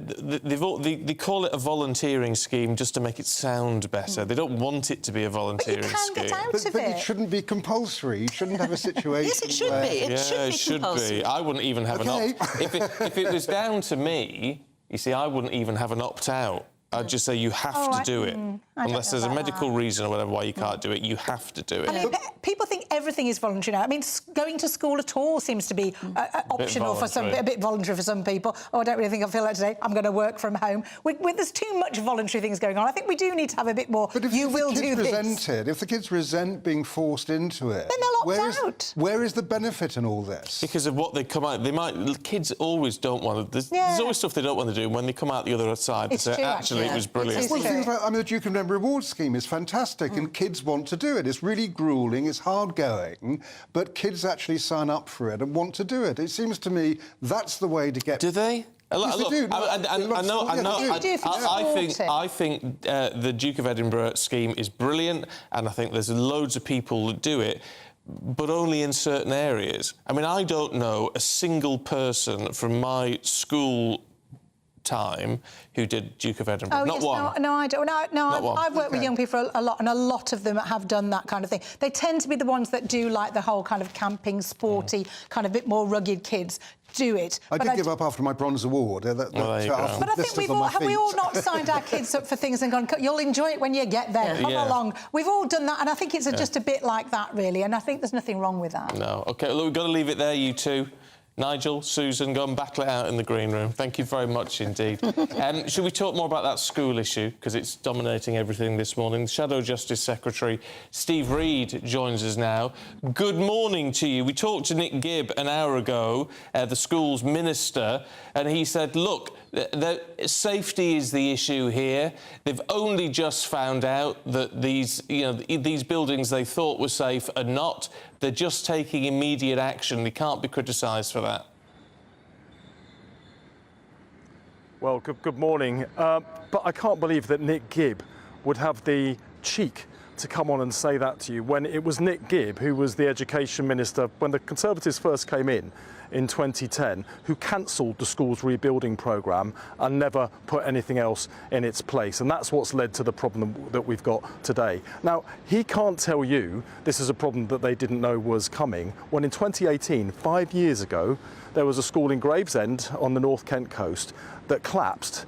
they call it a volunteering scheme just to make it sound better. They don't want it to be a volunteering scheme. Get out of but it shouldn't be compulsory. You shouldn't have a situation. Yes, it should be. It should be. I wouldn't even have an opt. If it was down to me, you see, I wouldn't even have an opt-out. I'd just say you have to do it. Unless there's a medical reason or whatever why you can't do it, you have to do it. I mean, people think everything is voluntary now. I mean, going to school at all seems to be optional for some, a bit voluntary for some people. Oh, I don't really think I feel like today. I'm going to work from home. There's too much voluntary things going on. I think we do need to have a bit more. But if the kids resent being forced into it, then they'll opt out. Where is the benefit in all this? Because of what they come out, kids always don't want to. There's always stuff they don't want to do. When they come out the other side, they say, actually, it was brilliant. Well, things like, the Duke of Edinburgh Reward Scheme is fantastic, and kids want to do it. It's really gruelling, it's hard going, but kids actually sign up for it and want to do it. It seems to me that's the way to get. Do they? I think the Duke of Edinburgh scheme is brilliant, and I think there's loads of people that do it, but only in certain areas. I mean, I don't know a single person from my school time who did Duke of Edinburgh. Not one. No, I don't. No, I've worked with young people a lot, and a lot of them have done that kind of thing. They tend to be the ones that do like the whole kind of camping, sporty, kind of bit more rugged kids. Do it. I did give up after my bronze award. But I think have we all not signed our kids up for things and gone, you'll enjoy it when you get there, come along. We've all done that, and I think it's just a bit like that, really, and I think there's nothing wrong with that. No. OK, look, we've got to leave it there, you two. Nigel, Susan, go and battle it out in the green room. Thank you very much indeed. Should we talk more about that school issue, because it's dominating everything this morning? Shadow Justice Secretary Steve Reed joins us now. Good morning to you. We talked to Nick Gibb an hour ago, the school's minister, and he said, look, safety is the issue here. They've only just found out that these buildings they thought were safe are not. They're just taking immediate action. They can't be criticised for that. Well, good morning. But I can't believe that Nick Gibb would have the cheek to come on and say that to you when it was Nick Gibb who was the Education Minister when the Conservatives first came in 2010, who cancelled the school's rebuilding programme and never put anything else in its place. And that's what's led to the problem that we've got today. Now, he can't tell you this is a problem that they didn't know was coming, when in 2018, 5 years ago, there was a school in Gravesend on the North Kent coast that collapsed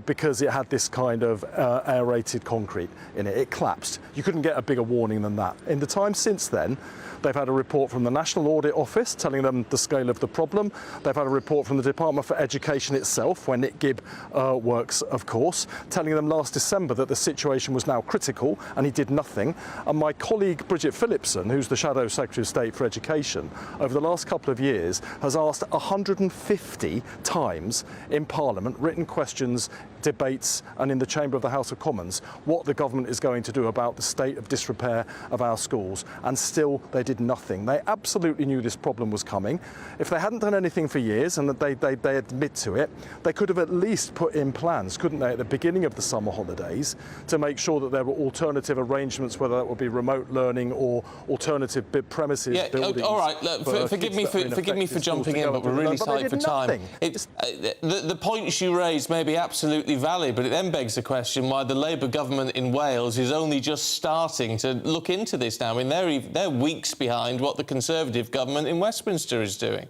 because it had this kind of aerated concrete in it. It collapsed. You couldn't get a bigger warning than that. In the time since then, they've had a report from the National Audit Office telling them the scale of the problem. They've had a report from the Department for Education itself, where Nick Gibb works, of course, telling them last December that the situation was now critical, and he did nothing. And my colleague Bridget Phillipson, who's the Shadow Secretary of State for Education, over the last couple of years has asked 150 times in Parliament, written questions, debates and in the chamber of the House of Commons, what the government is going to do about the state of disrepair of our schools, and still they did nothing. They absolutely knew this problem was coming. If they hadn't done anything for years, and that they admit to it, they could have at least put in plans, couldn't they, at the beginning of the summer holidays, to make sure that there were alternative arrangements, whether that would be remote learning or alternative premises buildings. All right, look, forgive me for jumping in, but we're really tight for time. The points you raised may be absolutely valid, but it then begs the question why the Labour government in Wales is only just starting to look into this now. I mean, they're weeks behind what the Conservative government in Westminster is doing.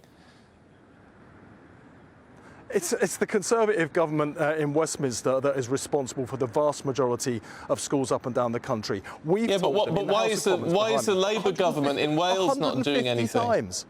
It's the Conservative government in Westminster that is responsible for the vast majority of schools up and down the country. But why is the Labour government in Wales not doing anything? Times.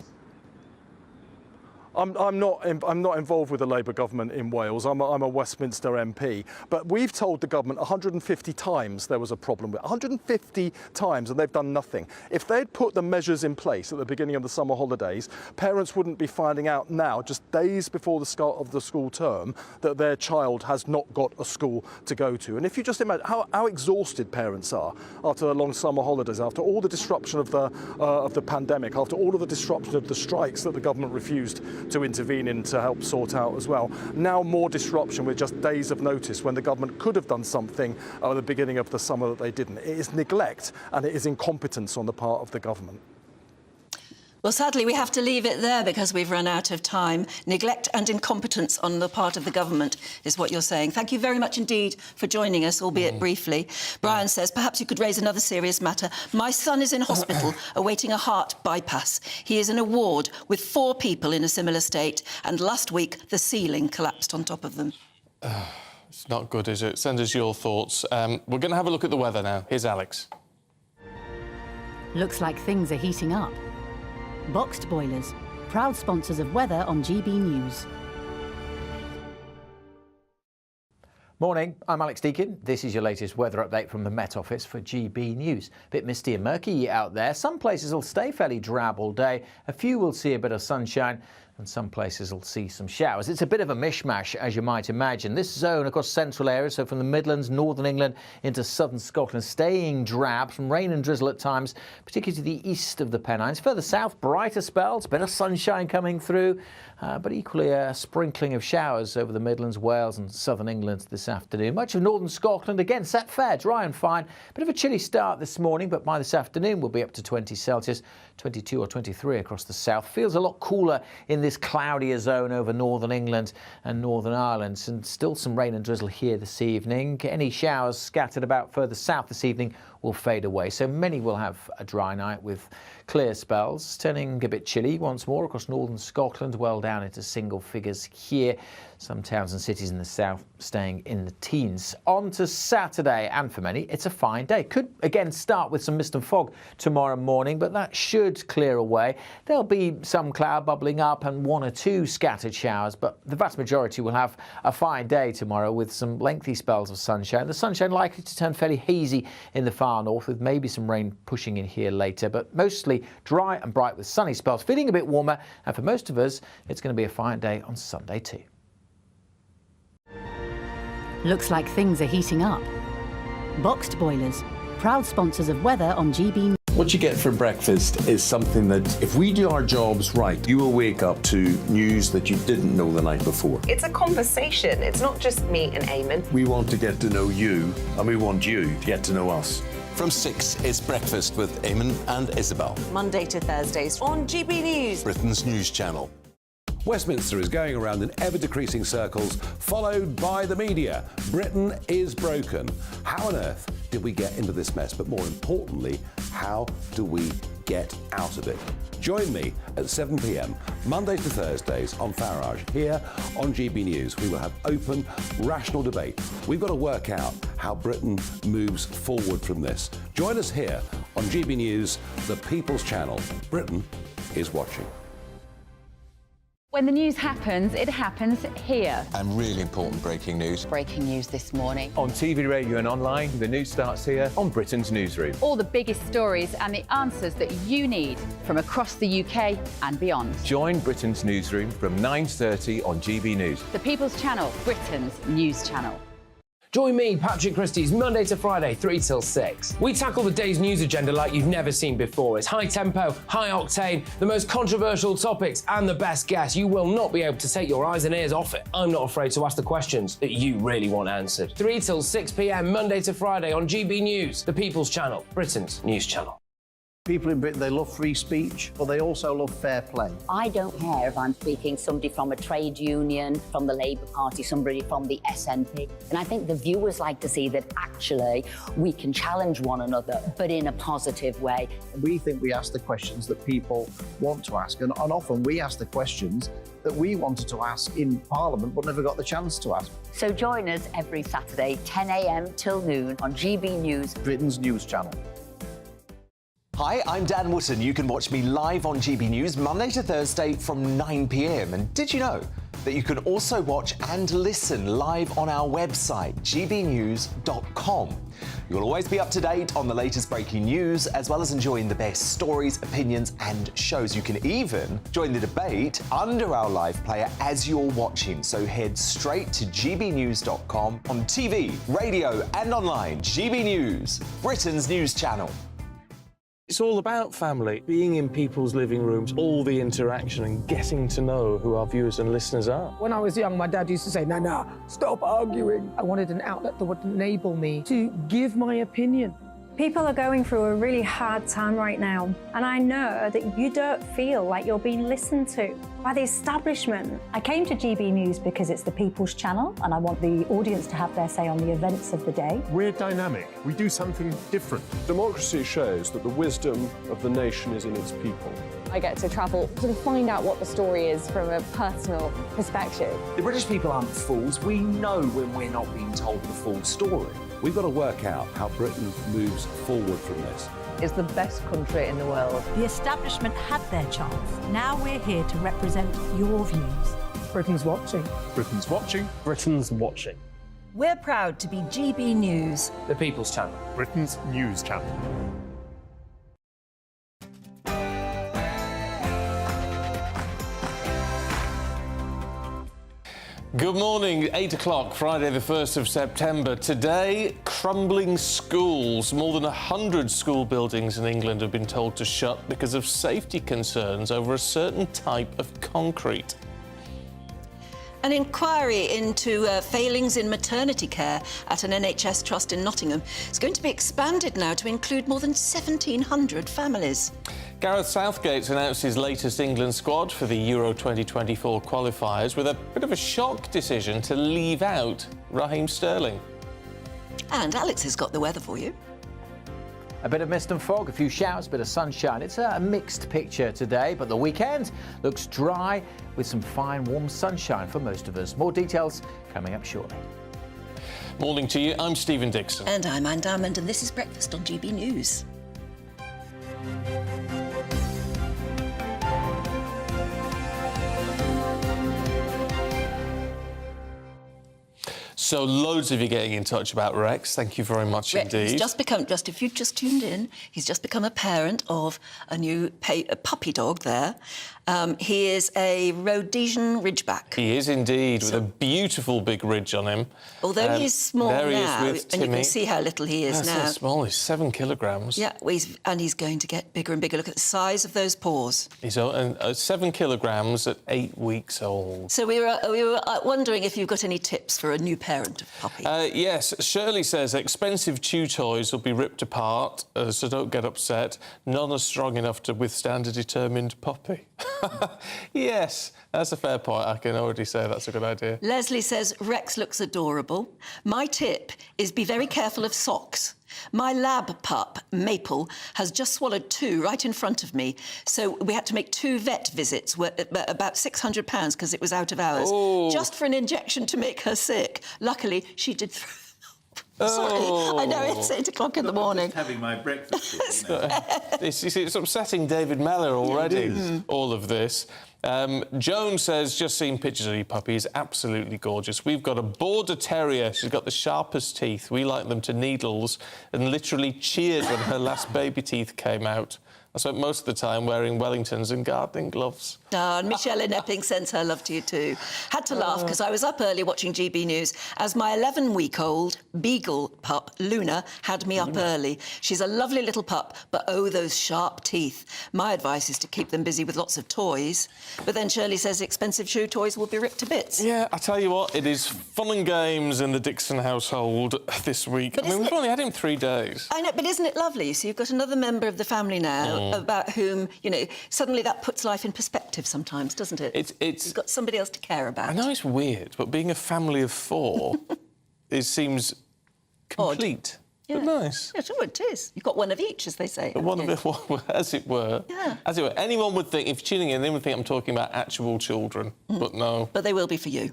I'm not involved with the Labour government in Wales. I'm a Westminster MP. But we've told the government 150 times there was a problem with it. 150 times, and they've done nothing. If they'd put the measures in place at the beginning of the summer holidays, parents wouldn't be finding out now, just days before the start of the school term, that their child has not got a school to go to. And if you just imagine how exhausted parents are after the long summer holidays, after all the disruption of the pandemic, after all of the disruption of the strikes that the government refused to intervene in to help sort out as well. Now more disruption with just days of notice when the government could have done something at the beginning of the summer that they didn't. It is neglect and it is incompetence on the part of the government. Well, sadly, we have to leave it there because we've run out of time. Neglect and incompetence on the part of the government is what you're saying. Thank you very much indeed for joining us, albeit briefly. Brian says, perhaps you could raise another serious matter. My son is in hospital awaiting a heart bypass. He is in a ward with 4 people in a similar state, and last week the ceiling collapsed on top of them. It's not good, is it? Send us your thoughts. We're going to have a look at the weather now. Here's Alex. Looks like things are heating up. Boxed Boilers, proud sponsors of weather on GB News. Morning, I'm Alex Deakin. This is your latest weather update from the Met Office for GB News. Bit misty and murky out there. Some places will stay fairly drab all day. A few will see a bit of sunshine, and some places will see some showers. It's a bit of a mishmash, as you might imagine. This zone across central areas, so from the Midlands, northern England into southern Scotland, staying drab, some rain and drizzle at times, particularly to the east of the Pennines. Further south, brighter spells, bit of sunshine coming through, but equally a sprinkling of showers over the Midlands, Wales and southern England this afternoon. Much of northern Scotland, again, set fair, dry and fine. Bit of a chilly start this morning, but by this afternoon we'll be up to 20 Celsius, 22 or 23 across the south. Feels a lot cooler in this cloudier zone over northern England and Northern Ireland, and still some rain and drizzle here this evening. Any showers scattered about further south this evening will fade away, so many will have a dry night with clear spells, turning a bit chilly once more across northern Scotland, well down into single figures here. Some towns and cities in the south staying in the teens. On to Saturday, and for many, it's a fine day. Could again start with some mist and fog tomorrow morning, but that should clear away. There'll be some cloud bubbling up and 1 or 2 scattered showers, but the vast majority will have a fine day tomorrow with some lengthy spells of sunshine. The sunshine likely to turn fairly hazy in the far north, with maybe some rain pushing in here later, but mostly dry and bright with sunny spells, feeling a bit warmer, and for most of us, it's going to be a fine day on Sunday too. Looks like things are heating up. Boxed Boilers, proud sponsors of weather on GB. What you get for breakfast is something that, if we do our jobs right, you will wake up to news that you didn't know the night before. It's a conversation. It's not just me and Eamon. We want to get to know you, and we want you to get to know us. From 6, it's Breakfast with Eamon and Isabel. Monday to Thursdays on GB News, Britain's news channel. Westminster is going around in ever-decreasing circles, followed by the media. Britain is broken. How on earth did we get into this mess? But more importantly, how do we get out of it? Join me at 7 p.m, Monday to Thursdays on Farage, here on GB News. We will have open, rational debate. We've got to work out how Britain moves forward from this. Join us here on GB News, the People's Channel. Britain is watching. When the news happens, it happens here. And really important breaking news. Breaking news this morning. On TV, radio and online, the news starts here on Britain's Newsroom. All the biggest stories and the answers that you need from across the UK and beyond. Join Britain's Newsroom from 9:30 on GB News. The People's Channel, Britain's news channel. Join me, Patrick Christys, Monday to Friday, 3 till 6. We tackle the day's news agenda like you've never seen before. It's high tempo, high octane, the most controversial topics and the best guests. You will not be able to take your eyes and ears off it. I'm not afraid to ask the questions that you really want answered. 3 till 6 p.m, Monday to Friday on GB News, the People's Channel, Britain's news channel. People in Britain, they love free speech, but they also love fair play. I don't care if I'm speaking somebody from a trade union, from the Labour Party, somebody from the SNP. And I think the viewers like to see that actually we can challenge one another, but in a positive way. We think we ask the questions that people want to ask, and often we ask the questions that we wanted to ask in Parliament but never got the chance to ask. So join us every Saturday, 10 a.m. till noon on GB News, Britain's news channel. Hi, I'm Dan Wootton. You can watch me live on GB News Monday to Thursday from 9 p.m. And did you know that you can also watch and listen live on our website, gbnews.com? You'll always be up to date on the latest breaking news, as well as enjoying the best stories, opinions and shows. You can even join the debate under our live player as you're watching. So head straight to gbnews.com on TV, radio and online. GB News, Britain's news channel. It's all about family, being in people's living rooms, all the interaction and getting to know who our viewers and listeners are. When I was young, my dad used to say, Nana, stop arguing. I wanted an outlet that would enable me to give my opinion. People are going through a really hard time right now, and I know that you don't feel like you're being listened to by the establishment. I came to GB News because it's the People's Channel, and I want the audience to have their say on the events of the day. We're dynamic. We do something different. Democracy shows that the wisdom of the nation is in its people. I get to travel to find out what the story is from a personal perspective. The British people aren't fools. We know when we're not being told the full story. We've got to work out how Britain moves forward from this. It's the best country in the world. The establishment had their chance. Now we're here to represent your views. Britain's watching. Britain's watching. Britain's watching. We're proud to be GB News, the People's Channel, Britain's news channel. Good morning, 8 o'clock, Friday the 1st of September. Today, crumbling schools. More than 100 school buildings in England have been told to shut because of safety concerns over a certain type of concrete. An inquiry into failings in maternity care at an NHS trust in Nottingham is going to be expanded now to include more than 1,700 families. Gareth Southgate's announced his latest England squad for the Euro 2024 qualifiers with a bit of a shock decision to leave out Raheem Sterling. And Alex has got the weather for you. A bit of mist and fog, a few showers, a bit of sunshine. It's a mixed picture today, but the weekend looks dry with some fine, warm sunshine for most of us. More details coming up shortly. Morning to you. I'm Stephen Dixon. And I'm Anne Diamond, and this is Breakfast on GB News. So loads of you getting in touch about Rex. Thank you very much indeed. He's just if you've just tuned in, he's just become a parent of a new puppy dog there. He is a Rhodesian Ridgeback. He is indeed, with a beautiful big ridge on him. Although he's small there now, he is with and you Timmy. can see how little he is now. So small, he's 7 kilograms. Yeah, well, he's going to get bigger and bigger. Look at the size of those paws. He's 7 kilograms at 8 weeks old. So we were wondering if you've got any tips for a new parent of puppy. Yes, Shirley says expensive chew toys will be ripped apart, so don't get upset. None are strong enough to withstand a determined puppy. Yes, that's a fair point. I can already say that's a good idea. Leslie says Rex looks adorable. My tip is be very careful of socks. My lab pup, Maple, has just swallowed 2 right in front of me. So we had to make 2 vet visits, about £600 because it was out of hours, just for an injection to make her sick. Luckily, she did... Sorry, I know it's 8 o'clock in the morning. Having my breakfast. It's upsetting David Mellor already, all of this. Joan says, just seen pictures of your puppy. He's absolutely gorgeous. We've got a Border Terrier. She's got the sharpest teeth. We like them to needles, and literally cheered when her last baby teeth came out. I spent most of the time wearing Wellingtons and gardening gloves. And Michelle in Epping sends her love to you too. Had to laugh because I was up early watching GB News as my 11-week-old beagle pup, Luna, had me up early. She's a lovely little pup, but oh, those sharp teeth. My advice is to keep them busy with lots of toys. But then Shirley says expensive shoe toys will be ripped to bits. Yeah, I tell you what, it is fun and games in the Dixon household this week. But we've only had him 3 days. I know, but isn't it lovely? So you've got another member of the family now about whom, you know, suddenly that puts life in perspective sometimes, doesn't it? You've got somebody else to care about. I know it's weird, but being a family of 4, it seems complete. But nice. Yeah, sure it is. You've got one of each, as they say. One of it, as it were. Yeah. As it were. Anyone would think, if tuning in, they would think I'm talking about actual children, but no. But they will be for you.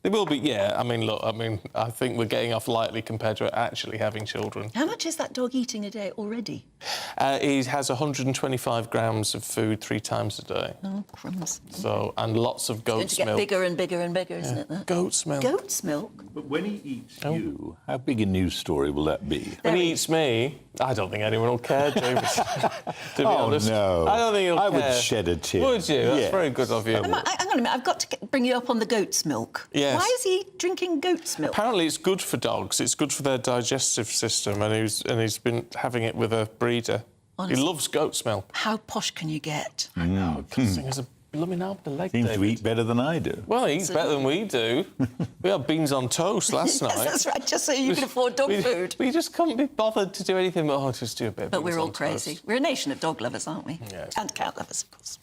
They will be, yeah. I mean, look, I think we're getting off lightly compared to actually having children. How much is that dog eating a day already? He has 125 grams of food 3 times a day. Oh, crumbs. So, and lots of goat's It's going to get milk. bigger and bigger and bigger, isn't it? That? Goat's milk. Goat's milk? But when he eats you, how big a news story will that be? When he eats me, I don't think anyone will care, David. To be honest. No. I don't think he'll care. I would shed a tear. Would you? That's Yes. very good of you. Hang on a minute, I've got to bring you up on the goat's milk. Yes. Why is he drinking goat's milk? Apparently it's good for dogs. It's good for their digestive system, and he's been having it with a breeder. Honestly. He loves goat's milk. How posh can you get? I know. This thing has a blooming arm and a leg, Seems David. to eat better than I do. Well, he eats better than we do. We had beans on toast last night. Yes, that's right, just so you can afford dog food. We just couldn't be bothered to do anything but, just do a bit of But beans we're all on crazy. toast. We're a nation of dog lovers, aren't we? Yeah. And cat lovers, of course.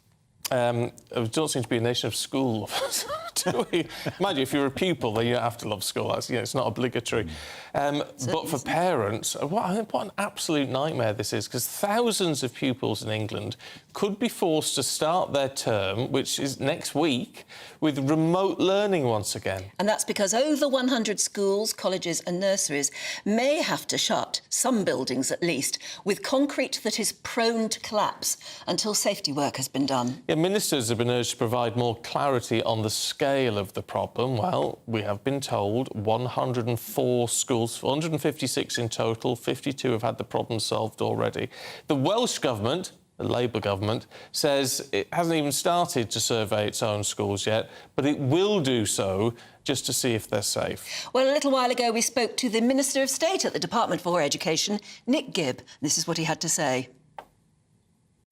We don't seem to be a nation of school lovers, do we? Mind you, if you're a pupil, then you don't have to love school. That's, it's not obligatory. But for parents, what an absolute nightmare this is, because thousands of pupils in England could be forced to start their term, which is next week, with remote learning once again. And that's because over 100 schools, colleges and nurseries may have to shut, some buildings at least, with concrete that is prone to collapse until safety work has been done. Yeah, ministers have been urged to provide more clarity on the scale of the problem. Well, we have been told 104 schools, 156 in total, 52 have had the problem solved already. The Welsh Government, the Labour government, says it hasn't even started to survey its own schools yet, but it will do so just to see if they're safe. Well, a little while ago we spoke to the Minister of State at the Department for Education, Nick Gibb. This is what he had to say.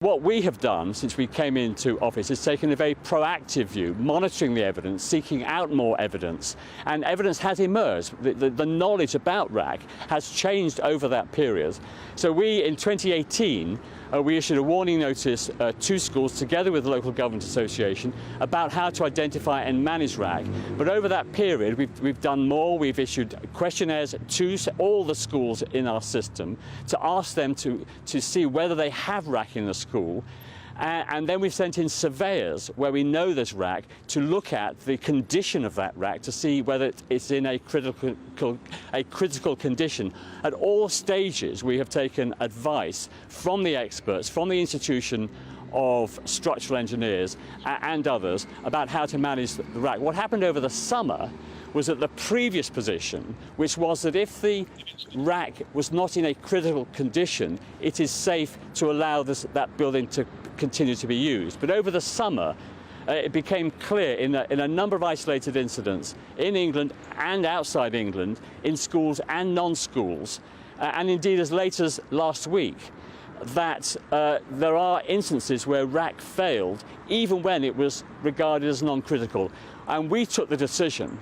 What we have done since we came into office is taken a very proactive view, monitoring the evidence, seeking out more evidence, and evidence has emerged. The knowledge about RAC has changed over that period. So we, in 2018, we issued a warning notice to schools together with the local government association about how to identify and manage RAC. But over that period, we've done more. We've issued questionnaires to all the schools in our system to ask them to see whether they have RAC in the school. And then we've sent in surveyors where we know there's RAC to look at the condition of that RAC to see whether it's in a critical condition. At all stages, we have taken advice from the experts, from the Institution of Structural Engineers and others about how to manage the RAC. What happened over the summer was that the previous position, which was that if the RAC was not in a critical condition, it is safe to allow that building to continue to be used. But over the summer, it became clear in a number of isolated incidents in England and outside England, in schools and non-schools, and indeed as late as last week, that there are instances where RAC failed, even when it was regarded as non-critical. And we took the decision,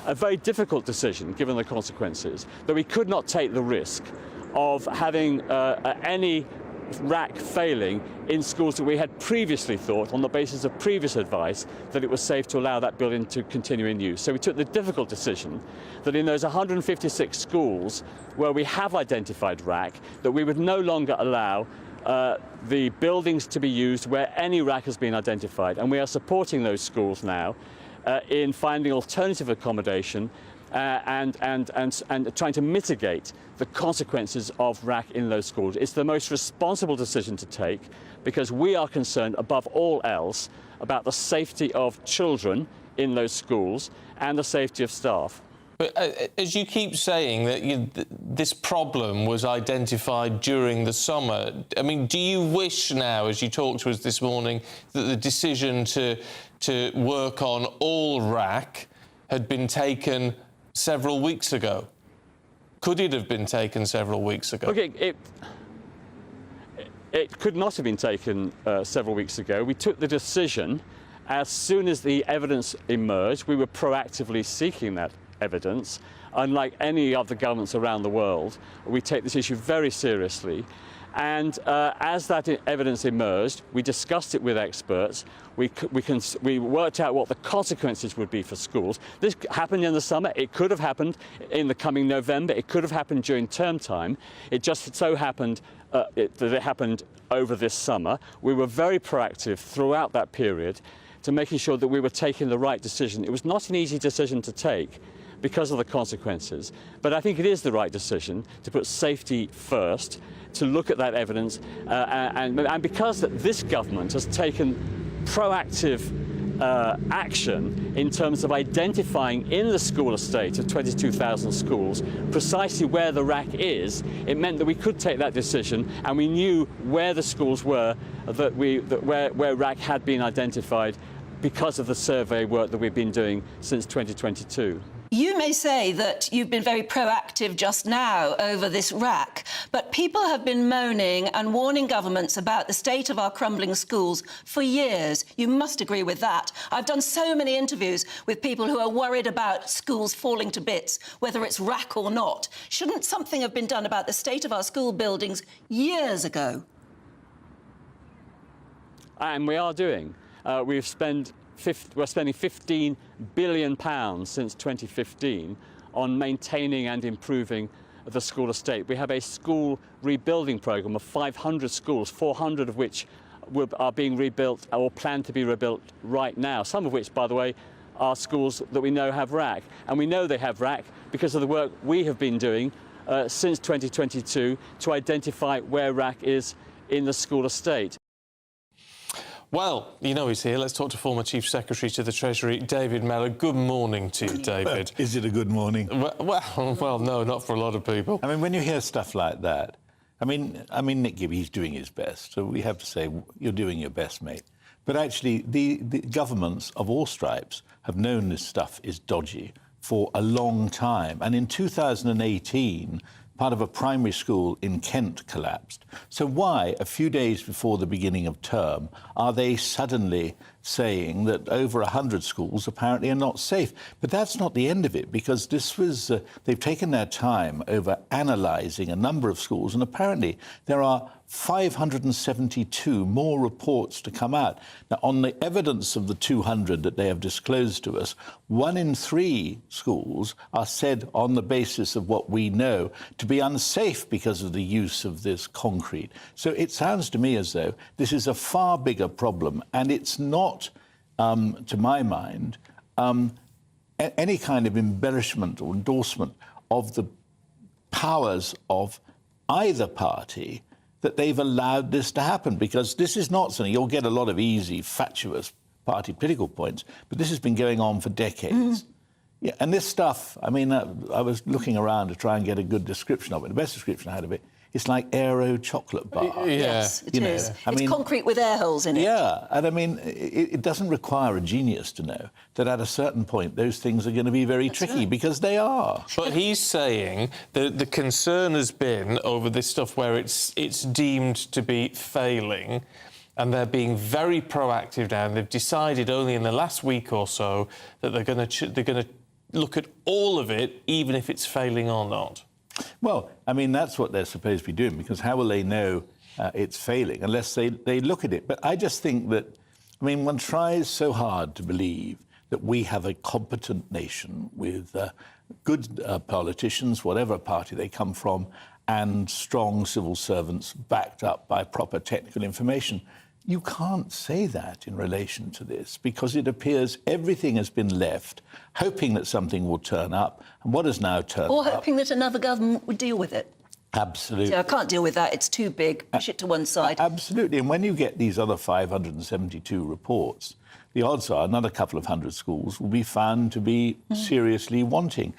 a very difficult decision given the consequences, that we could not take the risk of having any RAC failing in schools that we had previously thought, on the basis of previous advice, that it was safe to allow that building to continue in use. So we took the difficult decision that in those 156 schools where we have identified RAC, that we would no longer allow the buildings to be used where any RAC has been identified. And we are supporting those schools now in finding alternative accommodation and trying to mitigate the consequences of RAC in those schools. It's the most responsible decision to take because we are concerned above all else about the safety of children in those schools and the safety of staff. But as you keep saying that this problem was identified during the summer, I mean, do you wish now, as you talked to us this morning, that the decision to work on all RAC had been taken several weeks ago? Could it have been taken several weeks ago? Okay, it could not have been taken several weeks ago. We took the decision as soon as the evidence emerged. We were proactively seeking that evidence. Unlike any other governments around the world, we take this issue very seriously. And as that evidence emerged, we discussed it with experts. We worked out what the consequences would be for schools. This happened in the summer. It could have happened in the coming November. It could have happened during term time. It just so happened that it happened over this summer. We were very proactive throughout that period to making sure that we were taking the right decision. It was not an easy decision to take because of the consequences, but I think it is the right decision to put safety first, to look at that evidence, and because this government has taken proactive action in terms of identifying in the school estate of 22,000 schools precisely where the RAC is, it meant that we could take that decision, and we knew where the schools were where RAC had been identified because of the survey work that we've been doing since 2022. You may say that you've been very proactive just now over this RAC, but people have been moaning and warning governments about the state of our crumbling schools for years. You must agree with that. I've done so many interviews with people who are worried about schools falling to bits, whether it's RAC or not. Shouldn't something have been done about the state of our school buildings years ago? And we are doing. We're spending £15 billion since 2015 on maintaining and improving the school estate. We have a school rebuilding programme of 500 schools, 400 of which are being rebuilt or planned to be rebuilt right now, some of which, by the way, are schools that we know have RAC. And we know they have RAC because of the work we have been doing since 2022 to identify where RAC is in the school estate. Well, you know he's here. Let's talk to former Chief Secretary to the Treasury, David Mellor. Good morning to you, David. Is it a good morning? Well, no, not for a lot of people. I mean, when you hear stuff like that, I mean, Nick Gibby, he's doing his best, so we have to say, you're doing your best, mate. But actually, the governments of all stripes have known this stuff is dodgy for a long time. And in 2018, part of a primary school in Kent collapsed. So why, a few days before the beginning of term, are they suddenly saying that over 100 schools apparently are not safe? But that's not the end of it, because this was they've taken their time over analysing a number of schools, and apparently there are 572 more reports to come out. Now, on the evidence of the 200 that they have disclosed to us, 1 in 3 schools are said, on the basis of what we know, to be unsafe because of the use of this concrete. So it sounds to me as though this is a far bigger problem, and it's not, to my mind, any kind of embellishment or endorsement of the powers of either party that they've allowed this to happen, because this is not something you'll get a lot of easy, fatuous party political points, but this has been going on for decades. Yeah, and this stuff, I mean, I was looking around to try and get a good description of it. The best description I had of it, it's like Aero chocolate bar. Yes, it is. I It's mean, concrete with air holes in it. Yeah, and I mean, it doesn't require a genius to know that at a certain point those things are going to be very tricky, because they are. But he's saying that the concern has been over this stuff where it's deemed to be failing, and they're being very proactive now, and they've decided only in the last week or so that they're going to look at all of it, even if it's failing or not. Well, I mean, that's what they're supposed to be doing, because how will they know it's failing unless they look at it? But I just think that, I mean, one tries so hard to believe that we have a competent nation with good politicians, whatever party they come from, and strong civil servants backed up by proper technical information. You can't say that in relation to this, because it appears everything has been left hoping that something will turn up, and what has now turned Or up... hoping that another government would deal with it. Absolutely. So I can't deal with that. It's too big. Push it to one side. Absolutely. And when you get these other 572 reports, the odds are another couple of hundred schools will be found to be seriously wanting.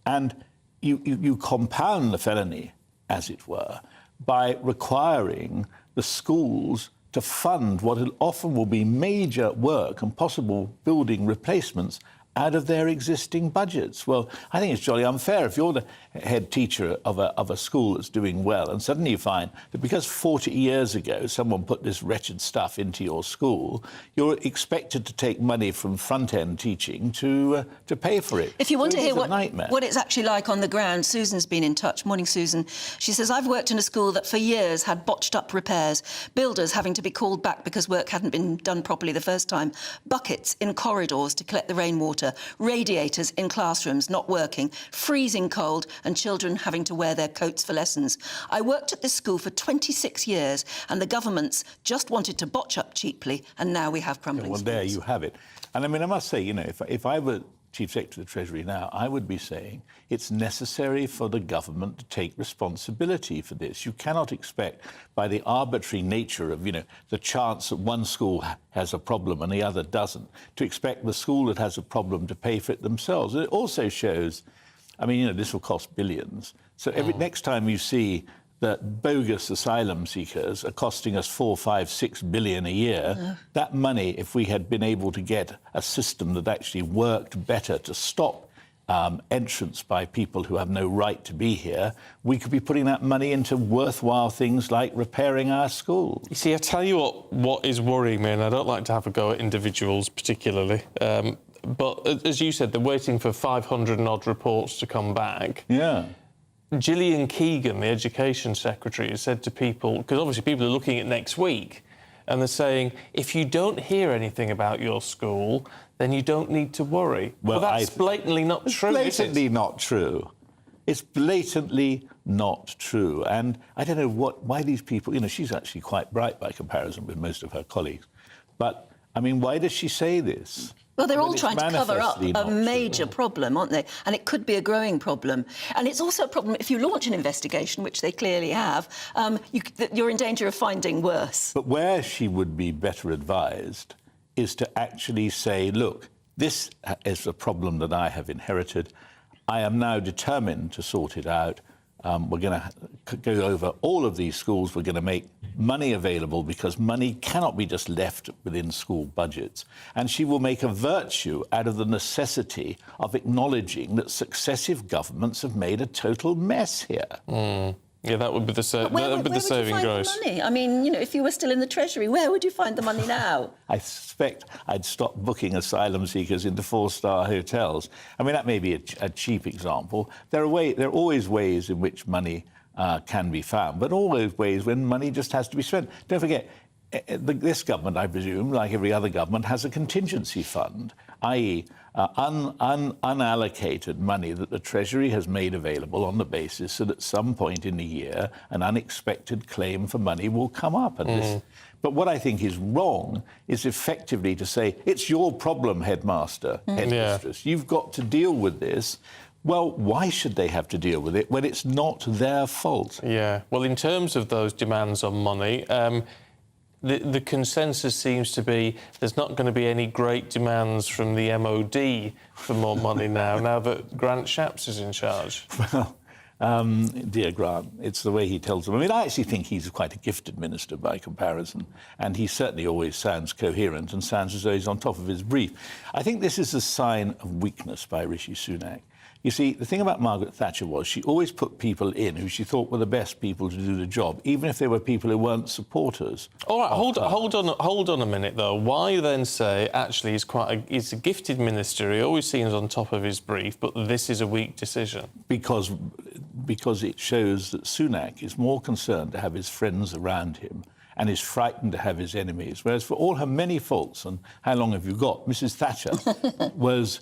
And you compound the felony, as it were, by requiring the schools to fund what often will be major work and possible building replacements out of their existing budgets. Well, I think it's jolly unfair if you're the head teacher of a school that's doing well, and suddenly you find that because 40 years ago someone put this wretched stuff into your school, you're expected to take money from front-end teaching to pay for it. If you want So to it hear is a what it's actually like on the ground, Susan's been in touch. Morning, Susan. She says, I've worked in a school that for years had botched up repairs, builders having to be called back because work hadn't been done properly the first time, buckets in corridors to collect the rainwater, radiators in classrooms not working, freezing cold, and children having to wear their coats for lessons. I worked at this school for 26 years, and the governments just wanted to botch up cheaply, and now we have crumbling schools. There you have it. And I mean, I must say, you know, if I were Chief Secretary of the Treasury now, I would be saying it's necessary for the government to take responsibility for this. You cannot expect, by the arbitrary nature of, you know, the chance that one school has a problem and the other doesn't, to expect the school that has a problem to pay for it themselves. It also shows, I mean, you know, this will cost billions. So next time you see that bogus asylum seekers are costing us 4, 5, 6 billion a year. That money, if we had been able to get a system that actually worked better to stop entrance by people who have no right to be here, we could be putting that money into worthwhile things like repairing our schools. You see, I tell you what is worrying me, and I don't like to have a go at individuals particularly, but as you said, they're waiting for 500 and odd reports to come back. Yeah. Gillian Keegan, the Education Secretary, has said to people, because obviously people are looking at next week, and they're saying, if you don't hear anything about your school, then you don't need to worry. Well, that's blatantly not true, It's blatantly not true. It's blatantly not true. And I don't know why these people... You know, she's actually quite bright by comparison with most of her colleagues. But, I mean, why does she say this? Well, they're all It's trying to cover up manifestly a not major problem, aren't they? And it could be a growing problem. And it's also a problem if you launch an investigation, which they clearly have, you're in danger of finding worse. But where she would be better advised is to actually say, look, this is a problem that I have inherited. I am now determined to sort it out. We're going to go over all of these schools. We're going to make money available, because money cannot be just left within school budgets. And she will make a virtue out of the necessity of acknowledging that successive governments have made a total mess here. Yeah, that would be the saving grace. Where would you find the money? I mean, you know, if you were still in the Treasury, where would you find the money now? I suspect I'd stop booking asylum seekers into 4-star hotels. I mean, that may be a cheap example. There are always ways in which money can be found, but all those ways when money just has to be spent. Don't forget, this government, I presume, like every other government, has a contingency fund, i.e. Unallocated money that the Treasury has made available on the basis that at some point in the year an unexpected claim for money will come up. And but what I think is wrong is effectively to say, it's your problem, headmaster, headmistress. You've got to deal with this. Well, why should they have to deal with it when it's not their fault? Yeah. Well, in terms of those demands on money, the consensus seems to be there's not going to be any great demands from the MOD for more money now that Grant Shapps is in charge. Well, dear Grant, it's the way he tells them. I mean, I actually think he's quite a gifted minister by comparison, and he certainly always sounds coherent and sounds as though he's on top of his brief. I think this is a sign of weakness by Rishi Sunak. You see, the thing about Margaret Thatcher was she always put people in who she thought were the best people to do the job, even if they were people who weren't supporters. All right, hold on a minute, though. Why then say, actually, he's a gifted minister, he always seems on top of his brief, but this is a weak decision? Because it shows that Sunak is more concerned to have his friends around him and is frightened to have his enemies, whereas for all her many faults, and how long have you got, Mrs Thatcher was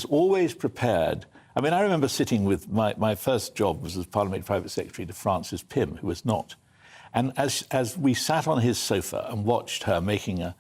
always prepared. I mean, I remember sitting with my first job was as Parliamentary Private Secretary to Francis Pym, who was not. And as we sat on his sofa and watched her making a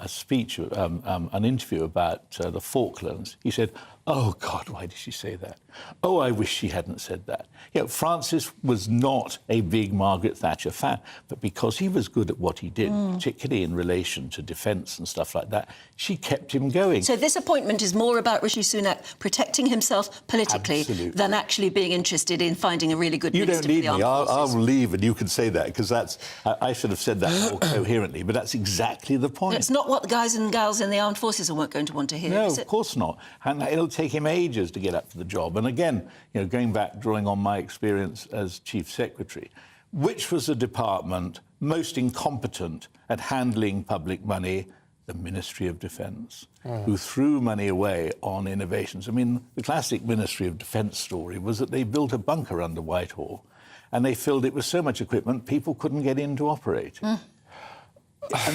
speech, an interview about the Falklands, he said, "Oh, God, why did she say that? Oh, I wish she hadn't said that." You know, Francis was not a big Margaret Thatcher fan, but because he was good at what he did, particularly in relation to defence and stuff like that, she kept him going. So this appointment is more about Rishi Sunak protecting himself politically than actually being interested in finding a really good minister for the armed forces. I'll leave and you can say that, because I should have said that more coherently, but that's exactly the point. It's not what the guys and gals in the armed forces are going to want to hear, no, is it? Of course not. And it'll take him ages to get up for the job. And again, you know, going back, drawing on my experience as Chief Secretary, which was the department most incompetent at handling public money? The Ministry of Defence, who threw money away on innovations. I mean, the classic Ministry of Defence story was that they built a bunker under Whitehall and they filled it with so much equipment people couldn't get in to operate. And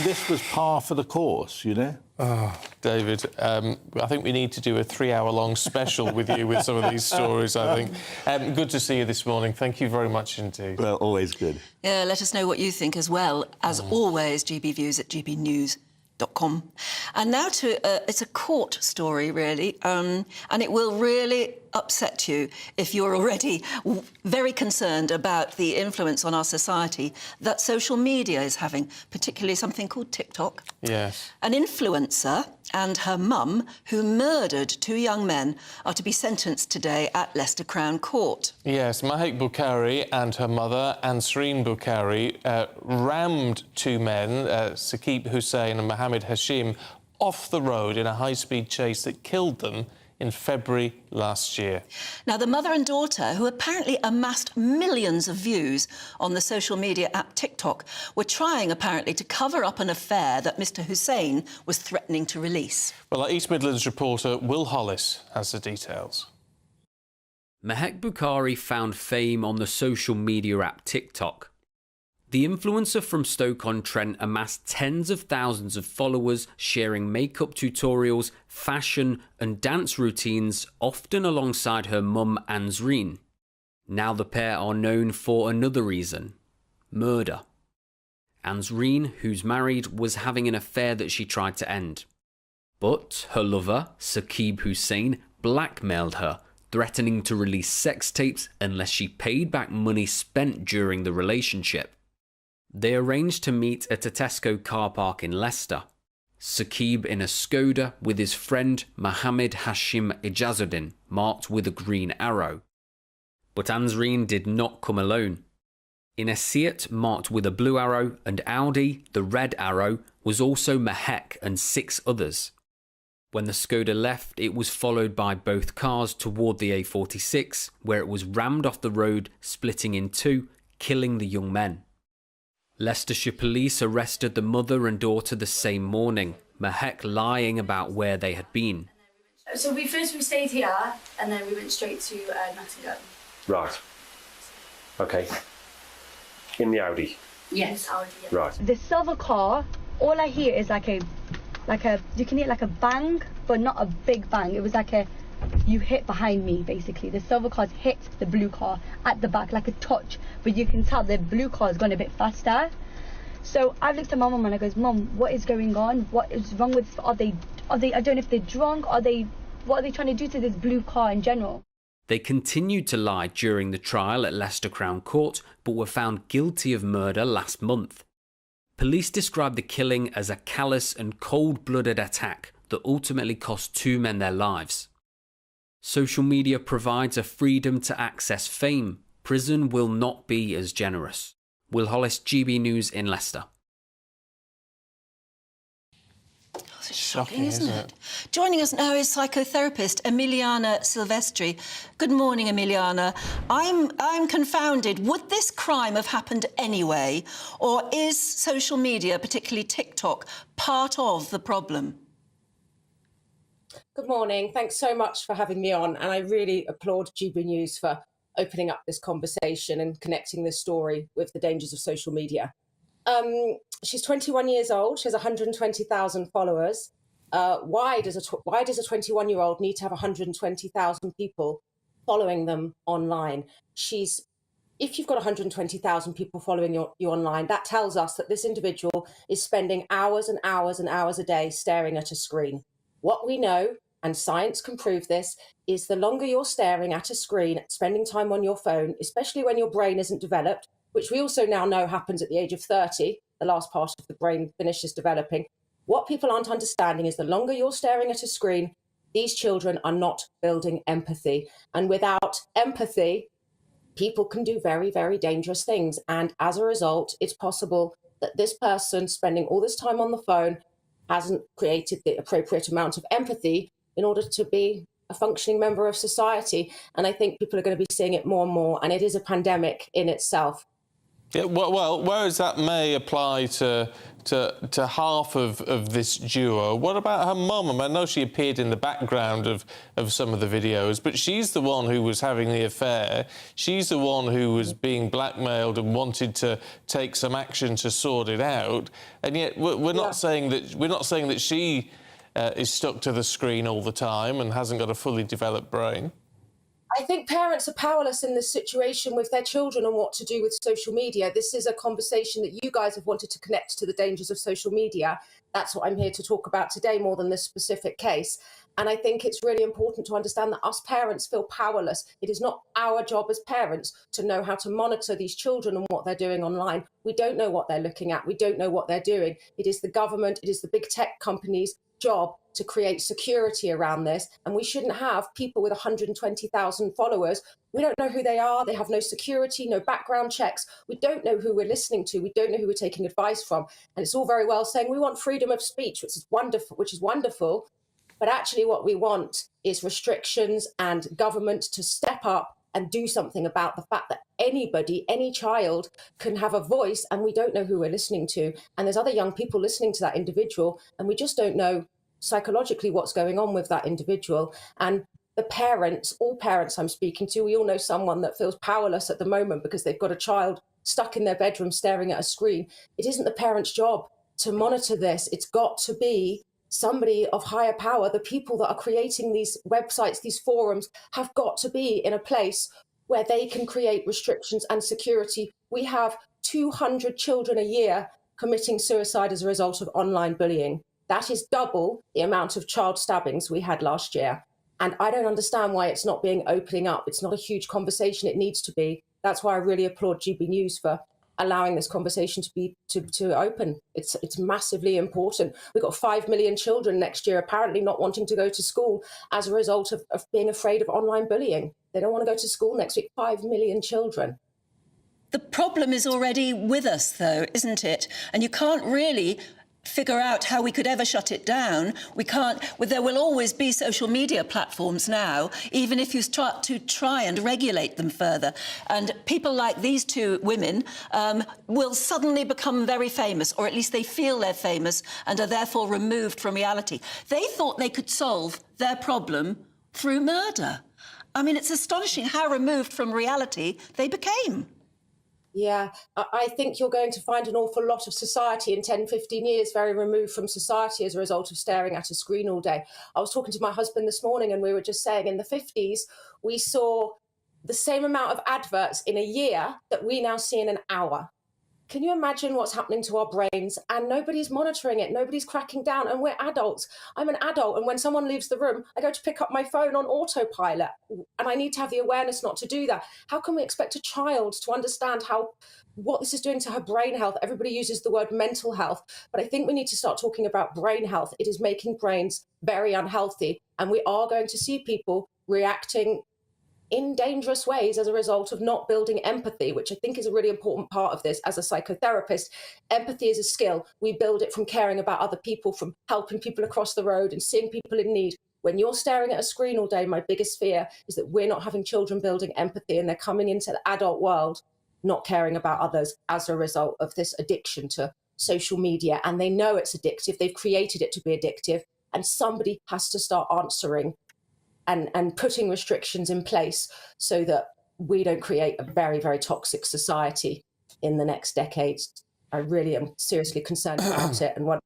this was par for the course, you know? Oh, David, I think we need to do a 3-hour-long special with you with some of these stories, I think. Good to see you this morning. Thank you very much indeed. Well, always good. Yeah, let us know what you think as well. As always, gbviews@gbnews.com. And now it's a court story, really, and it will really upset you if you're already very concerned about the influence on our society that social media is having, particularly something called TikTok. Yes. An influencer and her mum, who murdered 2 young men, are to be sentenced today at Leicester Crown Court. Yes, Mahek Bukhari and her mother, Ansreen Bukhari, rammed 2 men, Saqib Hussain and Mohammed Hashim, off the road in a high-speed chase that killed them in February last year. Now, the mother and daughter, who apparently amassed millions of views on the social media app TikTok, were trying, apparently, to cover up an affair that Mr Hussain was threatening to release. Well, our East Midlands reporter Will Hollis has the details. Mahek Bukhari found fame on the social media app TikTok. The influencer from Stoke-on-Trent amassed tens of thousands of followers sharing makeup tutorials, fashion and dance routines, often alongside her mum Ansreen. Now the pair are known for another reason: murder. Ansreen, who's married, was having an affair that she tried to end. But her lover, Saqib Hussain, blackmailed her, threatening to release sex tapes unless she paid back money spent during the relationship. They arranged to meet at a Tesco car park in Leicester. Saqib in a Skoda with his friend Mohammed Hashim Ijazuddin, marked with a green arrow. But Ansreen did not come alone. In a Seat marked with a blue arrow and Audi, the red arrow, was also Mahek and 6 others. When the Skoda left, it was followed by both cars toward the A46, where it was rammed off the road, splitting in 2, killing the young men. Leicestershire police arrested the mother and daughter the same morning, Mahek lying about where they had been. So we stayed here and then we went straight to Nottingham. Right. Okay. In the Audi? Yes. Right. The silver car, all I hear is like a, you can hear like a bang, but not a big bang. It was like you hit behind me, basically. The silver car's hit the blue car at the back, like a touch, but you can tell the blue car has gone a bit faster. So I looked at my mum and I goes, Mum, what is going on? What is wrong with, are they, I don't know if they're drunk, what are they trying to do to this blue car in general? They continued to lie during the trial at Leicester Crown Court, but were found guilty of murder last month. Police described the killing as a callous and cold-blooded attack that ultimately cost 2 men their lives. Social media provides a freedom to access fame. Prison will not be as generous. Will Hollis, GB News in Leicester. It's shocking, isn't it? Joining us now is psychotherapist Emiliana Silvestri. Good morning, Emiliana. I'm confounded. Would this crime have happened anyway, or is social media, particularly TikTok, part of the problem? Good morning. Thanks so much for having me on, and I really applaud GB News for opening up this conversation and connecting this story with the dangers of social media. She's 21 years old. She has 120,000 followers. Why does a 21-year-old need to have 120,000 people following them online? If you've got 120,000 people following you online, that tells us that this individual is spending hours and hours and hours a day staring at a screen. What we know, and science can prove this, is the longer you're staring at a screen, spending time on your phone, especially when your brain isn't developed, which we also now know happens at the age of 30, the last part of the brain finishes developing. What people aren't understanding is the longer you're staring at a screen, these children are not building empathy. And without empathy, people can do very, very dangerous things. And as a result, it's possible that this person spending all this time on the phone hasn't created the appropriate amount of empathy in order to be a functioning member of society. And I think people are going to be seeing it more and more. And it is a pandemic in itself. Yeah, well, whereas that may apply to half of this duo, what about her mum? I know she appeared in the background of some of the videos, but she's the one who was having the affair. She's the one who was being blackmailed and wanted to take some action to sort it out. And yet we're not saying that she is stuck to the screen all the time and hasn't got a fully developed brain. I think parents are powerless in this situation with their children and what to do with social media. This is a conversation that you guys have wanted to connect to the dangers of social media. That's what I'm here to talk about today, more than this specific case. And I think it's really important to understand that us parents feel powerless. It is not our job as parents to know how to monitor these children and what they're doing online. We don't know what they're looking at. We don't know what they're doing. It is the government, it is the big tech companies' job to create security around this. And we shouldn't have people with 120,000 followers. We don't know who they are. They have no security, no background checks. We don't know who we're listening to. We don't know who we're taking advice from. And it's all very well saying we want freedom of speech, which is wonderful. But actually what we want is restrictions and government to step up and do something about the fact that anybody, any child can have a voice, and we don't know who we're listening to. And there's other young people listening to that individual, and we just don't know psychologically what's going on with that individual. And the parents, all parents I'm speaking to, we all know someone that feels powerless at the moment because they've got a child stuck in their bedroom staring at a screen. It isn't the parent's job to monitor this. It's got to be somebody of higher power. The people that are creating these websites, these forums, have got to be in a place where they can create restrictions and security. We have 200 children a year committing suicide as a result of online bullying. That is double the amount of child stabbings we had last year. And I don't understand why it's not opening up. It's not a huge conversation. It needs to be. That's why I really applaud GB News for allowing this conversation to open. It's massively important. We've got 5 million children next year apparently not wanting to go to school as a result of being afraid of online bullying. They don't want to go to school next week. 5 million children. The problem is already with us, though, isn't it? And you can't really figure out how we could ever shut it down. We can't. Well, there will always be social media platforms now, even if you start to try and regulate them further. And people like these two women will suddenly become very famous, or at least they feel they're famous and are therefore removed from reality. They thought they could solve their problem through murder. I mean, it's astonishing how removed from reality they became. Yeah, I think you're going to find an awful lot of society in 10, 15 years very removed from society as a result of staring at a screen all day. I was talking to my husband this morning and we were just saying in the 50s, we saw the same amount of adverts in a year that we now see in an hour. Can you imagine what's happening to our brains? And nobody's monitoring it. Nobody's cracking down. And we're adults. I'm an adult. And when someone leaves the room, I go to pick up my phone on autopilot. And I need to have the awareness not to do that. How can we expect a child to understand what this is doing to her brain health? Everybody uses the word mental health. But I think we need to start talking about brain health. It is making brains very unhealthy. And we are going to see people reacting in dangerous ways as a result of not building empathy, which I think is a really important part of this. As a psychotherapist, empathy is a skill. We build it from caring about other people, from helping people across the road and seeing people in need. When you're staring at a screen all day, my biggest fear is that we're not having children building empathy and they're coming into the adult world not caring about others as a result of this addiction to social media. And they know it's addictive. They've created it to be addictive. And somebody has to start answering and putting restrictions in place so that we don't create a very, very toxic society in the next decades. I really am seriously concerned about it. And I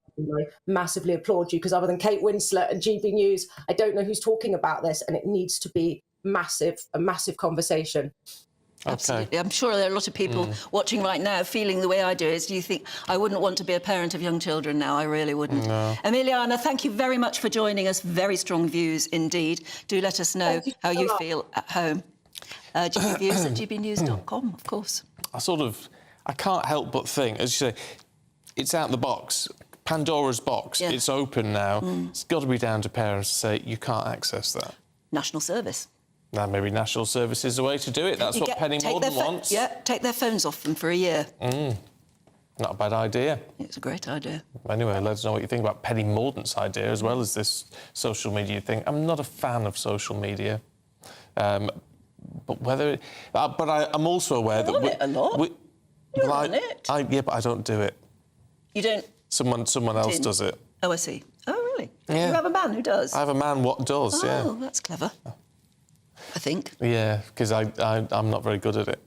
massively applaud you, because other than Kate Winslet and GB News, I don't know who's talking about this, and it needs to be a massive conversation. Absolutely. I'm sure there are a lot of people watching right now feeling the way I do. Do you think I wouldn't want to be a parent of young children now? I really wouldn't. No. Emiliana, thank you very much for joining us. Very strong views indeed. Do let us know how you feel at home. GBviews at gbnews.com, of course. I can't help but think, as you say, it's out the box. Pandora's box. Yeah. It's open now. It's got to be down to parents to say, you can't access that. National service. Now, maybe national service is the way to do it. That's what Penny Mordaunt wants. Yeah, take their phones off them for a year. Not a bad idea. It's a great idea. Anyway, let us know what you think about Penny Mordaunt's idea, as well as this social media thing. I'm not a fan of social media. But I'm also aware that... it a lot. You're on it. Yeah, but I don't do it. You don't? Someone else does it. Oh, I see. Oh, really? Yeah. You have a man who does? I have a man what does, yeah. Oh, that's clever. I think. Yeah, because I'm not very good at it,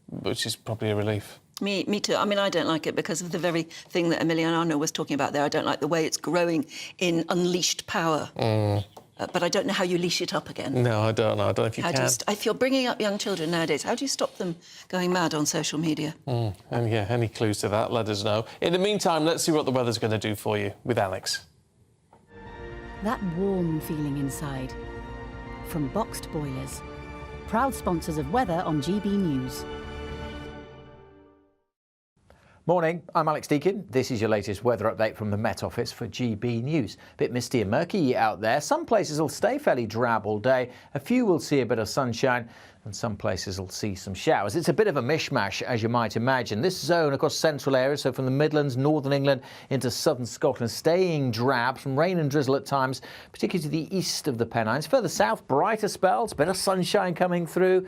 which is probably a relief. Me too. I mean, I don't like it because of the very thing that Emiliano was talking about there. I don't like the way it's growing in unleashed power. But I don't know how you leash it up again. No, I don't know. I don't know if you can. If you're bringing up young children nowadays, how do you stop them going mad on social media? And yeah, any clues to that, let us know. In the meantime, let's see what the weather's going to do for you with Alex. That warm feeling inside. From Boxed Boilers, proud sponsors of weather on GB News. Morning, I'm Alex Deakin. This is your latest weather update from the Met Office for GB News. A bit misty and murky out there. Some places will stay fairly drab all day. A few will see a bit of sunshine, and some places will see some showers. It's a bit of a mishmash, as you might imagine. This zone across central areas, so from the Midlands, northern England into southern Scotland, staying drab, some rain and drizzle at times, particularly to the east of the Pennines. Further south, brighter spells, bit of sunshine coming through,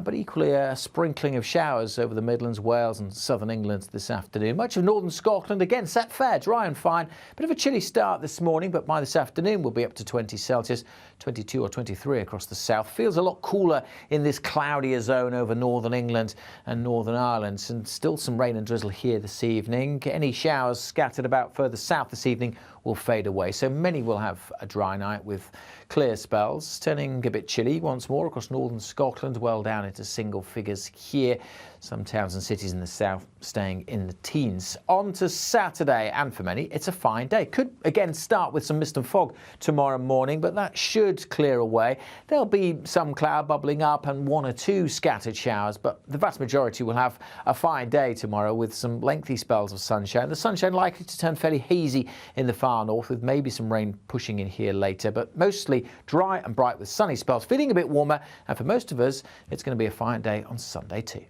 but equally a sprinkling of showers over the Midlands, Wales and southern England this afternoon. Much of northern Scotland, again, set fair, dry and fine. Bit of a chilly start this morning, but by this afternoon we'll be up to 20 Celsius, 22 or 23 across the south. Feels a lot cooler in this cloudier zone over northern England and Northern Ireland, and still some rain and drizzle here this evening. Any showers scattered about further south this evening will fade away, so many will have a dry night with clear spells, turning a bit chilly once more across northern Scotland, well down into single figures here. Some towns and cities in the south staying in the teens. On to Saturday, and for many, it's a fine day. Could again start with some mist and fog tomorrow morning, but that should clear away. There'll be some cloud bubbling up and one or two scattered showers, but the vast majority will have a fine day tomorrow with some lengthy spells of sunshine. The sunshine likely to turn fairly hazy in the far north, with maybe some rain pushing in here later, but mostly dry and bright with sunny spells, feeling a bit warmer, and for most of us, it's going to be a fine day on Sunday too.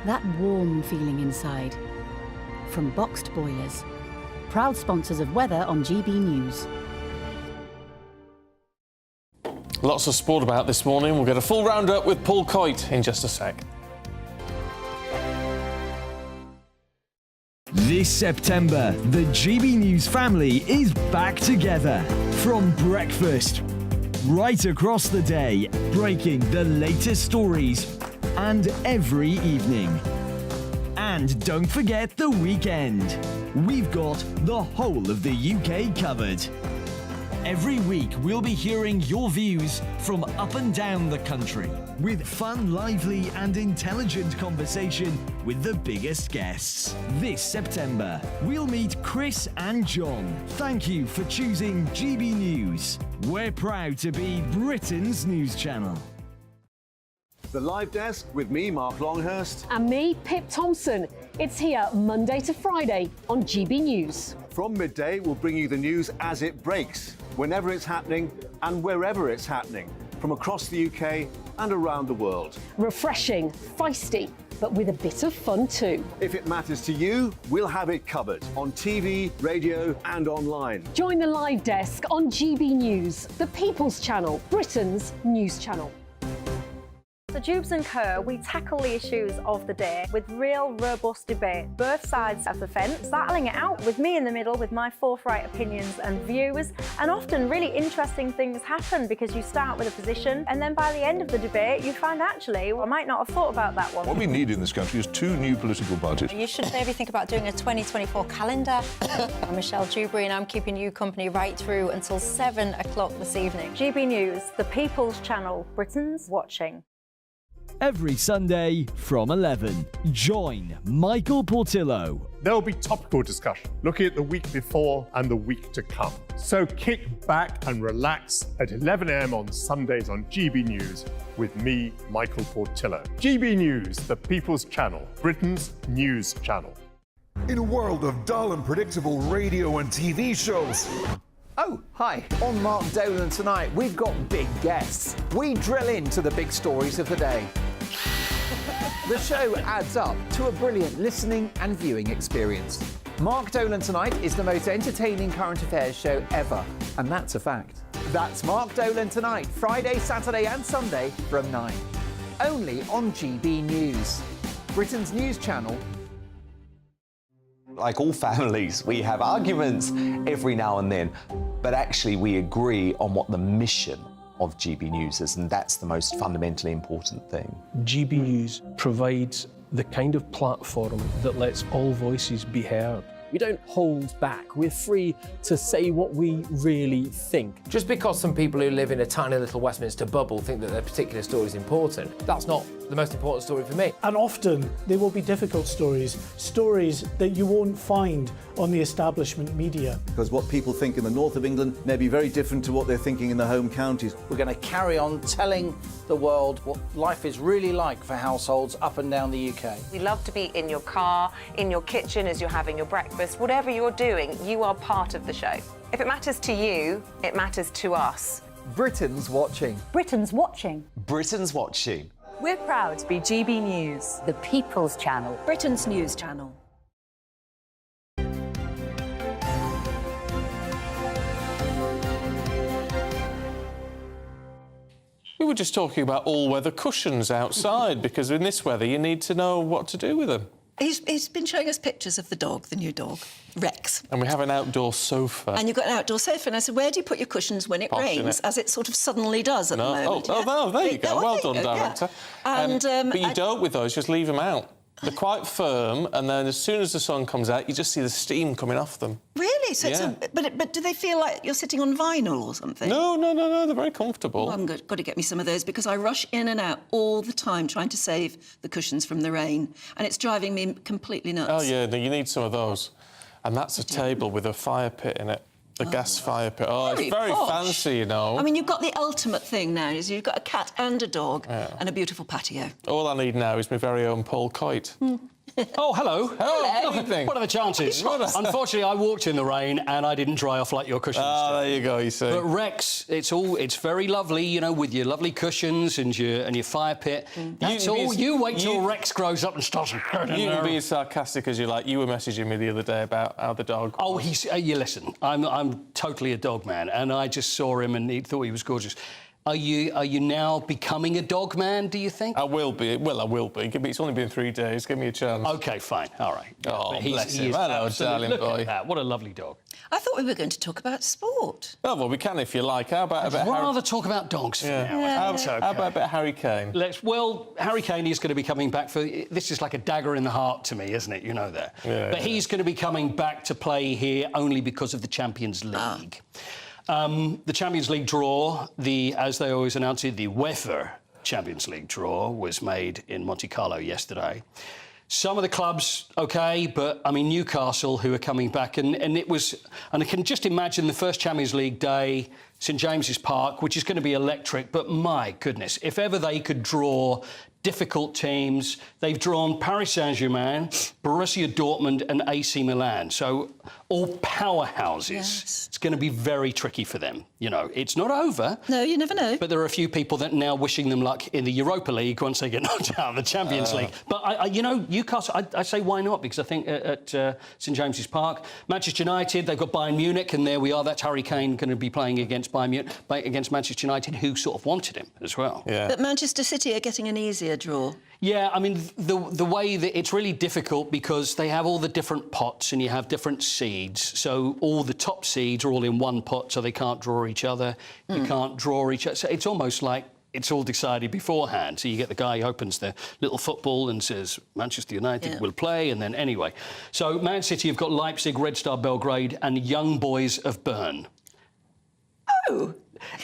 That warm feeling inside. From Boxed Boilers, proud sponsors of weather on GB News. Lots of sport about this morning. We'll get a full roundup with Paul Coit in just a sec. This September, the GB News family is back together. From breakfast, right across the day, breaking the latest stories, and every evening. And don't forget the weekend. We've got the whole of the UK covered. Every week we'll be hearing your views from up and down the country with fun, lively and intelligent conversation with the biggest guests. This September, we'll meet Chris and John. Thank you for choosing GB News. We're proud to be Britain's news channel. The Live Desk with me, Mark Longhurst. And me, Pip Thompson. It's here Monday to Friday on GB News. From midday, we'll bring you the news as it breaks, whenever it's happening and wherever it's happening, from across the UK and around the world. Refreshing, feisty, but with a bit of fun too. If it matters to you, we'll have it covered on TV, radio and online. Join the Live Desk on GB News, the People's Channel, Britain's news channel. So Jubes and Co, we tackle the issues of the day with real robust debate, both sides of the fence, battling it out with me in the middle with my forthright opinions and views. And often really interesting things happen because you start with a position and then by the end of the debate you find actually, well, I might not have thought about that one. What we need in this country is 2 new political parties. You should maybe think about doing a 2024 calendar. I'm Michelle Dewberry and I'm keeping you company right through until 7 o'clock this evening. GB News, the People's Channel, Britain's watching. Every Sunday from 11, join Michael Portillo. There will be topical discussion, looking at the week before and the week to come. So kick back and relax at 11 a.m. on Sundays on GB News with me, Michael Portillo. GB News, the People's Channel, Britain's news channel. In a world of dull and predictable radio and TV shows. Oh, hi. On Mark Dolan tonight, we've got big guests. We drill into the big stories of the day. The show adds up to a brilliant listening and viewing experience. Mark Dolan Tonight is the most entertaining current affairs show ever, and that's a fact. That's Mark Dolan Tonight, Friday, Saturday and Sunday from 9. Only on GB News, Britain's news channel. Like all families, we have arguments every now and then, but actually we agree on what the mission of GB News is, and that's the most fundamentally important thing. GB News provides the kind of platform that lets all voices be heard. We don't hold back. We're free to say what we really think. Just because some people who live in a tiny little Westminster bubble think that their particular story is important, that's not the most important story for me. And often they will be difficult stories, stories that you won't find on the establishment media. Because what people think in the north of England may be very different to what they're thinking in their home counties. We're going to carry on telling the world what life is really like for households up and down the UK. We love to be in your car, in your kitchen as you're having your breakfast. Whatever you're doing, you are part of the show. If it matters to you, it matters to us. Britain's watching. Britain's watching. Britain's watching. We're proud to be GB News, the People's Channel, Britain's news channel. We were just talking about all-weather cushions outside because in this weather you need to know what to do with them. He's been showing us pictures of the dog, the new dog, Rex. And we have an outdoor sofa. And you've got an outdoor sofa. And I said, where do you put your cushions when it rains? As it sort of suddenly does at the moment. Oh, there you go. Well done, director. Yeah. But you don't with those, just leave them out. They're quite firm, and then as soon as the sun comes out, you just see the steam coming off them. Really? So yeah. But do they feel like you're sitting on vinyl or something? No, they're very comfortable. Well, I'm got to get me some of those because I rush in and out all the time trying to save the cushions from the rain, and it's driving me completely nuts. Oh, yeah, you need some of those. And that's a table with a fire pit in it. A gas fire pit. Oh, it's very fancy, you know. I mean, you've got the ultimate thing now, is you've got a cat and a dog and a beautiful patio. All I need now is my very own Paul Coit. Oh, hello. Hello. Good What are the chances? Unfortunately, I walked in the rain and I didn't dry off like your cushions. Ah, there you go, you see. But Rex, it's very lovely, you know, with your lovely cushions and your fire pit. That's all. You wait till Rex grows up and starts... You can be as sarcastic as you like. You were messaging me the other day about how the dog... Oh, you listen, I'm totally a dog man, and I just saw him and thought he was gorgeous. Are you now becoming a dog man, do you think? I will be. Well, I will be. It's only been 3 days. Give me a chance. OK, fine. All right. Oh, But bless he him. is Hello, absolutely- darling look boy. at that. What a lovely dog. I thought we were going to talk about sport. Oh, well, we can if you like. How about a bit I'd of rather talk about dogs for now. How about a bit of Harry Kane? Well, Harry Kane is going to be coming back for... This is like a dagger in the heart to me, isn't it? You know that. Yeah, but he's going to be coming back to play here only because of the Champions League. The Champions League draw, as they always announce it, the UEFA Champions League draw was made in Monte Carlo yesterday. Some of the clubs, OK, but, I mean, Newcastle, who are coming back, and it was... And I can just imagine the first Champions League day, St James's Park, which is going to be electric, but my goodness, if ever they could draw difficult teams, they've drawn Paris Saint-Germain, Borussia Dortmund and AC Milan, so all powerhouses. Yes. It's going to be very tricky for them. You know, it's not over. No, you never know. But there are a few people that are now wishing them luck in the Europa League once they get knocked out of the Champions League. But, you know, Newcastle, I say why not? Because I think at St James's Park, Manchester United, they've got Bayern Munich, and there we are. That's Harry Kane going to be playing against Bayern Munich, against Manchester United, who sort of wanted him as well. Yeah. But Manchester City are getting an easier draw. Yeah, I mean, the way that it's really difficult because they have all the different pots and you have different seeds. So all the top seeds are all in one pot, so they can't draw each other. You can't draw each other. So it's almost like it's all decided beforehand. So you get the guy who opens the little football and says, Manchester United will play, and then anyway. So Man City have got Leipzig, Red Star Belgrade and Young Boys of Bern. Oh!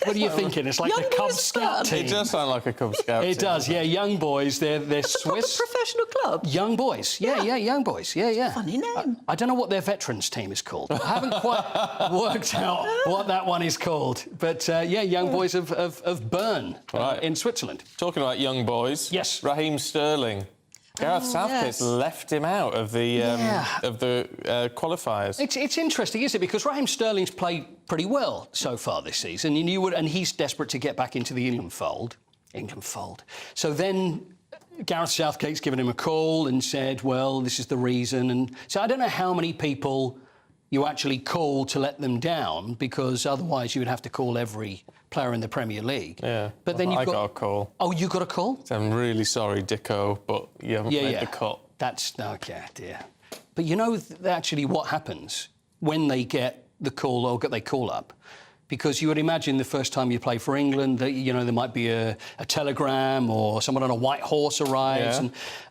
What are you thinking? It's like Young the Cub Boys Scout team. It does sound like a Cub Scout It team. does, yeah. Young Boys, they're That's a Swiss. proper professional club. Young Boys, yeah, Young Boys, yeah. Funny name. I don't know what their veterans team is called. I haven't quite worked out what that one is called. But, Young Boys of Bern in Switzerland. Talking about young boys. Yes. Raheem Sterling. Gareth Southgate's left him out of the qualifiers. It's interesting, isn't it? Because Raheem Sterling's played pretty well so far this season, and he's desperate to get back into the England fold. So then Gareth Southgate's given him a call and said, well, this is the reason. And so I don't know how many people you actually call to let them down, because otherwise you would have to call every player in the Premier League. Yeah. But then I got a call. Oh, you got a call? I'm really sorry, Dicko, but you haven't made the cut. That's okay, dear. But you know actually what happens when they get the call or they call up? Because you would imagine the first time you play for England, that, you know, there might be a telegram or someone on a white horse arrives,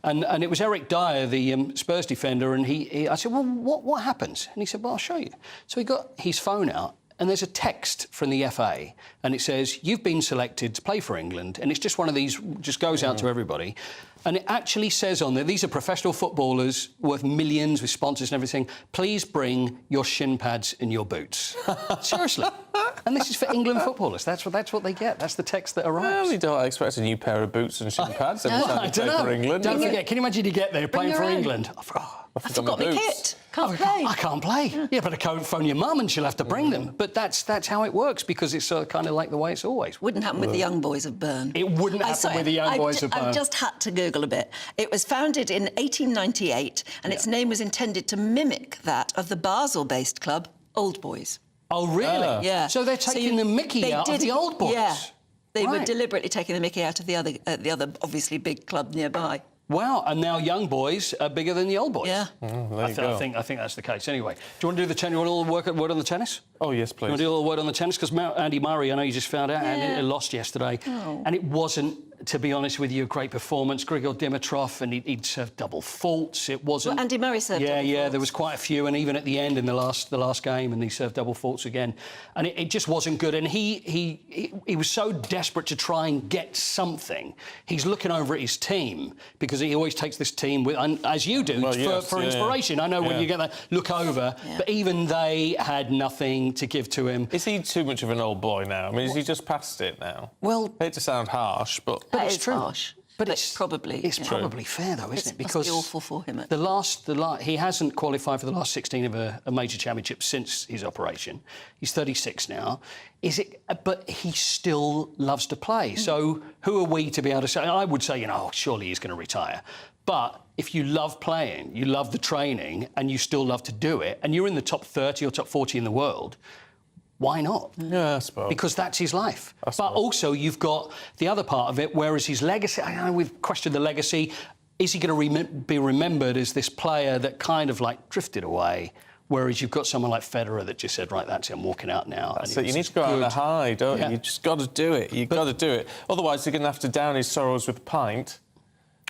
and it was Eric Dyer, the Spurs defender, and I said, well, what happens? And he said, well, I'll show you. So he got his phone out, and there's a text from the FA, and it says, you've been selected to play for England, and it's just one of these, just goes out to everybody. And it actually says on there, these are professional footballers worth millions with sponsors and everything. Please bring your shin pads and your boots. Seriously. And this is for England footballers. That's what they get. That's the text that arrives. Well, you don't expect a new pair of boots and shin pads every time you play for England. Don't forget, can you imagine you get there playing for England? I forgot my kit. Can't play. I can't play. Yeah, but I can't phone your mum and she'll have to bring them. But that's how it works, because it's kind of like the way it's always. Wouldn't happen with the Young Boys of Bern. It wouldn't happen with the Young Boys of Bern. I've just had to Google a bit. It was founded in 1898, and its name was intended to mimic that of the Basel-based club Old Boys. Oh, really? Yeah. So they're taking the mickey out of the Old Boys? Yeah. They were Right. deliberately taking the mickey out of the other obviously big club nearby. Wow, and now Young Boys are bigger than the Old Boys. Yeah. I think that's the case. Anyway, do you want to do the tennis? You want a little word on the tennis? Oh, yes, please. You want to do a little word on the tennis? Because Andy Murray, I know you just found out, and he lost yesterday. Oh. And it wasn't, to be honest with you, a great performance. Grigor Dimitrov, and he'd served double faults. It wasn't... Well, Andy Murray served double faults. There was quite a few, and even at the end in the last game, and he served double faults again. And it just wasn't good. And he was so desperate to try and get something. He's looking over at his team, because he always takes this team, with, and as you do, for inspiration. I know when you get that look over, but even they had nothing to give to him. Is he too much of an old boy now? I mean, is he just past it now? Well... I hate to sound harsh, but it's It's true. harsh. But it's probably fair, though, isn't it? Because it's awful for him. He hasn't qualified for the last 16 of a major championship since his operation. He's 36 now. But he still loves to play. So who are we to be able to say? I would say, surely he's going to retire. But if you love playing, you love the training, and you still love to do it, and you're in the top 30 or top 40 in the world, Why not? Yeah, I suppose. Because that's his life. But also, you've got the other part of it, whereas his legacy, I know we've questioned the legacy, is he going to be remembered as this player that kind of like drifted away? Whereas you've got someone like Federer that just said, right, that's it, I'm walking out now. That's it. You need to go out on a high, don't you? You just got to do it. You've got to do it. Otherwise, you're going to have to down his sorrows with a pint.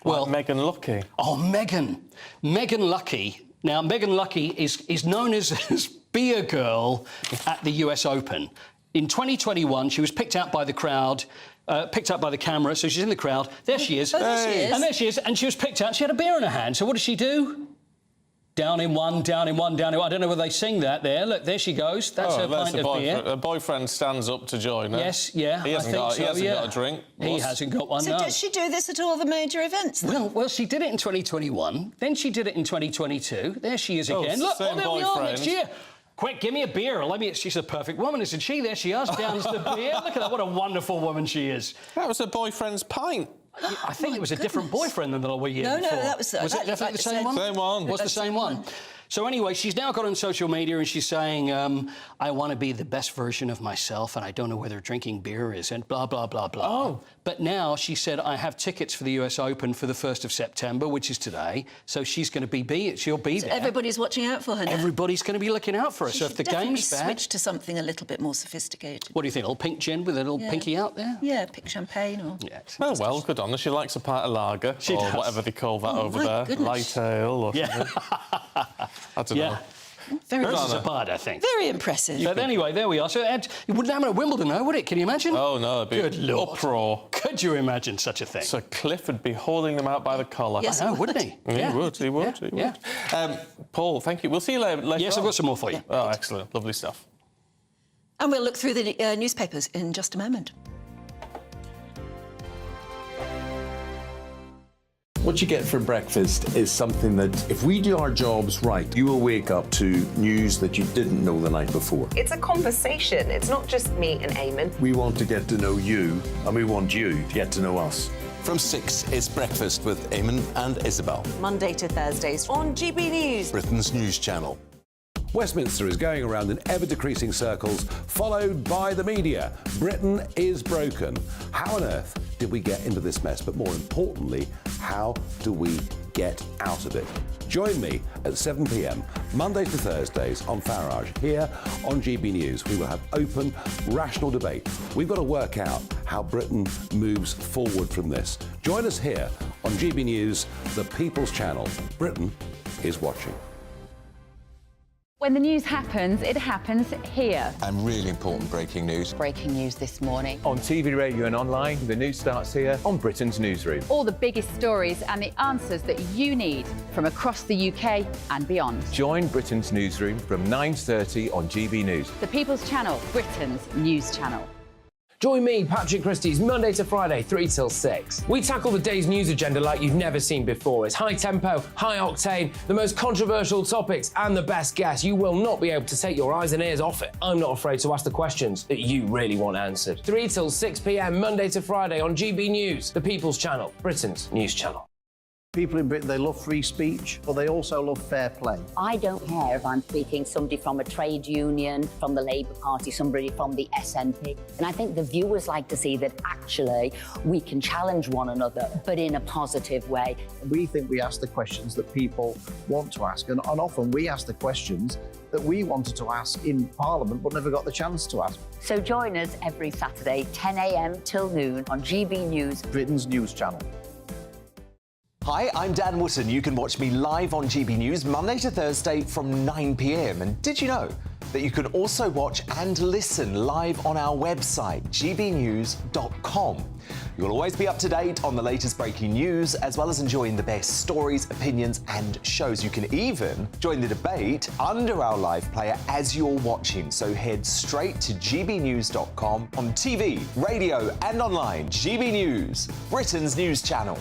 Well, like Megan Lucky. Oh, Megan Lucky. Now, Megan Lucky is known as Beer Girl at the US Open. In 2021, she was picked out by the crowd, picked up by the camera, so she's in the crowd. There she is. Oh, there she is. And there she is, and she was picked out. She had a beer in her hand. So what does she do? Down in one, down in one, down in one. I don't know whether they sing that there. Look, there she goes. That's her pint of beer. Her boyfriend stands up to join her. Yes, yeah. He hasn't got a drink. He hasn't got one, So does she do this at all the major events then? Well, she did it in 2021. Then she did it in 2022. There she is again. Look, same there we are boyfriend. next year. Quick, give me a beer. She's a perfect woman, isn't she? There she is, downs the beer. Look at that, what a wonderful woman she is. That was her boyfriend's pint. I think it was a different boyfriend than the year No, before. that was... Was it definitely the same one? Same one. Was the same one. So anyway, she's now got on social media and she's saying, I want to be the best version of myself and I don't know whether drinking beer is, and blah, blah, blah, blah. Oh. But now she said, I have tickets for the US Open for the 1st of September, which is today. So she's going to she'll be there. Everybody's watching out for her now. Everybody's going to be looking out for her. So if the game's bad... switch to something a little bit more sophisticated. What do you think? A little pink gin with a little pinky out there? Yeah, pink champagne or... Yeah. Oh, well, good on her. She likes a pint of lager. She or does. whatever they call that over my there. goodness. Light ale or something. I don't know. Very Hers is a bud, I think. Very impressive. But anyway, there we are. So it wouldn't happen at Wimbledon, though, would it? Can you imagine? Oh, no, it'd be Good Lord. uproar. Could you imagine such a thing? Sir Cliff would be holding them out by the collar. Yes, I know, wouldn't he? He would. He would. Paul, thank you. We'll see you later. Yes, I've got some more for you. Oh, excellent. Lovely stuff. And we'll look through the newspapers in just a moment. What you get for breakfast is something that, if we do our jobs right, you will wake up to news that you didn't know the night before. It's a conversation. It's not just me and Eamon. We want to get to know you, and we want you to get to know us. From 6, it's Breakfast with Eamon and Isabel. Monday to Thursdays on GB News. Britain's news channel. Westminster is going around in ever-decreasing circles, followed by the media. Britain is broken. How on earth did we get into this mess? But more importantly, how do we get out of it? Join me at 7 p.m, Mondays to Thursdays on Farage, here on GB News. We will have open, rational debate. We've got to work out how Britain moves forward from this. Join us here on GB News, the People's Channel. Britain is watching. When the news happens, it happens here. And really important breaking news. Breaking news this morning. On TV, radio and online, the news starts here on Britain's Newsroom. All the biggest stories and the answers that you need from across the UK and beyond. Join Britain's Newsroom from 9:30 on GB News. The People's Channel, Britain's news channel. Join me, Patrick Christys, Monday to Friday, 3 till 6. We tackle the day's news agenda like you've never seen before. It's high tempo, high octane, the most controversial topics and the best guests. You will not be able to take your eyes and ears off it. I'm not afraid to ask the questions that you really want answered. 3 till 6 p.m, Monday to Friday on GB News, the People's Channel, Britain's news channel. People in Britain, they love free speech, but they also love fair play. I don't care if I'm speaking somebody from a trade union, from the Labour Party, somebody from the SNP. And I think the viewers like to see that actually we can challenge one another, but in a positive way. We think we ask the questions that people want to ask, and often we ask the questions that we wanted to ask in Parliament but never got the chance to ask. So join us every Saturday, 10 a.m. till noon on GB News, Britain's news channel. Hi, I'm Dan Wootton. You can watch me live on GB News Monday to Thursday from 9 p.m. And did you know that you can also watch and listen live on our website, gbnews.com? You'll always be up to date on the latest breaking news, as well as enjoying the best stories, opinions and shows. You can even join the debate under our live player as you're watching. So head straight to gbnews.com on TV, radio and online. GB News, Britain's news channel.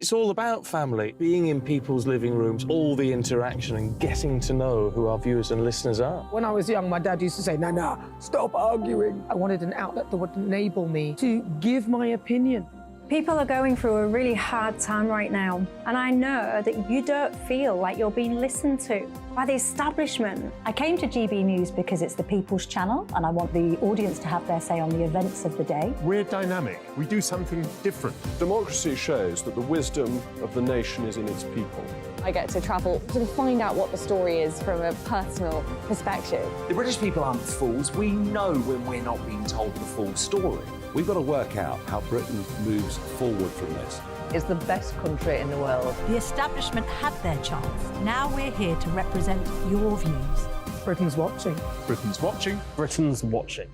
It's all about family, being in people's living rooms, all the interaction and getting to know who our viewers and listeners are. When I was young, my dad used to say, Nana, stop arguing. I wanted an outlet that would enable me to give my opinion People are going through a really hard time right now, and I know that you don't feel like you're being listened to by the establishment. I came to GB News because it's the People's Channel, and I want the audience to have their say on the events of the day. We're dynamic. We do something different. Democracy shows that the wisdom of the nation is in its people. I get to travel to find out what the story is from a personal perspective. The British people aren't fools. We know when we're not being told the full story. We've got to work out how Britain moves forward from this. It's the best country in the world. The establishment had their chance. Now we're here to represent your views. Britain's watching. Britain's watching. Britain's watching.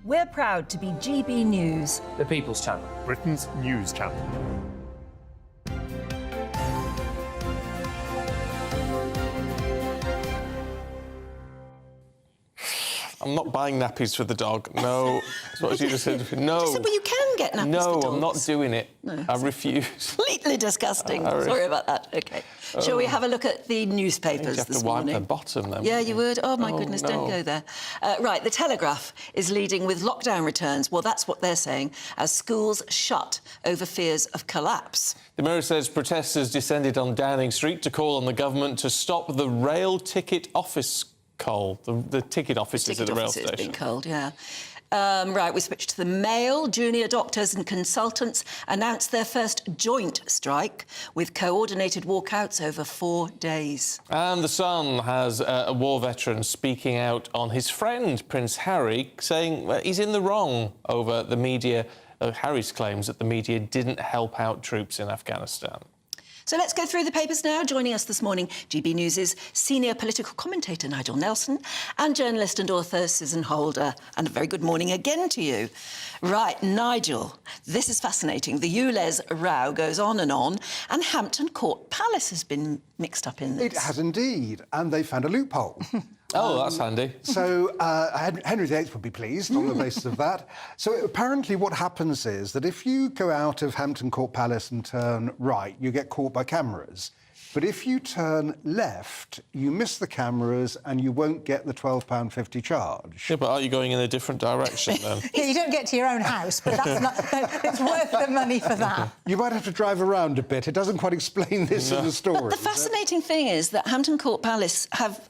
We're proud to be GB News. The People's Channel. Britain's news channel. I'm not buying nappies for the dog. No. That's what she just said. No. She said, well, you can get nappies No, for dogs. I'm not doing it. No. I refuse. Completely disgusting. Sorry about that. OK. Shall we have a look at the newspapers You'd have this to wipe morning? the bottom then. Yeah, you would. Oh, my goodness, no. don't go there. Right, The Telegraph is leading with lockdown returns. Well, that's what they're saying, as schools shut over fears of collapse. The Mirror says protesters descended on Downing Street to call on the government to stop the rail ticket office coal. The ticket offices at the rail station. Been cold, yeah. Right, we switch to the Mail. Junior doctors and consultants announced their first joint strike with coordinated walkouts over 4 days. And The Sun has a war veteran speaking out on his friend, Prince Harry, saying he's in the wrong over the media, Harry's claims that the media didn't help out troops in Afghanistan. So let's go through the papers now. Joining us this morning, GB News' senior political commentator Nigel Nelson and journalist and author Susan Holder. And a very good morning again to you. Right, Nigel, this is fascinating. The ULEZ row goes on, and Hampton Court Palace has been mixed up in this. It has indeed, and they found a loophole. Oh, that's handy. So Henry VIII would be pleased on the basis of that. So apparently what happens is that if you go out of Hampton Court Palace and turn right, you get caught by cameras. But if you turn left, you miss the cameras and you won't get the £12.50 charge. Yeah, but are you going in a different direction then? Yeah, you don't get to your own house, but that's not, it's worth the money for that. You might have to drive around a bit. It doesn't quite explain this in the story. But the fascinating thing is that Hampton Court Palace have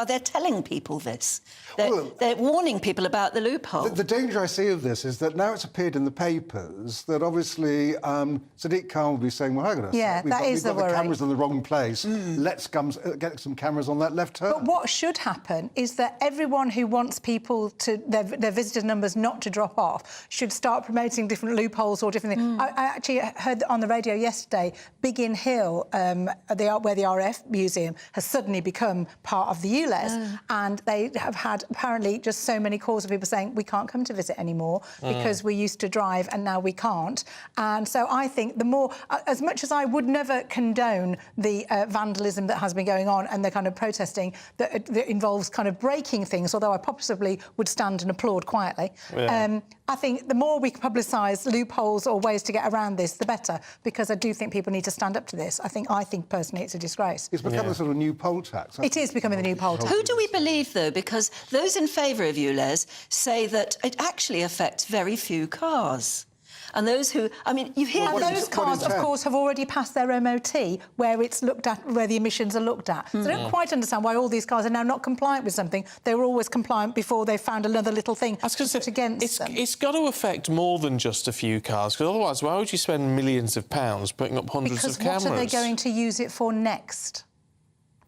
they're telling people this. They're warning people about the loophole. The danger I see of this is that now it's appeared in the papers that obviously Sadiq Khan will be saying, well, hang on a sec, we've got the cameras in the wrong place. Let's get some cameras on that left turn. But what should happen is that everyone who wants people to their visitor numbers not to drop off should start promoting different loopholes or different things. I actually heard on the radio yesterday, Biggin Hill, where the RAF Museum has suddenly become part of the ULEZ, and they have had apparently just so many calls of people saying we can't come to visit anymore because we used to drive and now we can't. And so I think the more, as much as I would never condone the vandalism that has been going on and the kind of protesting that involves kind of breaking things, although I possibly would stand and applaud quietly. Yeah. I think the more we publicise loopholes or ways to get around this, the better, because I do think people need to stand up to this. I think personally it's a disgrace. It's become a sort of new poll tax. It is becoming the new poll tax. Who do we believe, though? Because those in favour of ULEZ say that it actually affects very few cars. And those who, I mean, you hear... And those cars, of course, have already passed their MOT, where it's looked at, where the emissions are looked at. So I don't quite understand why all these cars are now not compliant with something. They were always compliant before they found another little thing against them. It's got to affect more than just a few cars, because otherwise, why would you spend millions of pounds putting up hundreds of cameras? Because what are they going to use it for next?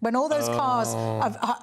When all those cars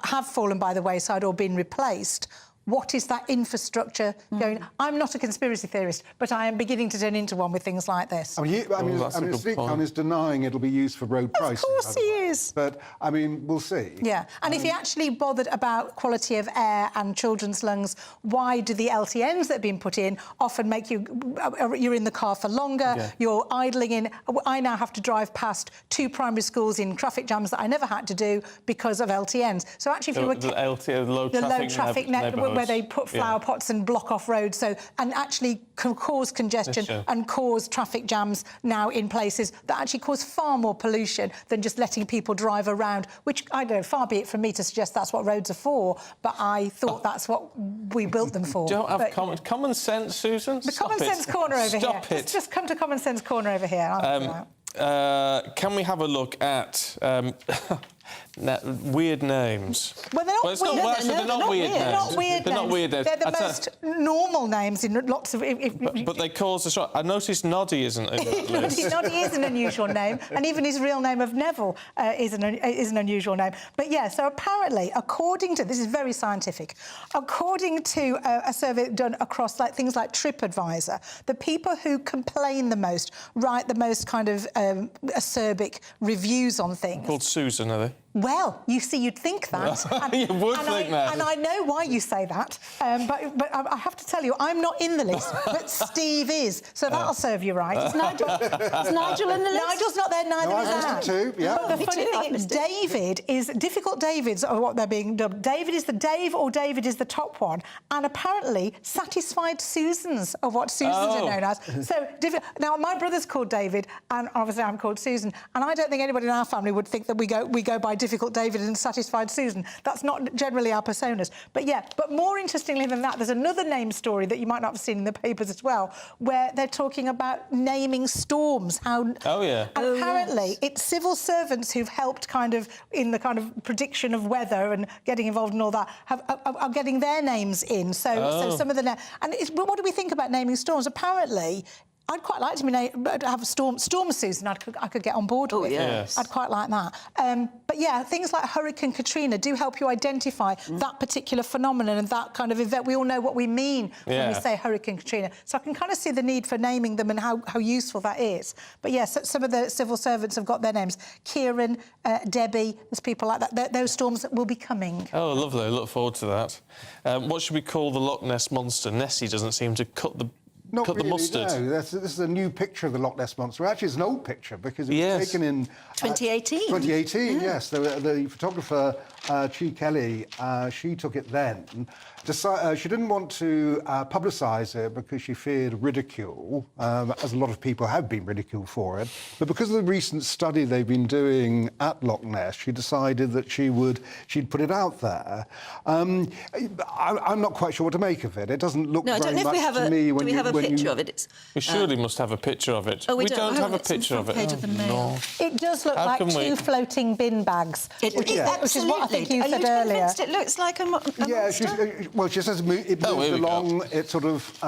have fallen by the wayside or been replaced, what is that infrastructure going? I'm not a conspiracy theorist, but I am beginning to turn into one with things like this. I mean, Sadiq Khan is denying it'll be used for road pricing. Of course he is. But, I mean, we'll see. Yeah, and if he actually bothered about quality of air and children's lungs, why do the LTNs that have been put in often make you're in the car for longer, you're idling in... I now have to drive past 2 primary schools in traffic jams that I never had to do because of LTNs. So actually, if you were... The low traffic neighbourhood, where they put flower pots and block off roads, and actually can cause congestion and cause traffic jams now in places that actually cause far more pollution than just letting people drive around, which, I don't know, far be it from me to suggest that's what roads are for, but I thought that's what we built them for. Don't have common sense, Susan? The Common Sense Corner over here. Stop it. Just come to Common Sense Corner over here. Can we have a look at weird names? Well, they're not weird. They're not weird names. They're not weird They're not weird names. They're the most normal names in lots of... But they cause us... I noticed Noddy isn't in that list. Noddy is an unusual name, and even his real name of Neville is an unusual name. But yeah, so apparently, according to... This is very scientific. According to a survey done across things like TripAdvisor, the people who complain the most, write the most kind of acerbic reviews on things... Called Susan, are they? Well, you see, you'd think that. You would think that. And I know why you say that, but I have to tell you, I'm not in the list, but Steve is, so that'll serve you right. Is Nigel in the list? Nigel's not there, neither is Anne. Too, yeah. But the funny thing is, David is... Difficult Davids are what they're being dubbed. David is the Dave, or David is the top one, and apparently Satisfied Susans are what Susans are known as. So, now, my brother's called David, and obviously I'm called Susan, and I don't think anybody in our family would think that we go by Difficult David and Satisfied Susan. That's not generally our personas. But yeah, but more interestingly than that, there's another name story that you might not have seen in the papers as well, where they're talking about naming storms. Apparently, it's civil servants who've helped kind of in the kind of prediction of weather and getting involved in all that are getting their names in. So some of the but what do we think about naming storms? Apparently, I'd quite like to have a Storm Susan. I could get on board with. Yes. I'd quite like that. But yeah, things like Hurricane Katrina do help you identify that particular phenomenon and that kind of event. We all know what we mean when we say Hurricane Katrina. So I can kind of see the need for naming them and how useful that is. But yes, some of the civil servants have got their names. Kieran, Debbie, there's people like that. Those storms will be coming. Oh, lovely. Look forward to that. What should we call the Loch Ness Monster? Nessie doesn't seem to cut the mustard. No, this is a new picture of the Loch Ness Monster. Actually, it's an old picture because it was taken in 2018. 2018, yes. The photographer Chi Kelly, she took it then. She didn't want to publicise it because she feared ridicule, as a lot of people have been ridiculed for it. But because of the recent study they've been doing at Loch Ness, she decided that she'd put it out there. I'm not quite sure what to make of it. It doesn't look very much to me when do we have a picture of it? We surely must have a picture of it. Oh, we don't have a picture of it. No. It does look like two floating bin bags, which is what I think you said earlier. Convinced it looks like a monster? Well, she says it moves along. It sort of...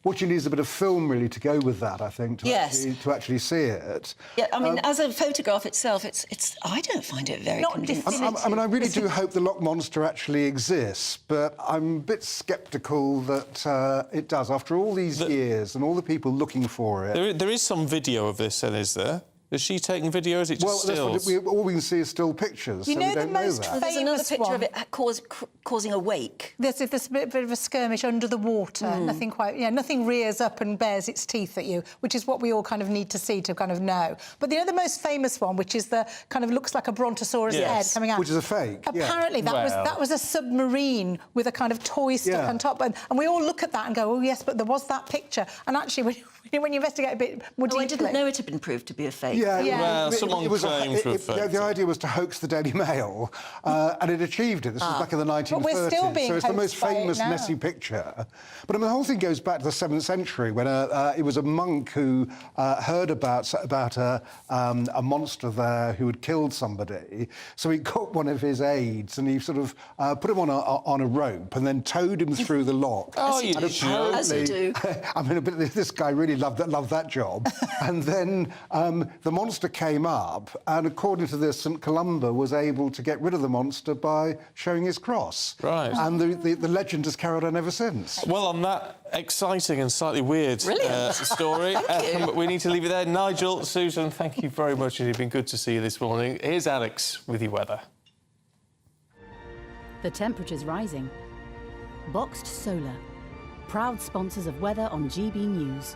what you need is a bit of film, really, to go with that, I think, to actually see it. Yeah, I mean, as a photograph itself, it's I don't find it very convincing. I mean, I really do hope the Loch Monster actually exists, but I'm a bit sceptical that it does. After all these years and all the people looking for it... There is some video of this, then, is there? Is she taking video? Is it just stills? All we can see is still pictures. You so know we don't the most know that. There's another picture of it causing a wake. There's a bit of a skirmish under the water. Nothing rears up and bares its teeth at you, which is what we all kind of need to see to kind of know. But the most famous one, which is the kind of looks like a brontosaurus head coming out, which is a fake. Apparently, that was a submarine with a kind of toy stuck on top, and we all look at that and go, oh yes, but there was that picture. And actually, when you investigate a bit more deeply, I didn't know it had been proved to be a fake. Well, someone claimed to have faked the idea was to hoax the Daily Mail, and it achieved it. This was back in the 1930s. But we're still being so it's the most famous Nessie picture. But I mean, the whole thing goes back to the 7th century when it was a monk who heard about a monster there who had killed somebody. So he got one of his aides and he sort of put him on a rope and then towed him through the loch. As you do. I mean, this guy really loved that job. And then the monster came up, and according to this, St Columba was able to get rid of the monster by showing his cross. Right. And the legend has carried on ever since. Well, on that exciting and slightly weird story, we need to leave it there. Nigel, Susan, thank you very much. It's been good to see you this morning. Here's Alex with your weather. The temperature's rising. Boxed Solar, proud sponsors of weather on GB News.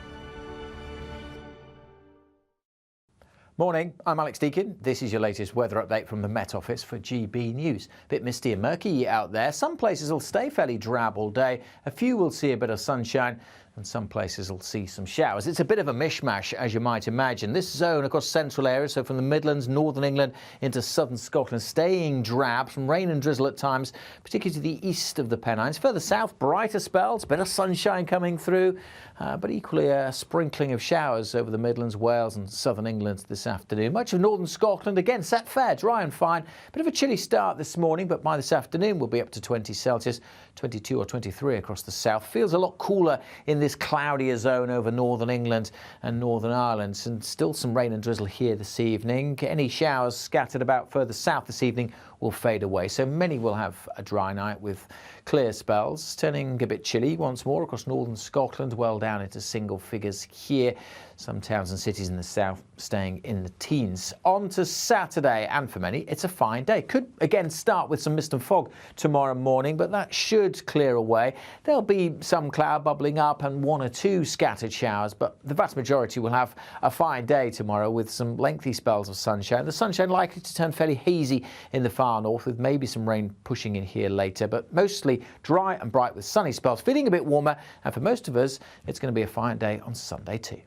Morning, I'm Alex Deakin. This is your latest weather update from the Met Office for GB News. A bit misty and murky out there. Some places will stay fairly drab all day. A few will see a bit of sunshine. and some places will see some showers. It's a bit of a mishmash, as you might imagine. This zone across central areas, so from the Midlands, northern England into southern Scotland, staying drab, some rain and drizzle at times, particularly to the east of the Pennines. Further south, brighter spells, bit of sunshine coming through, but equally a sprinkling of showers over the Midlands, Wales and southern England this afternoon. Much of northern Scotland, again, set fair, dry and fine. Bit of a chilly start this morning, but by this afternoon we'll be up to 20 Celsius, 22 or 23 across the south. Feels a lot cooler in this cloudier zone over northern England and Northern Ireland, and still some rain and drizzle here this evening. Any showers scattered about further south this evening will fade away, so many will have a dry night with clear spells, turning a bit chilly once more across northern Scotland, well down into single figures here. Some towns and cities in the south staying in the teens. On to Saturday, and for many, it's a fine day. Could again start with some mist and fog tomorrow morning, but that should clear away. There'll be some cloud bubbling up and one or two scattered showers, but the vast majority will have a fine day tomorrow with some lengthy spells of sunshine. The sunshine likely to turn fairly hazy in the far north, with maybe some rain pushing in here later, but mostly dry and bright with sunny spells, feeling a bit warmer, and for most of us, it's going to be a fine day on Sunday too.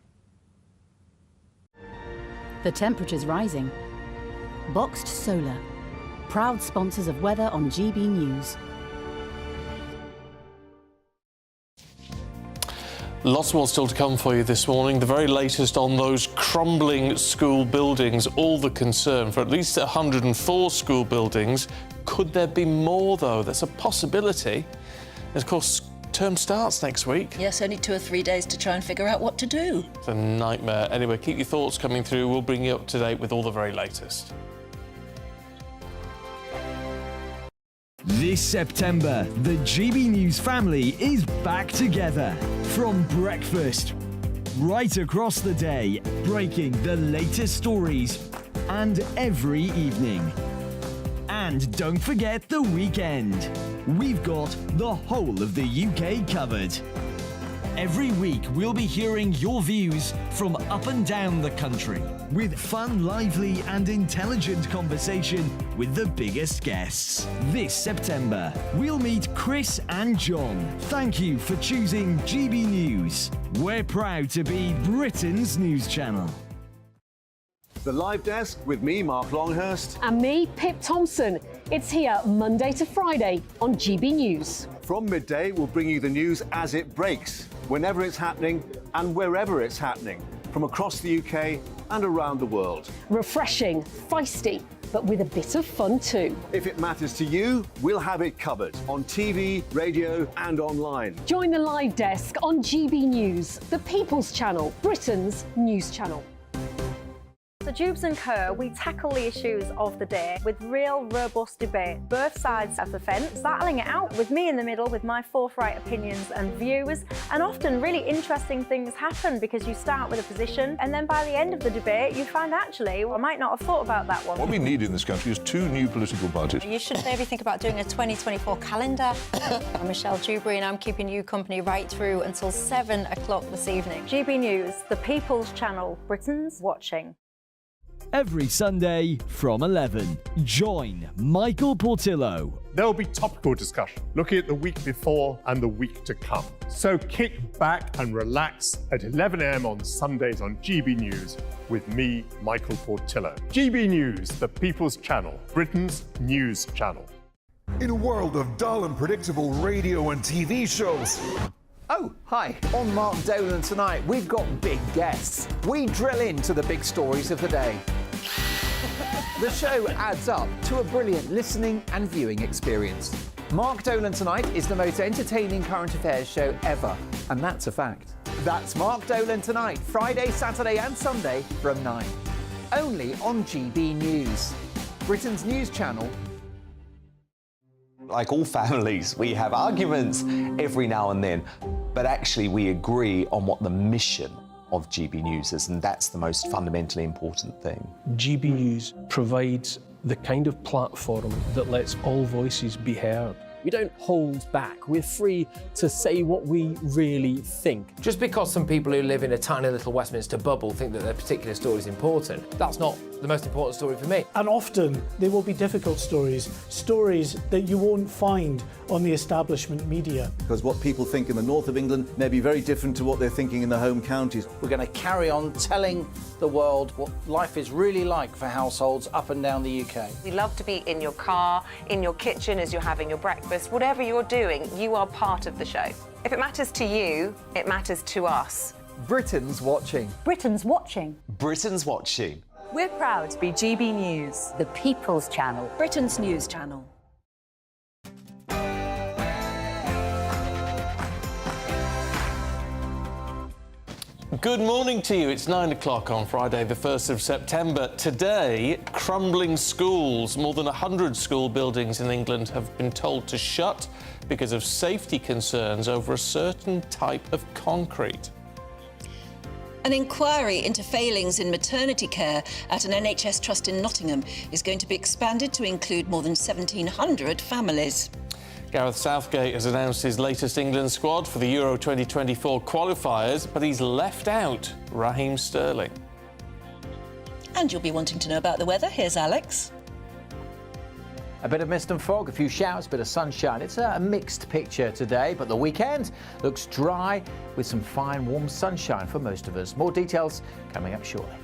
The temperature's rising. Boxed Solar, proud sponsors of weather on GB News. Lots more still to come for you this morning. The very latest on those crumbling school buildings, all the concern for at least 104 school buildings. Could there be more, though? That's a possibility. And of course, term starts next week. Yes, only 2 or 3 days to try and figure out what to do. It's a nightmare. Anyway, keep your thoughts coming through. We'll bring you up to date with all the very latest. This September, the GB News family is back together. From breakfast, right across the day, breaking the latest stories, and every evening. And don't forget the weekend. We've got the whole of the UK covered. Every week, we'll be hearing your views from up and down the country, with fun, lively and intelligent conversation with the biggest guests. This September, we'll meet Chris and John. Thank you for choosing GB News. We're proud to be Britain's news channel. The Live Desk with me, Mark Longhurst. And me, Pip Thompson. It's here Monday to Friday on GB News. From midday, we'll bring you the news as it breaks, whenever it's happening and wherever it's happening, from across the UK and around the world. Refreshing, feisty, but with a bit of fun too. If it matters to you, we'll have it covered on TV, radio and online. Join the Live Desk on GB News, the People's Channel, Britain's news channel. So Jubes and Kerr, we tackle the issues of the day with real, robust debate, both sides of the fence, battling it out with me in the middle with my forthright opinions and views. And often really interesting things happen because you start with a position and then by the end of the debate you find actually, well, I might not have thought about that one. What we need in this country is 2 new political parties. You should maybe think about doing a 2024 calendar. I'm Michelle Dewberry and I'm keeping you company right through until 7 o'clock this evening. GB News, the People's Channel, Britain's watching. Every Sunday from 11, join Michael Portillo. There will be topical discussion, looking at the week before and the week to come. So kick back and relax at 11 a.m. on Sundays on GB News with me, Michael Portillo. GB News, the People's Channel, Britain's news channel. In a world of dull and predictable radio and TV shows. Oh, hi. On Mark Dolan tonight, we've got big guests. We drill into the big stories of the day. The show adds up to a brilliant listening and viewing experience. Mark Dolan Tonight is the most entertaining current affairs show ever, and that's a fact. That's Mark Dolan Tonight, Friday, Saturday and Sunday from 9. Only on GB News, Britain's news channel. Like all families, we have arguments every now and then, but actually we agree on what the mission of GB News is, and that's the most fundamentally important thing. GB News provides the kind of platform that lets all voices be heard. We don't hold back. We're free to say what we really think. Just because some people who live in a tiny little Westminster bubble think that their particular story is important, that's not the most important story for me. And often they will be difficult stories, stories that you won't find on the establishment media. Because what people think in the north of England may be very different to what they're thinking in the home counties. We're going to carry on telling the world what life is really like for households up and down the UK. We love to be in your car, in your kitchen as you're having your breakfast. Whatever you're doing, you are part of the show. If it matters to you, it matters to us. Britain's watching. Britain's watching. Britain's watching. We're proud to be GB News, the People's Channel. Britain's news channel. Good morning to you. It's 9 o'clock on Friday, the 1st of September. Today, crumbling schools. More than 100 school buildings in England have been told to shut because of safety concerns over a certain type of concrete. An inquiry into failings in maternity care at an NHS trust in Nottingham is going to be expanded to include more than 1,700 families. Gareth Southgate has announced his latest England squad for the Euro 2024 qualifiers, but he's left out Raheem Sterling. And you'll be wanting to know about the weather. Here's Alex. A bit of mist and fog, a few showers, a bit of sunshine. It's a mixed picture today, but the weekend looks dry with some fine, warm sunshine for most of us. More details coming up shortly.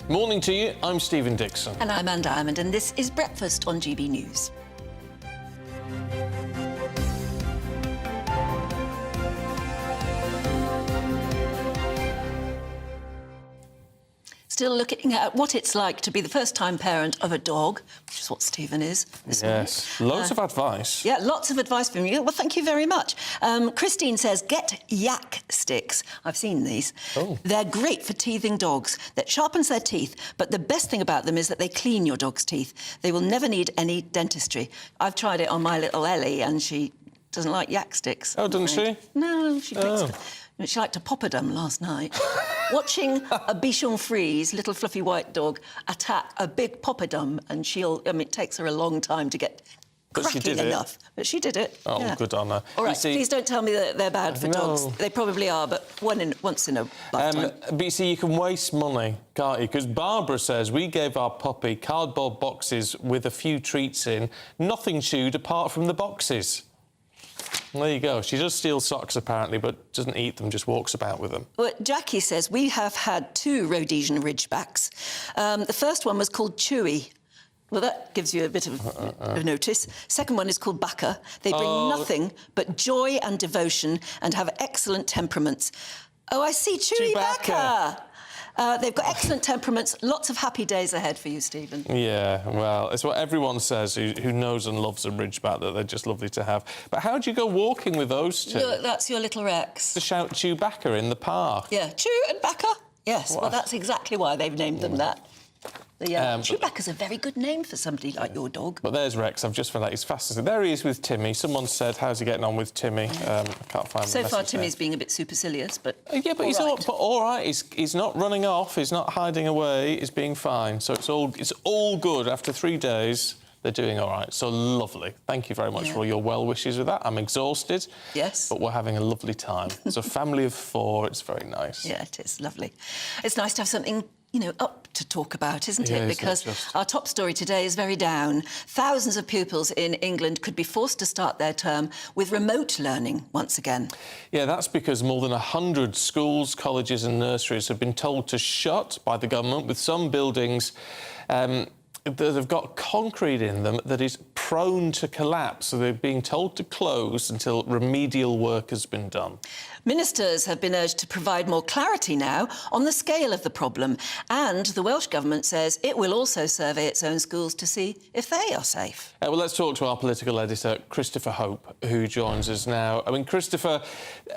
Morning to you. I'm Stephen Dixon. And I'm Anne Diamond, and this is Breakfast on GB News. Still looking at what it's like to be the first-time parent of a dog, which is what Stephen is this morning. Loads of advice. Yeah, lots of advice from you. Well, thank you very much. Christine says, get yak sticks. I've seen these. Oh. They're great for teething dogs. That sharpens their teeth, but the best thing about them is that they clean your dog's teeth. They will never need any dentistry. I've tried it on my little Ellie, and she doesn't like yak sticks. Oh, doesn't she? No, she likes to... She liked a popperdom last night. Watching a Bichon Frise, little fluffy white dog, attack a big popperdom, and it takes her a long time to get cracking enough. But she did it. Oh, yeah. Good on her. All right, please don't tell me that they're bad for dogs. They probably are, but once in a lifetime. But you see, you can waste money, can't you? Because Barbara says we gave our puppy cardboard boxes with a few treats in, nothing chewed apart from the boxes. There you go. She does steal socks, apparently, but doesn't eat them, just walks about with them. Well, Jackie says we have had 2 Rhodesian Ridgebacks. The first one was called Chewy. Well, that gives you a bit of notice. Second one is called Baka. They bring nothing but joy and devotion and have excellent temperaments. Oh, I see, Chewy Baka. They've got excellent temperaments. Lots of happy days ahead for you, Stephen. Yeah, well, it's what everyone says who knows and loves a Ridgeback, that they're just lovely to have. But how do you go walking with those two? Look, that's your little Rex. To shout Chewbacca in the park. Yeah, Chew and Baka. Yes, well, that's exactly why they've named them that. Chewbacca's a very good name for somebody like your dog. But there's Rex. I've just found out he's fast as it. There he is with Timmy. Someone said, how's he getting on with Timmy? I can't find So the far, message Timmy's being a bit supercilious, but yeah, but he's all right. He's not running off. He's not hiding away. He's being fine. So it's all good. After 3 days, they're doing all right. So lovely. Thank you very much for all your well wishes with that. I'm exhausted. Yes. But we're having a lovely time. It's a family of 4. It's very nice. Yeah, it is lovely. It's nice to have something up to talk about, isn't it? Because our top story today is very down. Thousands of pupils in England could be forced to start their term with remote learning once again. Yeah, that's because more than 100 schools, colleges and nurseries have been told to shut by the government, with some buildings that have got concrete in them that is prone to collapse. So they're being told to close until remedial work has been done. Ministers have been urged to provide more clarity now on the scale of the problem, and the Welsh Government says it will also survey its own schools to see if they are safe. Well, let's talk to our political editor, Christopher Hope, who joins us now. I mean, Christopher,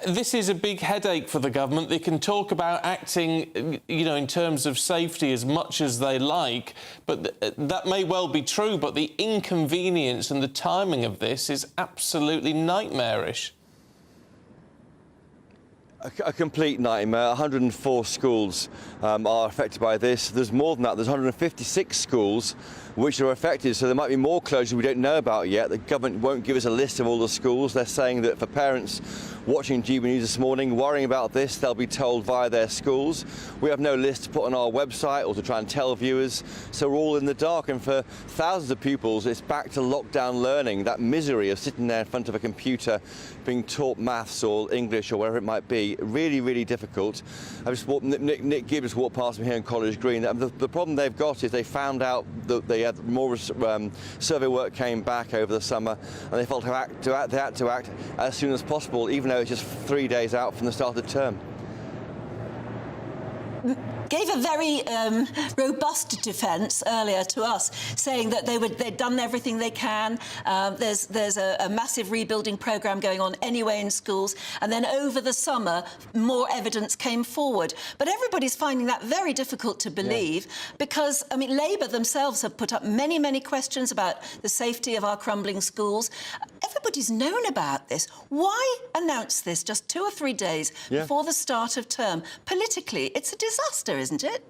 this is a big headache for the government. They can talk about acting, in terms of safety as much as they like, but that may well be true, but the inconvenience and the timing of this is absolutely nightmarish. A complete nightmare. 104 schools are affected by this. There's more than that. There's 156 schools which are affected, so there might be more closures we don't know about yet. The government won't give us a list of all the schools. They're saying that for parents watching GB News this morning, worrying about this, they'll be told via their schools. We have no list to put on our website or to try and tell viewers, so we're all in the dark. And for thousands of pupils, it's back to lockdown learning, that misery of sitting there in front of a computer being taught maths or English or whatever it might be. Really, really difficult. I just walked, Nick Gibbs walked past me here in College Green. The problem they've got is they found out that they had more survey work came back over the summer, and they felt they had to act as soon as possible, even though it's just 3 days out from the start of the term. Gave a very robust defence earlier to us, saying that they'd done everything they can. There's a massive rebuilding programme going on anyway in schools, and then over the summer more evidence came forward. But everybody's finding that very difficult to believe, because I mean Labour themselves have put up many questions about the safety of our crumbling schools. Everybody's known about this. Why announce this just 2 or 3 days before the start of term? Politically, it's a disaster, isn't it?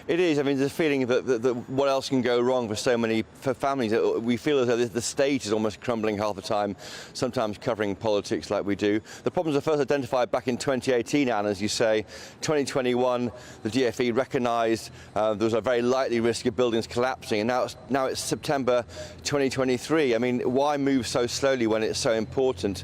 It is. I mean, there's a feeling that what else can go wrong for so many families. We feel as though the state is almost crumbling half the time, sometimes covering politics like we do. The problems are first identified back in 2018, Anne, as you say. 2021, the DfE recognised there was a very likely risk of buildings collapsing, and now it's September 2023. I mean, why move so slowly when it's so important?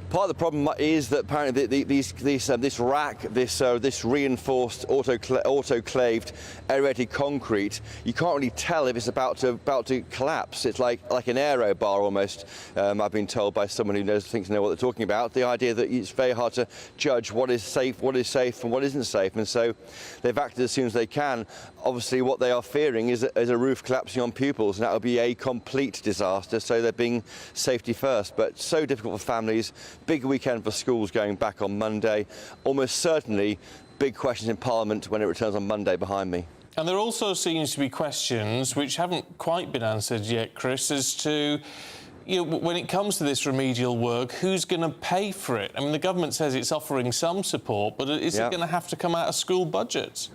Part of the problem is that apparently this rack, this reinforced autoclaved aerated concrete, you can't really tell if it's about to collapse. It's like an aero bar almost. I've been told by someone who thinks they know what they're talking about. The idea that it's very hard to judge what is safe and what isn't safe, and so they've acted as soon as they can. Obviously, what they are fearing is a roof collapsing on pupils, and that would be a complete disaster. So they're being safety first, but so difficult for families. Big weekend for schools going back on Monday. Almost certainly big questions in Parliament when it returns on Monday behind me. And there also seems to be questions which haven't quite been answered yet, Chris, as to, you know, when it comes to this remedial work, who's going to pay for it? I mean, the government says it's offering some support, but is it going to have to come out of school budgets?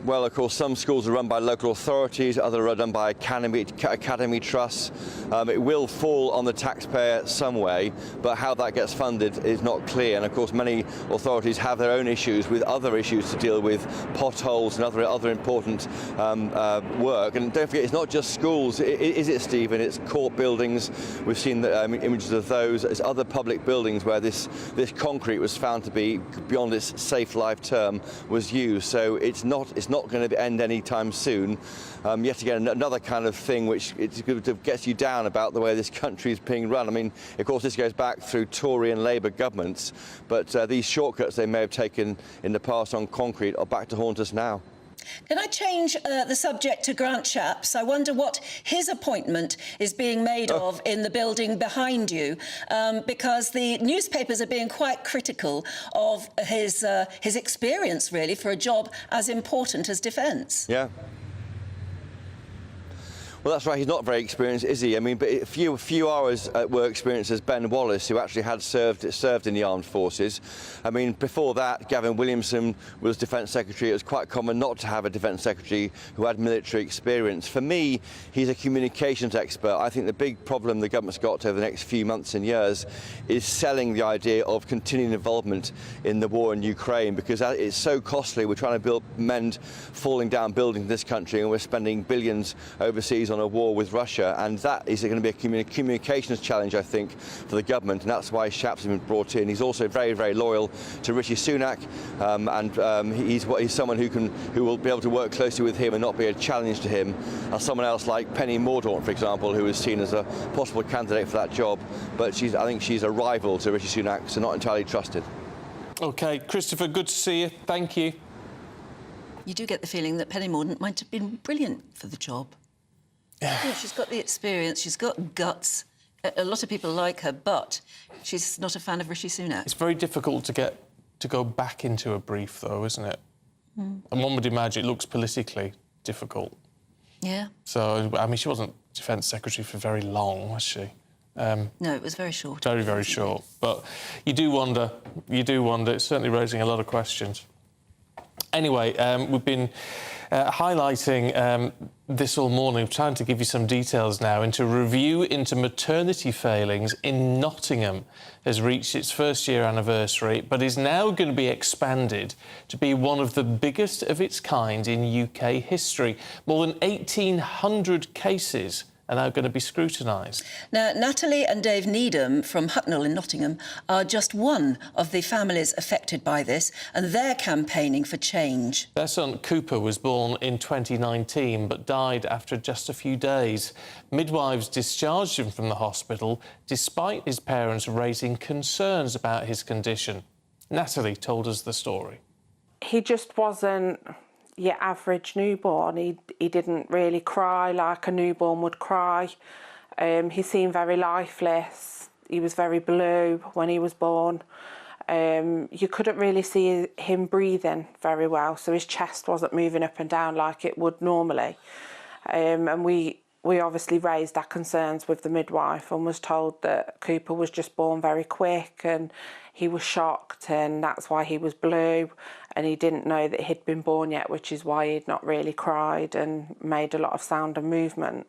Well, of course, some schools are run by local authorities, others are done by academy trusts. It will fall on the taxpayer some way, but how that gets funded is not clear. And of course, many authorities have their own issues with other issues to deal with, potholes and other important work. And don't forget, it's not just schools, is it, Stephen? It's court buildings. We've seen the images of those. It's other public buildings where this concrete was found to be beyond its safe life term was used. So it's not going to end anytime soon. Yet again, another kind of thing which gets you down about the way this country is being run. I mean, of course, this goes back through Tory and Labour governments, but these shortcuts they may have taken in the past on concrete are back to haunt us now. Can I change the subject to Grant Shapps? I wonder what his appointment is being made of in the building behind you, because the newspapers are being quite critical of his experience, really, for a job as important as defence. Yeah. Well, that's right. He's not very experienced, is he? I mean, but a few hours at work experience as Ben Wallace, who actually had served in the armed forces. I mean, before that, Gavin Williamson was Defence Secretary. It was quite common not to have a Defence Secretary who had military experience. For me, he's a communications expert. I think the big problem the government's got over the next few months and years is selling the idea of continuing involvement in the war in Ukraine, because it's so costly. We're trying to mend falling down buildings in this country, and we're spending billions overseas on a war with Russia, and that is going to be a communications challenge, I think, for the government, and that's why Shapps has been brought in. He's also very, very loyal to Rishi Sunak, and he's someone who will be able to work closely with him and not be a challenge to him, as someone else like Penny Mordaunt, for example, who is seen as a possible candidate for that job, but I think she's a rival to Rishi Sunak, so not entirely trusted. OK, Christopher, good to see you. Thank you. You do get the feeling that Penny Mordaunt might have been brilliant for the job. Yeah, she's got the experience, she's got guts. A lot of people like her, but she's not a fan of Rishi Sunak. It's very difficult to go back into a brief, though, isn't it? And one would imagine it looks politically difficult. Yeah. So, I mean, she wasn't Defence Secretary for very long, was she? No, it was very short. Very, very short. But you do wonder. It's certainly raising a lot of questions. Anyway, we've been highlighting this all morning, trying to give you some details now into a review into maternity failings in Nottingham has reached its first-year anniversary, but is now going to be expanded to be one of the biggest of its kind in UK history. More than 1,800 cases are now going to be scrutinised. Now, Natalie and Dave Needham from Hucknall in Nottingham are just one of the families affected by this, and they're campaigning for change. Their son Cooper was born in 2019 but died after just a few days. Midwives discharged him from the hospital despite his parents raising concerns about his condition. Natalie told us the story. He just wasn't your average newborn. He didn't really cry like a newborn would cry. He seemed very lifeless. He was very blue when he was born. You couldn't really see him breathing very well, so his chest wasn't moving up and down like it would normally. And we obviously raised our concerns with the midwife and was told that Cooper was just born very quick and he was shocked and that's why he was blue, and he didn't know that he'd been born yet, which is why he'd not really cried and made a lot of sound and movement.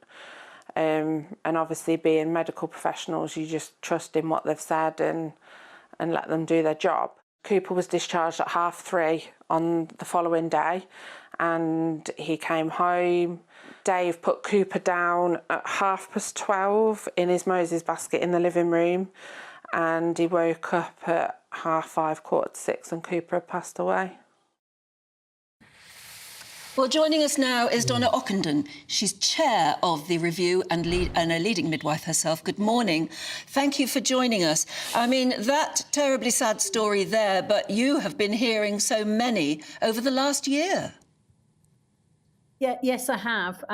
And obviously being medical professionals, you just trust in what they've said and let them do their job. Cooper was discharged at 3:30 on the following day and he came home. Dave put Cooper down at 12:30 in his Moses basket in the living room, and he woke up at 5:30, 5:45, and Cooper had passed away. Well, joining us now is Donna Ockenden. She's chair of the review and a leading midwife herself. Good morning. Thank you for joining us. I mean, that terribly sad story there, but you have been hearing so many over the last year. Yeah, yes, I have.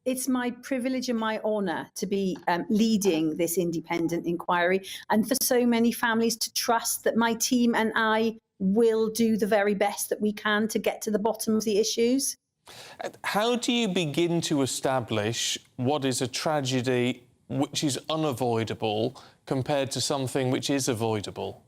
It's my privilege and my honour to be leading this independent inquiry, and for so many families to trust that my team and I will do the very best that we can to get to the bottom of the issues. How do you begin to establish what is a tragedy which is unavoidable compared to something which is avoidable?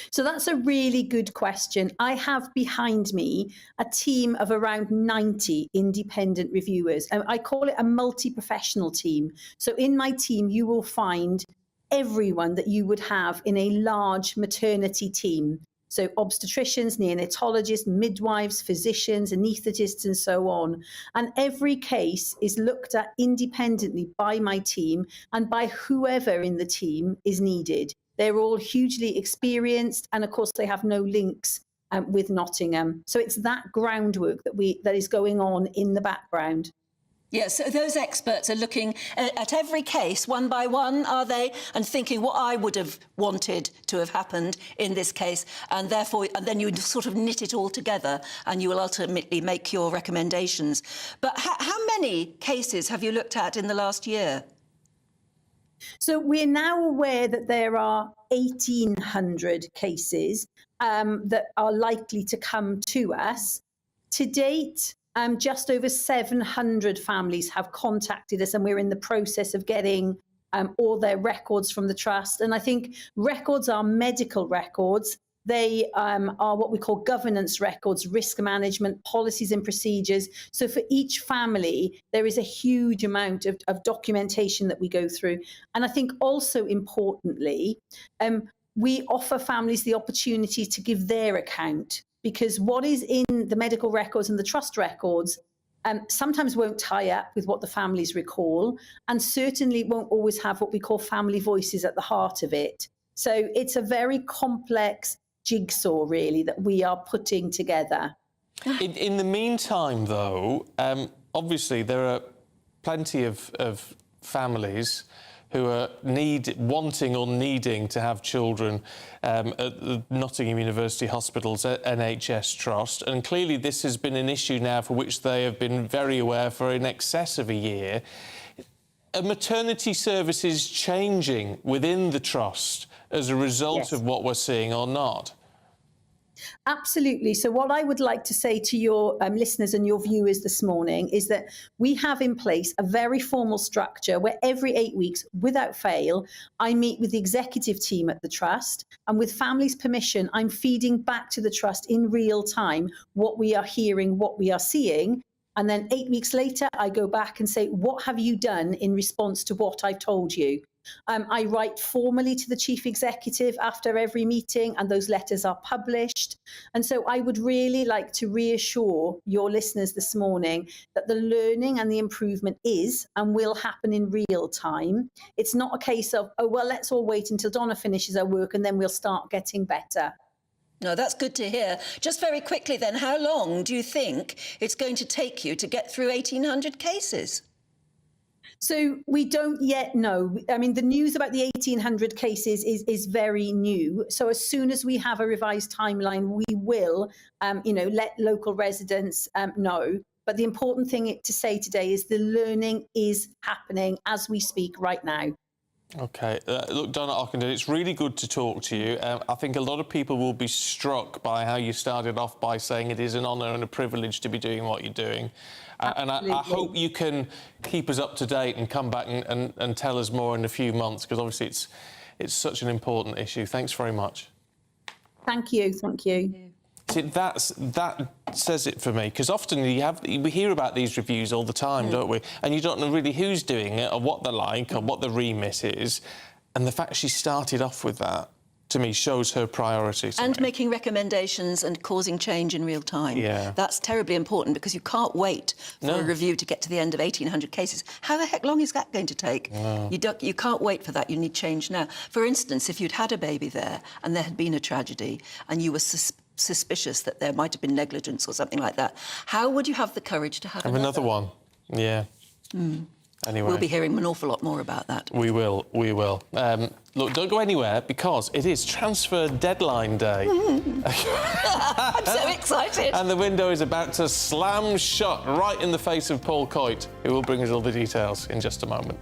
So that's a really good question. I have behind me a team of around 90 independent reviewers. I call it a multi-professional team. So in my team, you will find everyone that you would have in a large maternity team. So obstetricians, neonatologists, midwives, physicians, anaesthetists, and so on. And every case is looked at independently by my team and by whoever in the team is needed. They're all hugely experienced, and of course they have no links with Nottingham. So it's that groundwork that is going on in the background. Yes, so those experts are looking at every case one by one, are they? And thinking what I would have wanted to have happened in this case, and then you sort of knit it all together and you will ultimately make your recommendations. But how many cases have you looked at in the last year? So we're now aware that there are 1,800 cases that are likely to come to us. To date, just over 700 families have contacted us, and we're in the process of getting all their records from the Trust. And I think records are medical records. They are what we call governance records, risk management, policies and procedures. So for each family, there is a huge amount of documentation that we go through. And I think also importantly, we offer families the opportunity to give their account, because what is in the medical records and the Trust records sometimes won't tie up with what the families recall, and certainly won't always have what we call family voices at the heart of it. So it's a very complex jigsaw, really, that we are putting together. In the meantime, though, obviously there are plenty of families who are wanting or needing to have children at the Nottingham University Hospital's NHS Trust, and clearly this has been an issue now for which they have been very aware for in excess of a year. Are maternity services changing within the Trust as a result of what we're seeing or not? Absolutely. So what I would like to say to your listeners and your viewers this morning is that we have in place a very formal structure where every 8 weeks, without fail, I meet with the executive team at the Trust, and with families' permission, I'm feeding back to the Trust in real time what we are hearing, what we are seeing. And then 8 weeks later, I go back and say, what have you done in response to what I've told you? I write formally to the chief executive after every meeting, and those letters are published. And so I would really like to reassure your listeners this morning that the learning and the improvement is and will happen in real time. It's not a case of, oh, well, let's all wait until Donna finishes her work and then we'll start getting better. No, that's good to hear. Just very quickly then, how long do you think it's going to take you to get through 1,800 cases? So we don't yet know. I mean, the news about the 1,800 cases is very new. So as soon as we have a revised timeline, we will, let local residents know. But the important thing to say today is the learning is happening as we speak right now. OK. Look, Donna Ockenden, it's really good to talk to you. I think a lot of people will be struck by how you started off by saying it is an honour and a privilege to be doing what you're doing. And I hope you can keep us up to date and come back and tell us more in a few months, because obviously it's such an important issue. Thanks very much. Thank you. Thank you. See, that says it for me, because often we hear about these reviews all the time, don't we? And you don't know really who's doing it or what they're like or what the remit is. And the fact she started off with that, to me, shows her priorities. And making recommendations and causing change in real time. Yeah. That's terribly important, because you can't wait for a review to get to the end of 1,800 cases. How the heck long is that going to take? No. You can't wait for that. You need change now. For instance, if you'd had a baby there and there had been a tragedy and you were suspicious that there might have been negligence or something like that, how would you have the courage to have another one? Yeah. Anyway. We'll be hearing an awful lot more about that. We will. Look, don't go anywhere, because it is transfer deadline day. I'm so excited. And the window is about to slam shut right in the face of Paul Coyte, who will bring us all the details in just a moment.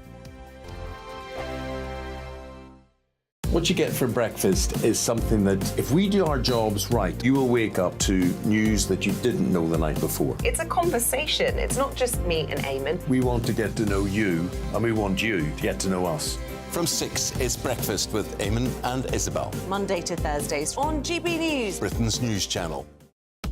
What you get for breakfast is something that, if we do our jobs right, you will wake up to news that you didn't know the night before. It's a conversation. It's not just me and Eamon. We want to get to know you, and we want you to get to know us. From 6, it's Breakfast with Eamon and Isabel. Monday to Thursdays on GB News, Britain's news channel.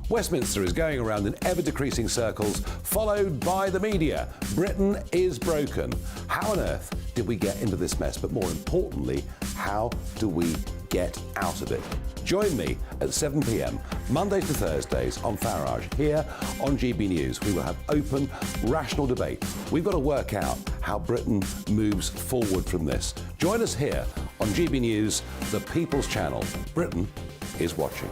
Westminster is going around in ever-decreasing circles, followed by the media. Britain is broken. How on earth did we get into this mess? But more importantly, how do we get out of it? Join me at 7 p.m, Mondays to Thursdays on Farage, here on GB News. We will have open, rational debate. We've got to work out how Britain moves forward from this. Join us here on GB News, the People's Channel. Britain is watching.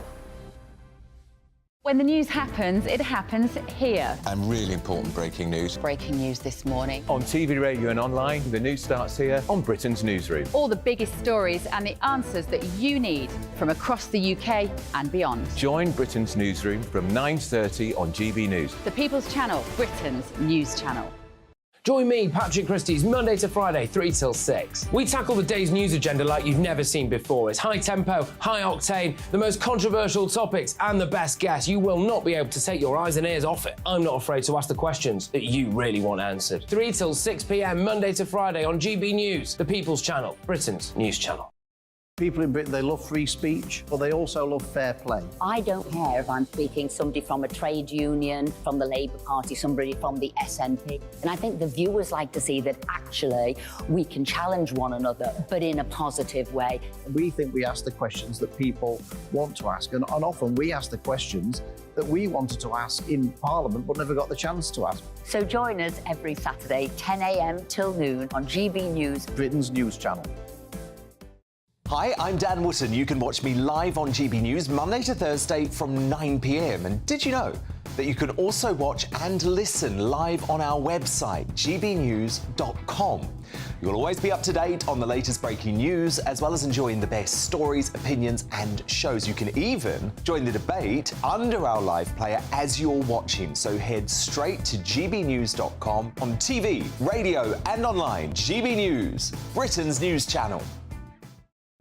When the news happens, it happens here. And really important breaking news. Breaking news this morning. On TV, radio and online, the news starts here on Britain's Newsroom. All the biggest stories and the answers that you need from across the UK and beyond. Join Britain's Newsroom from 9:30 on GB News. The People's Channel, Britain's news channel. Join me, Patrick Christys, Monday to Friday, 3 till 6. We tackle the day's news agenda like you've never seen before. It's high tempo, high octane, the most controversial topics and the best guests. You will not be able to take your eyes and ears off it. I'm not afraid to ask the questions that you really want answered. 3 till 6 p.m, Monday to Friday on GB News, the People's Channel, Britain's news channel. People in Britain, they love free speech, but they also love fair play. I don't care if I'm speaking somebody from a trade union, from the Labour Party, somebody from the SNP. And I think the viewers like to see that actually we can challenge one another, but in a positive way. We think we ask the questions that people want to ask, and often we ask the questions that we wanted to ask in Parliament but never got the chance to ask. So join us every Saturday, 10 a.m. till noon on GB News, Britain's news channel. Hi, I'm Dan Wootton. You can watch me live on GB News Monday to Thursday from 9 p.m. And did you know that you can also watch and listen live on our website, gbnews.com? You'll always be up to date on the latest breaking news, as well as enjoying the best stories, opinions and shows. You can even join the debate under our live player as you're watching. So head straight to gbnews.com on TV, radio and online. GB News, Britain's news channel.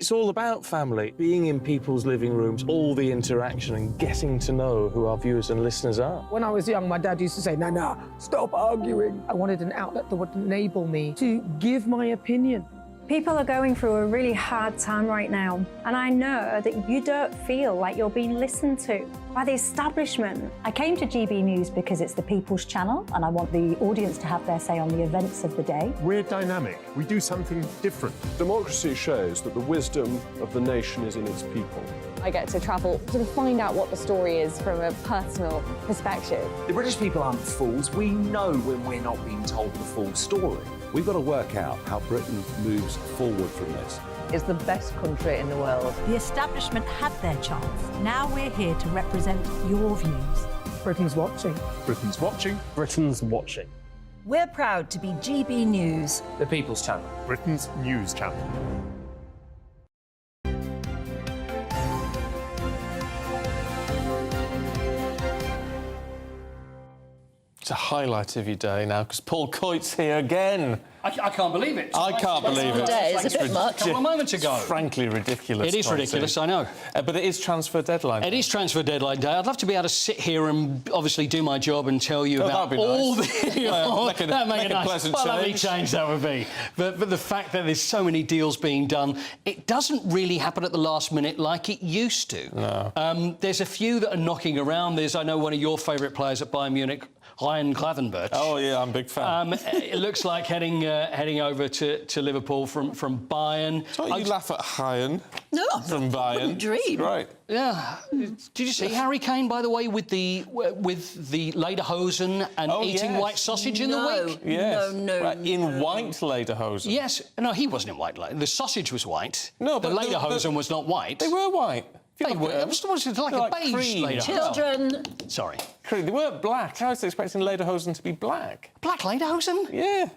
It's all about family. Being in people's living rooms, all the interaction and getting to know who our viewers and listeners are. When I was young, my dad used to say, "Nana, stop arguing." I wanted an outlet that would enable me to give my opinion. People are going through a really hard time right now, and I know that you don't feel like you're being listened to by the establishment. I came to GB News because it's the People's Channel, and I want the audience to have their say on the events of the day. We're dynamic. We do something different. Democracy shows that the wisdom of the nation is in its people. I get to travel to find out what the story is from a personal perspective. The British people aren't fools. We know when we're not being told the full story. We've got to work out how Britain moves forward from this. It's the best country in the world. The establishment had their chance. Now we're here to represent your views. Britain's watching. Britain's watching. Britain's watching. We're proud to be GB News. The People's Channel. Britain's news channel. It's a highlight of your day now because Paul Coyte's here again. I can't believe it. I can't believe it. It's a bit much. A couple of moments ago. It's frankly ridiculous. It is ridiculous, I know. But it is transfer deadline. It is transfer deadline day. I'd love to be able to sit here and obviously do my job and tell you about that'd be all nice. the... Make a pleasant well, change. lovely change that would be. But the fact that there's so many deals being done, it doesn't really happen at the last minute like it used to. No. There's a few that are knocking around. There's, I know, one of your favourite players at Bayern Munich, Ryan Gravenberch. Oh, yeah, I'm a big fan. It looks like heading over to Liverpool from Bayern. Don't you laugh at Ryan from Bayern. Dream. Right. Yeah. Did you see Harry Kane, by the way, with the lederhosen and eating white sausage in the week? Yes. No. Right, in white lederhosen. Yes. No, he wasn't in white. The sausage was white. No, the but lederhosen was not white. They were white. They were. It was like a beige lederhosen. Children. Sorry. They weren't black. I was expecting lederhosen to be black. Black lederhosen? Yeah.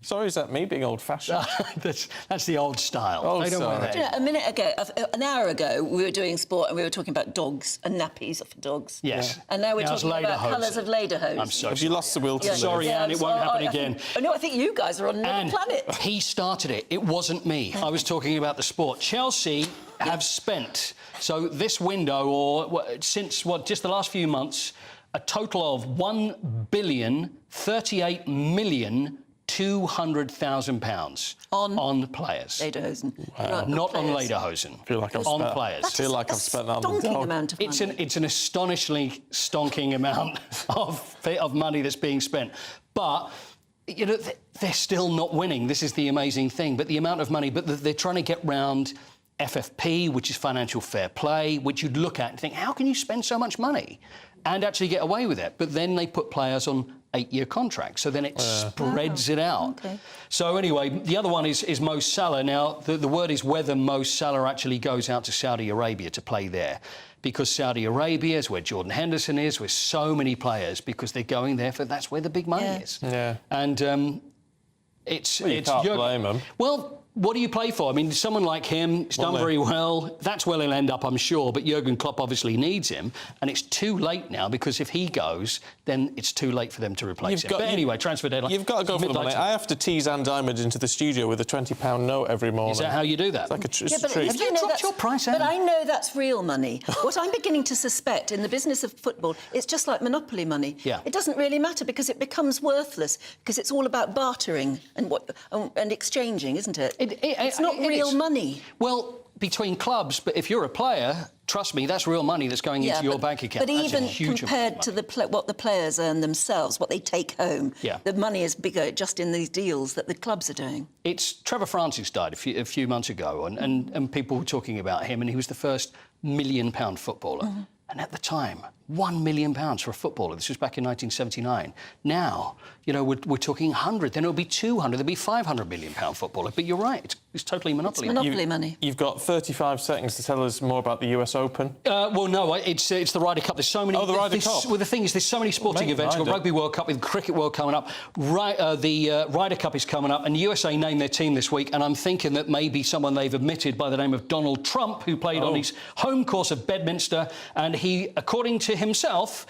Sorry, is that me being old-fashioned? That's the old style. Oh, they don't wear sorry. that. You know, a minute ago, an hour ago, we were doing sport and we were talking about dogs and nappies for dogs. Yes. And now we're Now it's talking about lederhosen. colours of lederhosen. I'm so Have you lost the will to live? Sorry, Anne, it won't happen again. I think you guys are on another planet. He started it. It wasn't me. I was talking about the sport. Chelsea have spent, so this window, or since just the last few months, a total of £1,038,200,000 on players. Lederhosen. Wow. Not on lederhosen. Feel like on players. I feel like I've spent that on the dog. Amount of money. It's an astonishingly stonking amount of money that's being spent, but. You know, they're still not winning. This is the amazing thing. But the amount of money, but they're trying to get round FFP, which is financial fair play, which you'd look at and think, how can you spend so much money and actually get away with it? But then they put players on 8-year contracts, so then it spreads it out. Okay. So anyway, the other one is Mo Salah. Now, the word is whether Mo Salah actually goes out to Saudi Arabia to play there. Because Saudi Arabia is where Jordan Henderson is, with so many players, because they're going there that's where the big money is. Yeah. And you can't blame them. Well, what do you play for? I mean, someone like him, he's done very well. That's where he'll end up, I'm sure. But Jurgen Klopp obviously needs him. And it's too late now, because if he goes, then it's too late for them to replace him. But anyway, transfer deadline. You've got to go for the money. I have to tease Anne Diamond into the studio with a £20 note every morning. Is that how you do that? It's like a treat. Have you dropped your price, Anne? But I know that's real money. What I'm beginning to suspect in the business of football, it's just like monopoly money. Yeah. It doesn't really matter because it becomes worthless because it's all about bartering and exchanging, isn't it? It's not real money. Well, between clubs, but if you're a player, trust me, that's real money that's going into your bank account. But That's a even huge compared to what the players earn themselves, what they take home, the money is bigger just in these deals that the clubs are doing. It's Trevor Francis died a few months ago, and people were talking about him, and he was the first £1 million footballer. Mm-hmm. And at the time, £1 million for a footballer. This was back in 1979. Now, you know, we're talking 100. Then it'll be 200. There'll be £500 million footballer. But you're right. It's totally monopoly. It's monopoly money. You've got 35 seconds to tell us more about the US Open. Well, no, it's the Ryder Cup. There's so many. Oh, the Ryder Cup. Well, the thing is, there's so many sporting events. We've got Rugby World Cup, with Cricket World coming up. The Ryder Cup is coming up, and USA named their team this week. And I'm thinking that maybe someone they've admitted by the name of Donald Trump, who played on his home course of Bedminster, and he, according to himself.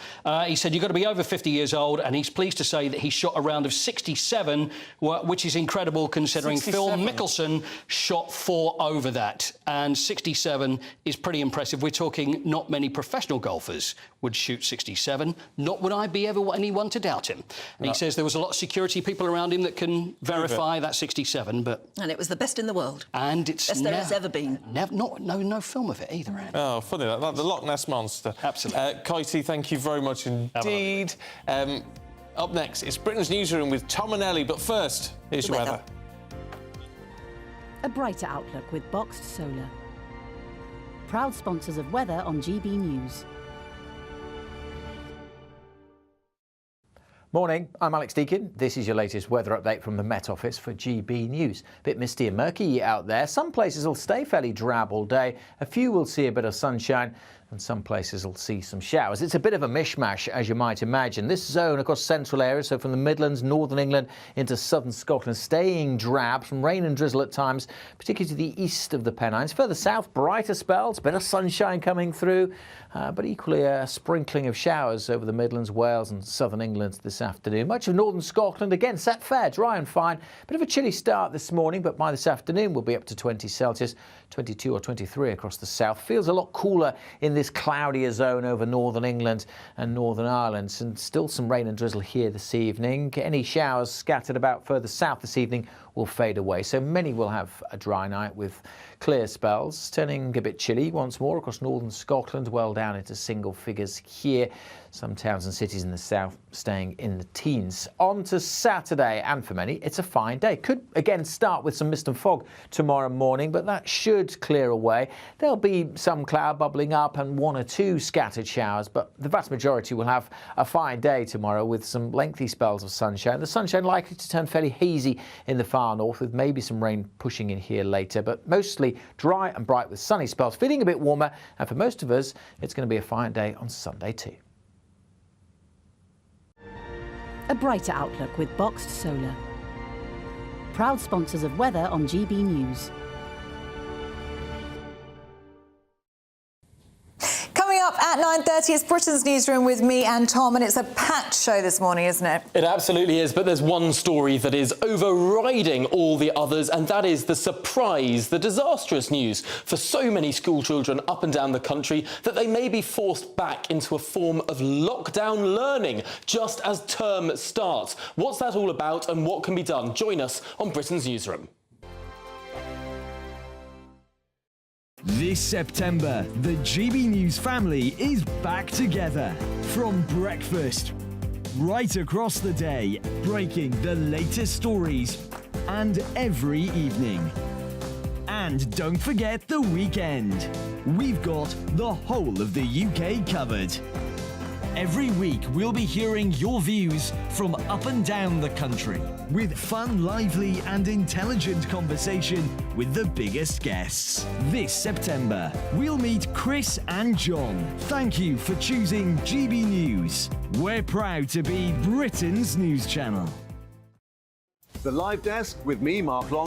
He said you've got to be over 50 years old, and he's pleased to say that he shot a round of 67, which is incredible considering 67. Phil Mickelson shot 4 over that. And 67 is pretty impressive. We're talking not many professional golfers would shoot 67. Not would I be ever anyone to doubt him. And he says there was a lot of security people around him that can verify that 67, but... And it was the best in the world. And it's best there has ever been. No film of it either, Anne. Oh, funny, like the Loch Ness Monster. Absolutely. Katie, thank you very much indeed. Up next, it's Britain's Newsroom with Tom and Ellie, but first, here's your weather. A brighter outlook with Boxed Solar. Proud sponsors of weather on GB News. Morning, I'm Alex Deakin. This is your latest weather update from the Met Office for GB News. Bit misty and murky out there. Some places will stay fairly drab all day. A few will see a bit of sunshine, and some places will see some showers. It's a bit of a mishmash, as you might imagine. This zone across central areas, so from the Midlands, northern England into southern Scotland, staying drab, some rain and drizzle at times, particularly to the east of the Pennines. Further south, brighter spells, bit of sunshine coming through, but equally a sprinkling of showers over the Midlands, Wales and southern England this afternoon. Much of northern Scotland, again, set fair, dry and fine. Bit of a chilly start this morning, but by this afternoon we'll be up to 20 Celsius, 22 or 23 across the south. Feels a lot cooler in this cloudier zone over northern England and Northern Ireland, and still some rain and drizzle here this evening. Any showers scattered about further south this evening will fade away, so many will have a dry night with clear spells, turning a bit chilly once more across northern Scotland, well down into single figures here. Some towns and cities in the south staying in the teens. On to Saturday, and for many, it's a fine day. Could again start with some mist and fog tomorrow morning, but that should clear away. There'll be some cloud bubbling up and 1 or 2 scattered showers, but the vast majority will have a fine day tomorrow with some lengthy spells of sunshine. The sunshine likely to turn fairly hazy in the far north, with maybe some rain pushing in here later, but mostly dry and bright with sunny spells, feeling a bit warmer, and for most of us, it's going to be a fine day on Sunday too. A brighter outlook with Boxed Solar. Proud sponsors of weather on GB News. Coming up at 9:30 is Britain's Newsroom with me and Tom, and it's a packed show this morning, isn't it? It absolutely is, but there's one story that is overriding all the others, and that is the surprise, the disastrous news for so many school children up and down the country that they may be forced back into a form of lockdown learning just as term starts. What's that all about and what can be done? Join us on Britain's Newsroom. This September, the GB News family is back together. From breakfast, right across the day, breaking the latest stories, and every evening. And don't forget the weekend. We've got the whole of the UK covered. Every week, we'll be hearing your views from up and down the country, with fun, lively and intelligent conversation with the biggest guests. This September, we'll meet Chris and John. Thank you for choosing GB News. We're proud to be Britain's news channel. The Live Desk with me, Mark Long.